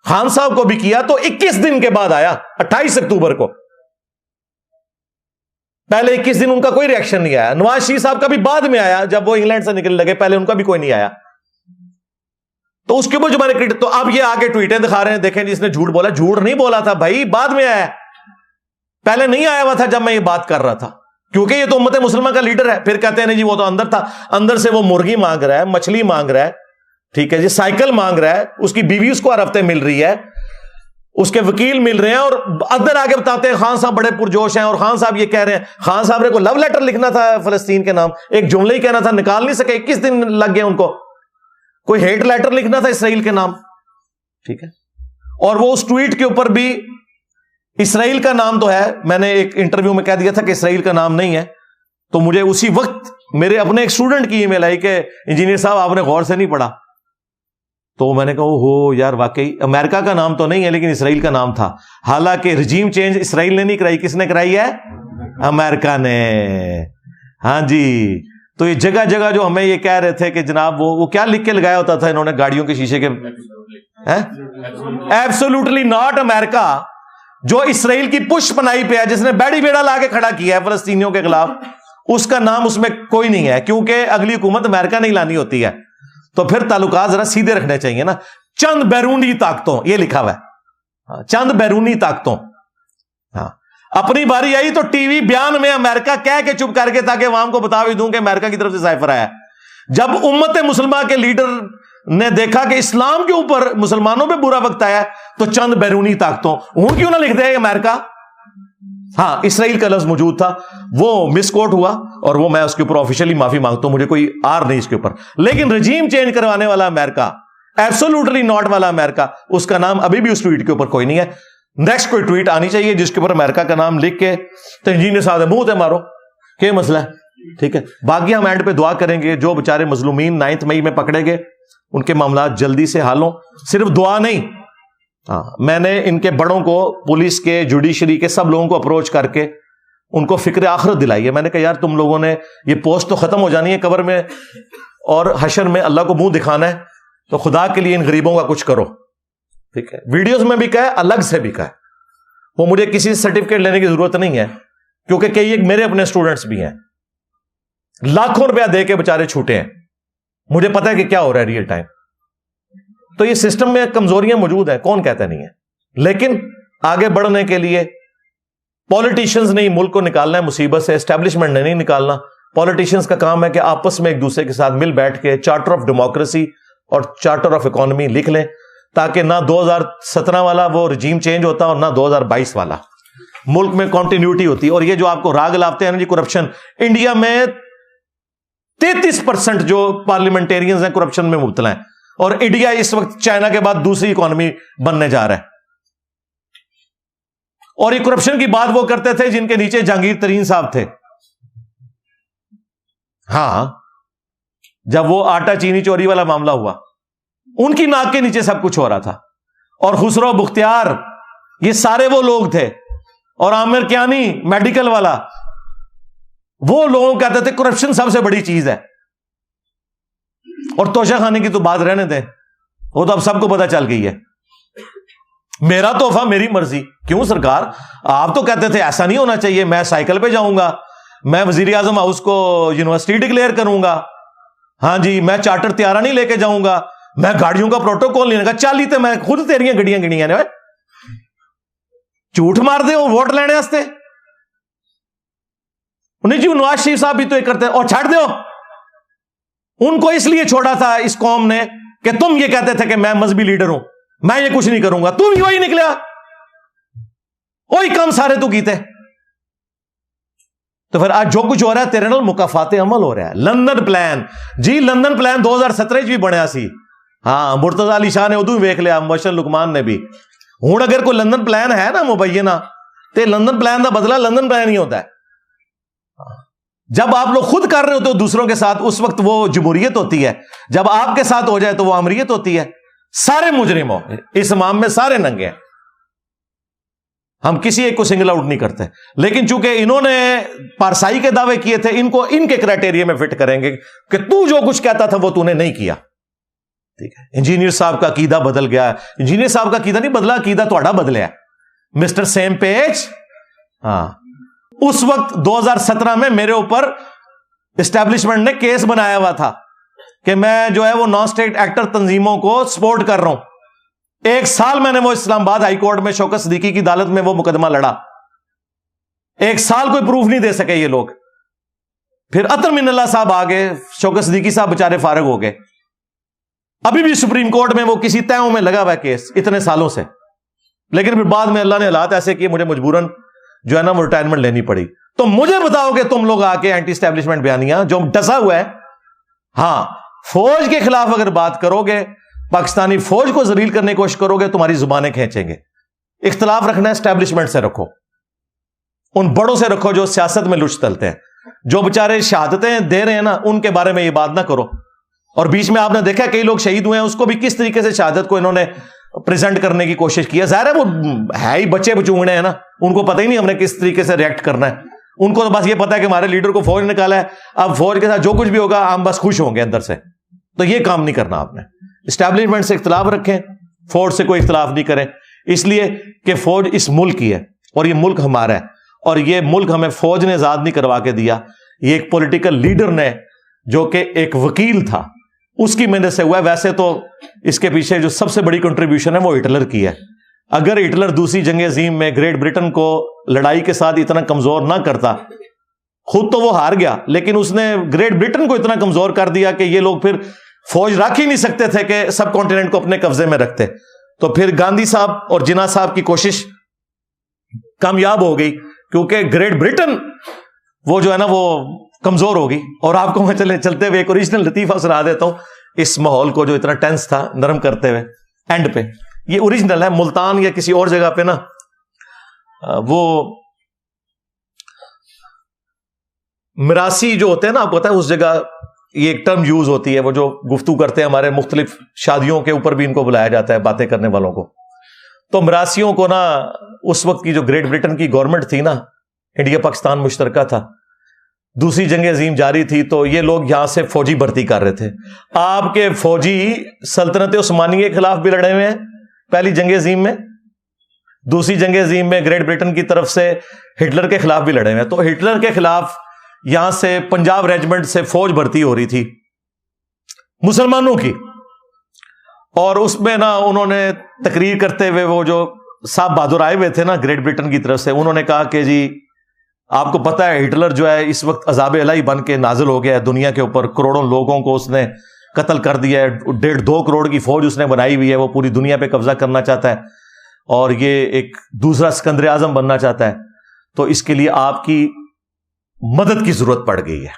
خان صاحب کو بھی کیا تو 21 دن کے بعد آیا، 28 اکتوبر کو. پہلے 21 دن ان کا کوئی ریئیکشن نہیں آیا. نواز شریف صاحب کا بھی بعد میں آیا جب وہ انگلینڈ سے نکلنے لگے، پہلے ان کا بھی کوئی نہیں آیا. تو اس کے اوپر جو میں نے تو اب یہ آگے ٹویٹیں دکھا رہے ہیں، دیکھیں جس نے جھوٹ بولا. جھوٹ نہیں بولا تھا بھائی، بعد میں آیا، پہلے نہیں آیا ہوا تھا جب میں یہ بات کر رہا تھا. کیونکہ یہ تو امت مسلمہ کا لیڈر ہے. پھر کہتے ہیں نہیں جی وہ تو اندر تھا، اندر سے وہ مرغی مانگ رہا ہے، مچھلی مانگ رہا ہے. ٹھیک ہے جی, سائیکل مانگ رہا ہے, اس کی بیوی اس کو ہر ہفتے مل رہی ہے, اس کے وکیل مل رہے ہیں, اور ادھر آگے بتاتے ہیں خان صاحب بڑے پرجوش ہیں, اور خان صاحب یہ کہہ رہے ہیں, خان صاحب نے کوئی لو لیٹر لکھنا تھا فلسطین کے نام, ایک جملہ ہی کہنا تھا, نکال نہیں سکے, 21 دن لگ گئے ان کو. کوئی ہیٹ لیٹر لکھنا تھا اسرائیل کے نام, ٹھیک ہے, اور وہ اس ٹویٹ کے اوپر بھی اسرائیل کا نام تو ہے, میں نے ایک انٹرویو میں کہہ دیا تھا کہ اسرائیل کا نام نہیں ہے, تو مجھے اسی وقت میرے اپنے ایک اسٹوڈنٹ کی ای میل آئی کہ انجینئر صاحب آپ نے غور سے نہیں پڑھا. تو میں نے کہا ہو یار, واقعی امریکہ کا نام تو نہیں ہے لیکن اسرائیل کا نام تھا, حالانکہ رجیم چینج اسرائیل نے نہیں کرائی, کس نے کرائی ہے؟ امریکہ نے. ہاں جی, تو یہ جگہ جگہ جو ہمیں یہ کہہ رہے تھے کہ جناب وہ کیا لکھ کے لگایا ہوتا تھا انہوں نے گاڑیوں کے شیشے کے, ایبسولوٹلی ناٹ امریکہ, جو اسرائیل کی پش پنائی پہ ہے, جس نے بیڑی بیڑا لا کے کھڑا کیا ہے فلسطینیوں کے خلاف, اس کا نام اس میں کوئی نہیں ہے, کیونکہ اگلی حکومت امریکہ نہیں لانی ہوتی ہے, تو پھر تعلقات ذرا سیدھے رکھنے چاہیے نا. چند بیرونی طاقتوں, یہ لکھا ہوا ہے, چند بیرونی طاقتوں. ہاں, اپنی باری آئی تو ٹی وی بیان میں امریکہ کہہ کے چپ کر کے, تاکہ عوام کو بتا بھی دوں کہ امریکہ کی طرف سے سائفر آیا. جب امت مسلمہ کے لیڈر نے دیکھا کہ اسلام کے اوپر مسلمانوں پہ برا وقت آیا, تو چند بیرونی طاقتوں, وہ کیوں نہ لکھ دے امریکہ. ہاں, اسرائیل کا لفظ موجود تھا, وہ مس کوٹ ہوا, اور وہ میں اس کے اوپر آفیشیلی معافی مانگتا ہوں, مجھے کوئی آر نہیں اس کے اوپر. لیکن رجیم چینج کروانے والا امریکہ, ایبسولوٹلی ناٹ والا امریکہ, اس کا نام ابھی بھی اس ٹویٹ کے اوپر کوئی نہیں ہے. نیکسٹ کوئی ٹویٹ آنی چاہیے جس کے اوپر امریکہ کا نام لکھ کے تو انجینئر صاحب منہ تے مارو, کیا مسئلہ ہے, ٹھیک ہے. باقی ہم اینڈ پہ دعا کریں گے, جو بےچارے مظلومین 9 مئی میں پکڑے گئے ان کے معاملات جلدی سے حل ہوں. صرف دعا نہیں, ہاں, میں نے ان کے بڑوں کو, پولیس کے, جوڈیشری کے, سب لوگوں کو اپروچ کر کے ان کو فکر آخرت دلائی ہے. میں نے کہا یار تم لوگوں نے یہ پوسٹ تو ختم ہو جانی ہے قبر میں, اور حشر میں اللہ کو منہ دکھانا ہے, تو خدا کے لیے ان غریبوں کا کچھ کرو, ٹھیک ہے. ویڈیوز میں بھی کہا ہے, الگ سے بھی کہا ہے, وہ مجھے کسی سرٹیفکیٹ لینے کی ضرورت نہیں ہے, کیونکہ کئی ایک میرے اپنے اسٹوڈنٹس بھی ہیں, لاکھوں روپیہ دے کے بےچارے چھوٹے ہیں, مجھے پتا ہے کہ کیا ہو رہا ہے ریئل ٹائم. تو یہ سسٹم میں کمزوریاں موجود ہیں, کون کہتا نہیں ہے, لیکن آگے بڑھنے کے لیے پولیٹیشنز نے ملک کو نکالنا ہے مصیبت سے, اسٹیبلشمنٹ نے نہیں نکالنا. پولیٹیشنز کا کام ہے کہ آپس میں ایک دوسرے کے ساتھ مل بیٹھ کے چارٹر آف ڈیموکریسی اور چارٹر آف اکانومی لکھ لیں, تاکہ نہ 2017 والا وہ رجیم چینج ہوتا اور نہ 2022 والا, ملک میں کنٹینیوٹی ہوتی. اور یہ جو آپ کو راگ لاتے ہیں نا جی کرپشن, انڈیا میں 33% جو پارلیمنٹیرینز ہیں کرپشن میں مبتلا ہیں, اور انڈیا اس وقت چائنا کے بعد دوسری اکانومی بننے جا رہا ہے. اور یہ کرپشن کی بات وہ کرتے تھے جن کے نیچے جہانگیر ترین صاحب تھے. ہاں, جب وہ آٹا چینی چوری والا معاملہ ہوا, ان کی ناک کے نیچے سب کچھ ہو رہا تھا. اور خسرو بختیار, یہ سارے وہ لوگ تھے, اور عامر کیانی میڈیکل والا, وہ لوگوں کہتے تھے کرپشن سب سے بڑی چیز ہے. اور توشہ خانے کی تو بات رہنے دیں, وہ تو اب سب کو پتا چل گئی ہے. میرا تحفہ میری مرضی. کیوں سرکار, آپ تو کہتے تھے ایسا نہیں ہونا چاہیے, میں سائیکل پہ جاؤں گا, میں وزیر اعظم ہاؤس کو یونیورسٹی ڈکلیئر کروں گا, ہاں جی, میں چارٹر تیارہ نہیں لے کے جاؤں گا, میں گاڑیوں کا پروٹوکول لینے کا. چالی تے میں خود تیریاں گڑیاں گڑیاں نے, جھوٹ مار دے ووٹ لینے واسطے. نہیں جی, نواز شریف صاحب بھی تو یہ کرتے ہیں, اور چھاڑ دو, ان کو اس لیے چھوڑا تھا اس قوم نے کہ تم یہ کہتے تھے کہ میں مذہبی لیڈر ہوں, میں یہ کچھ نہیں کروں گا, تم ہی وہی نکلیا, وہی کام سارے تو کیتے. تو پھر آج جو کچھ ہو رہا ہے تیرے نال مکافات عمل ہو رہا ہے. لندن پلان, جی لندن پلان 2017 بھی بنیا سی, ہاں, مرتضی علی شاہ نے ادو ویکھ لیا, مبشر لقمان نے بھی. ہوں اگر کوئی لندن پلان ہے نا مبینہ, تے لندن پلان کا بدلہ لندن پلان ہی ہوتا ہے. جب آپ لوگ خود کر رہے ہوتے ہو دوسروں کے ساتھ, اس وقت وہ جمہوریت ہوتی ہے. جب آپ کے ساتھ ہو جائے تو وہ امریت ہوتی ہے. سارے مجرم ہو اس امام میں, سارے ننگے ہیں, ہم کسی ایک کو سنگل آؤٹ نہیں کرتے. لیکن چونکہ انہوں نے پارسائی کے دعوے کیے تھے, ان کو ان کے کرائٹیریا میں فٹ کریں گے کہ تو جو کچھ کہتا تھا وہ تو نے نہیں کیا. ٹھیک ہے, انجینئر صاحب کا عقیدہ بدل گیا. انجینئر صاحب کا عقیدہ نہیں بدلا, عقیدہ تھوڑا بدلیا ہے, مسٹر سیم پیج. ہاں, اس وقت 2017 میں میرے اوپر اسٹیبلشمنٹ نے کیس بنایا ہوا تھا کہ میں جو ہے وہ نان اسٹیٹ ایکٹر تنظیموں کو سپورٹ کر رہا ہوں. 1 سال میں نے وہ اسلام آباد ہائی کورٹ میں شوکت صدیقی کی عدالت میں وہ مقدمہ لڑا. 1 سال کوئی پروف نہیں دے سکے یہ لوگ. پھر عطر من اللہ صاحب آ گئے, شوکت صدیقی صاحب بےچارے فارغ ہو گئے. ابھی بھی سپریم کورٹ میں وہ کسی تیوں میں لگا ہوا ہے کیس اتنے سالوں سے، لیکن پھر بعد میں اللہ نے حالات ایسے کیے مجھے مجبوراً جو ہے نا وہ ریٹائرمنٹ لینی پڑی. تو مجھے بتاؤ کہ تم لوگ آ کے اینٹی اسٹیبلشمنٹ بیانیاں جو ڈسا ہوا ہے، ہاں فوج کے خلاف اگر بات کرو گے، پاکستانی فوج کو ذلیل کرنے کی کوشش کرو گے، تمہاری زبانیں کھینچیں گے. اختلاف رکھنا ہے اسٹیبلشمنٹ سے رکھو، ان بڑوں سے رکھو جو سیاست میں لچ تلتے ہیں. جو بےچارے شہادتیں دے رہے ہیں نا ان کے بارے میں یہ بات نہ کرو. اور بیچ میں آپ نے دیکھا کئی لوگ شہید ہوئے ہیں، اس کو بھی کس طریقے سے شہادت کو انہوں نے پریزنٹ کرنے کی کوشش کی ہے. ظاہر ہے وہ ہے ہی بچے بچونگڑے ہیں نا، ان کو پتہ ہی نہیں ہم نے کس طریقے سے ریئیکٹ کرنا ہے. ان کو تو بس یہ پتا ہے کہ ہمارے لیڈر کو فوج نکالا ہے، اب فوج کے ساتھ جو کچھ بھی ہوگا ہم بس خوش ہوں گے اندر سے. تو یہ کام نہیں کرنا آپ نے. اسٹیبلشمنٹ سے اختلاف رکھیں، فوج سے کوئی اختلاف نہیں کریں، اس لیے کہ فوج اس ملک کی ہے اور یہ ملک ہمارا ہے، اور یہ ملک ہمیں فوج نے آزاد نہیں کروا کے دیا، یہ ایک پولیٹیکل لیڈر نے جو کہ ایک وکیل تھا اس کی محنت سے ہوا ہے. ویسے تو اس کے پیچھے جو سب سے بڑی کنٹریبیوشن ہے وہ ہٹلر کی ہے. اگر ہٹلر دوسری جنگ عظیم میں گریٹ برٹن کو لڑائی کے ساتھ اتنا کمزور نہ کرتا، خود تو وہ ہار گیا لیکن اس نے گریٹ برٹن کو اتنا کمزور کر دیا کہ یہ لوگ پھر فوج رکھ ہی نہیں سکتے تھے کہ سب کانٹیننٹ کو اپنے قبضے میں رکھتے. تو پھر گاندھی صاحب اور جناح صاحب کی کوشش کامیاب ہو گئی کیونکہ گریٹ برٹن وہ جو ہے نا وہ کمزور ہوگی. اور آپ کو میں چلتے ہوئے ایک اوریجنل لطیفہ سنا دیتا ہوں اس ماحول کو جو اتنا ٹینس تھا نرم کرتے ہوئے. اینڈ پہ یہ اوریجنل ہے، ملتان یا کسی اور جگہ پہ نا وہ مراسی جو ہوتے ہیں نا، آپ کو پتا ہے اس جگہ یہ ایک ٹرم یوز ہوتی ہے، وہ جو گفتگو کرتے ہیں ہمارے مختلف شادیوں کے اوپر بھی ان کو بلایا جاتا ہے باتیں کرنے والوں کو. تو مراسیوں کو نا اس وقت کی جو گریٹ برٹن کی گورنمنٹ تھی نا، انڈیا پاکستان مشترکہ تھا، دوسری جنگ عظیم جاری تھی، تو یہ لوگ یہاں سے فوجی بھرتی کر رہے تھے. آپ کے فوجی سلطنت عثمانیہ کے خلاف بھی لڑے ہوئے ہیں پہلی جنگ عظیم میں، دوسری جنگ عظیم میں گریٹ برٹن کی طرف سے ہٹلر کے خلاف بھی لڑے ہوئے ہیں. تو ہٹلر کے خلاف یہاں سے پنجاب ریجمنٹ سے فوج بھرتی ہو رہی تھی مسلمانوں کی، اور اس میں نا انہوں نے تقریر کرتے ہوئے وہ جو صاحب بہادر آئے ہوئے تھے نا گریٹ برٹن کی طرف سے، انہوں نے کہا کہ جی آپ کو پتا ہے ہٹلر جو ہے اس وقت عذاب الہی بن کے نازل ہو گیا ہے دنیا کے اوپر، کروڑوں لوگوں کو اس نے قتل کر دیا ہے، 1.5-2 کروڑ کی فوج اس نے بنائی ہوئی ہے، وہ پوری دنیا پہ قبضہ کرنا چاہتا ہے اور یہ ایک دوسرا سکندر اعظم بننا چاہتا ہے. تو اس کے لیے آپ کی مدد کی ضرورت پڑ گئی ہے.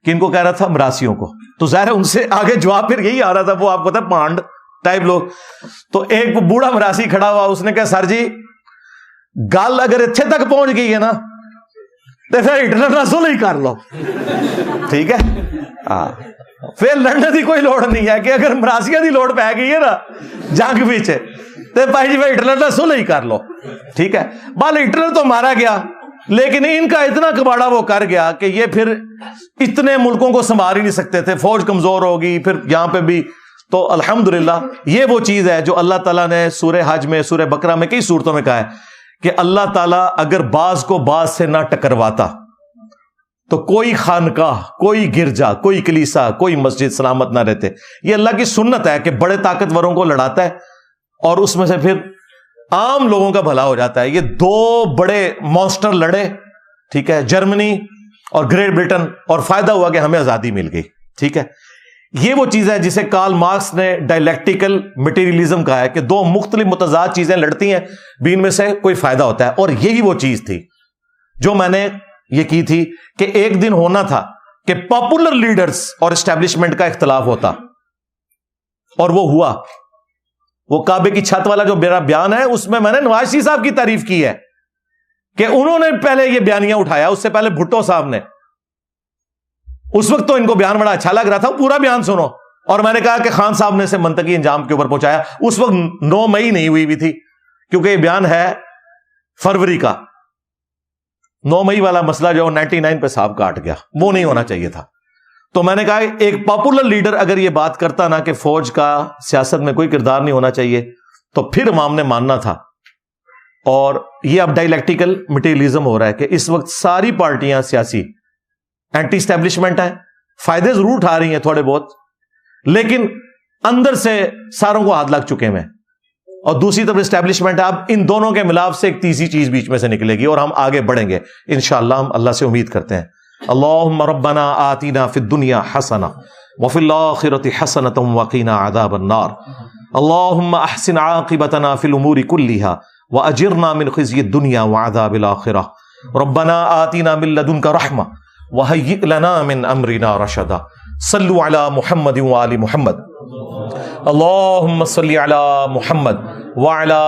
کن کو کہہ رہا تھا؟ مراسیوں کو. تو ظاہر ہے ان سے آگے جواب پھر یہی آ رہا تھا، وہ آپ کو پتا پانڈ ٹائپ لوگ. تو ایک بوڑھا مراسی کھڑا ہوا، اس نے کہا سر جی گل اگر اتنے تک پہنچ گئی ہے نا تو پھر ہٹلر نہ صلح کر لو، ٹھیک ہے؟ ہاں پھر لڑنے کی کوئی لوڑ نہیں ہے کہ اگر مراسیاں دی لوڑ پی گئی ہے نا جنگ پیچھے تو بھائی جی ہٹلر نہ صلح کر لو، ٹھیک ہے؟ بال ہٹلر تو مارا گیا لیکن ان کا اتنا کباڑا وہ کر گیا کہ یہ پھر اتنے ملکوں کو سنبھال ہی نہیں سکتے تھے، فوج کمزور ہوگی پھر یہاں پہ بھی. تو الحمدللہ یہ وہ چیز ہے جو اللہ تعالیٰ نے سورہ حج میں، سورہ بقرہ میں، کئی سورتوں میں کہا ہے کہ اللہ تعالیٰ اگر بعض کو بعض سے نہ ٹکرواتا تو کوئی خانقاہ، کوئی گرجا، کوئی کلیسا، کوئی مسجد سلامت نہ رہتے. یہ اللہ کی سنت ہے کہ بڑے طاقتوروں کو لڑاتا ہے اور اس میں سے پھر عام لوگوں کا بھلا ہو جاتا ہے. یہ 2 بڑے مانسٹر لڑے، ٹھیک ہے، جرمنی اور گریٹ برٹن، اور فائدہ ہوا کہ ہمیں آزادی مل گئی، ٹھیک ہے؟ یہ وہ چیز ہے جسے کارل مارکس نے ڈائلیکٹیکل مٹیریلزم کہا ہے کہ 2 مختلف متضاد چیزیں لڑتی ہیں بھی ان میں سے کوئی فائدہ ہوتا ہے. اور یہی وہ چیز تھی جو میں نے یہ کی تھی کہ ایک دن ہونا تھا کہ پاپولر لیڈرز اور اسٹیبلشمنٹ کا اختلاف ہوتا، اور وہ ہوا. وہ کعبے کی چھت والا جو میرا بیان ہے اس میں نے نواز شریف صاحب کی تعریف کی ہے کہ انہوں نے پہلے یہ بیانیاں اٹھایا، اس سے پہلے بھٹو صاحب نے. اس وقت تو ان کو بیان بڑا اچھا لگ رہا تھا، پورا بیان سنو. اور میں نے کہا کہ خان صاحب نے اسے منطقی انجام کے اوپر پہنچایا. اس وقت 9 مئی نہیں ہوئی تھی کیونکہ یہ بیان ہے فروری کا. 9 مئی والا مسئلہ جو 99 پہ صاحب کاٹ گیا، وہ نہیں ہونا چاہیے تھا. تو میں نے کہا ایک پاپولر لیڈر اگر یہ بات کرتا نا کہ فوج کا سیاست میں کوئی کردار نہیں ہونا چاہیے تو پھر عوام نے ماننا تھا. اور یہ اب ڈائلیکٹیکل مٹیریلزم ہو رہا ہے کہ اس وقت ساری پارٹیاں سیاسی اینٹی اسٹیبلشمنٹ ہیں، فائدے ضرور اٹھا رہی ہیں تھوڑے بہت، لیکن اندر سے ساروں کو ہاتھ لگ چکے ہیں. اور دوسری طرف اسٹیبلشمنٹ ہے. اب ان دونوں کے ملاپ سے ایک تیسری چیز بیچ میں سے نکلے گی اور ہم آگے بڑھیں گے انشاءاللہ. ہم اللہ سے امید کرتے ہیں. اللہم ربنا آتینا فی الدنیا حسنہ وفی الآخرۃ حسنۃ وقنا عذاب النار اللهم احسن عاقبتنا فی الامور كلها واجرنا من خزي الدنيا وعذاب الآخرة ربنا آتنا من لدنك رحمة وهيئ لنا من امرنا رشدا صلوا على محمد وآل محمد اللهم صل على محمد وعلى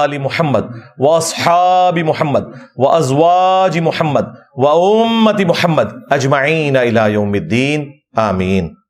آل محمد واصحاب محمد وازواج محمد وامة محمد اجمعین الى یوم الدین آمین.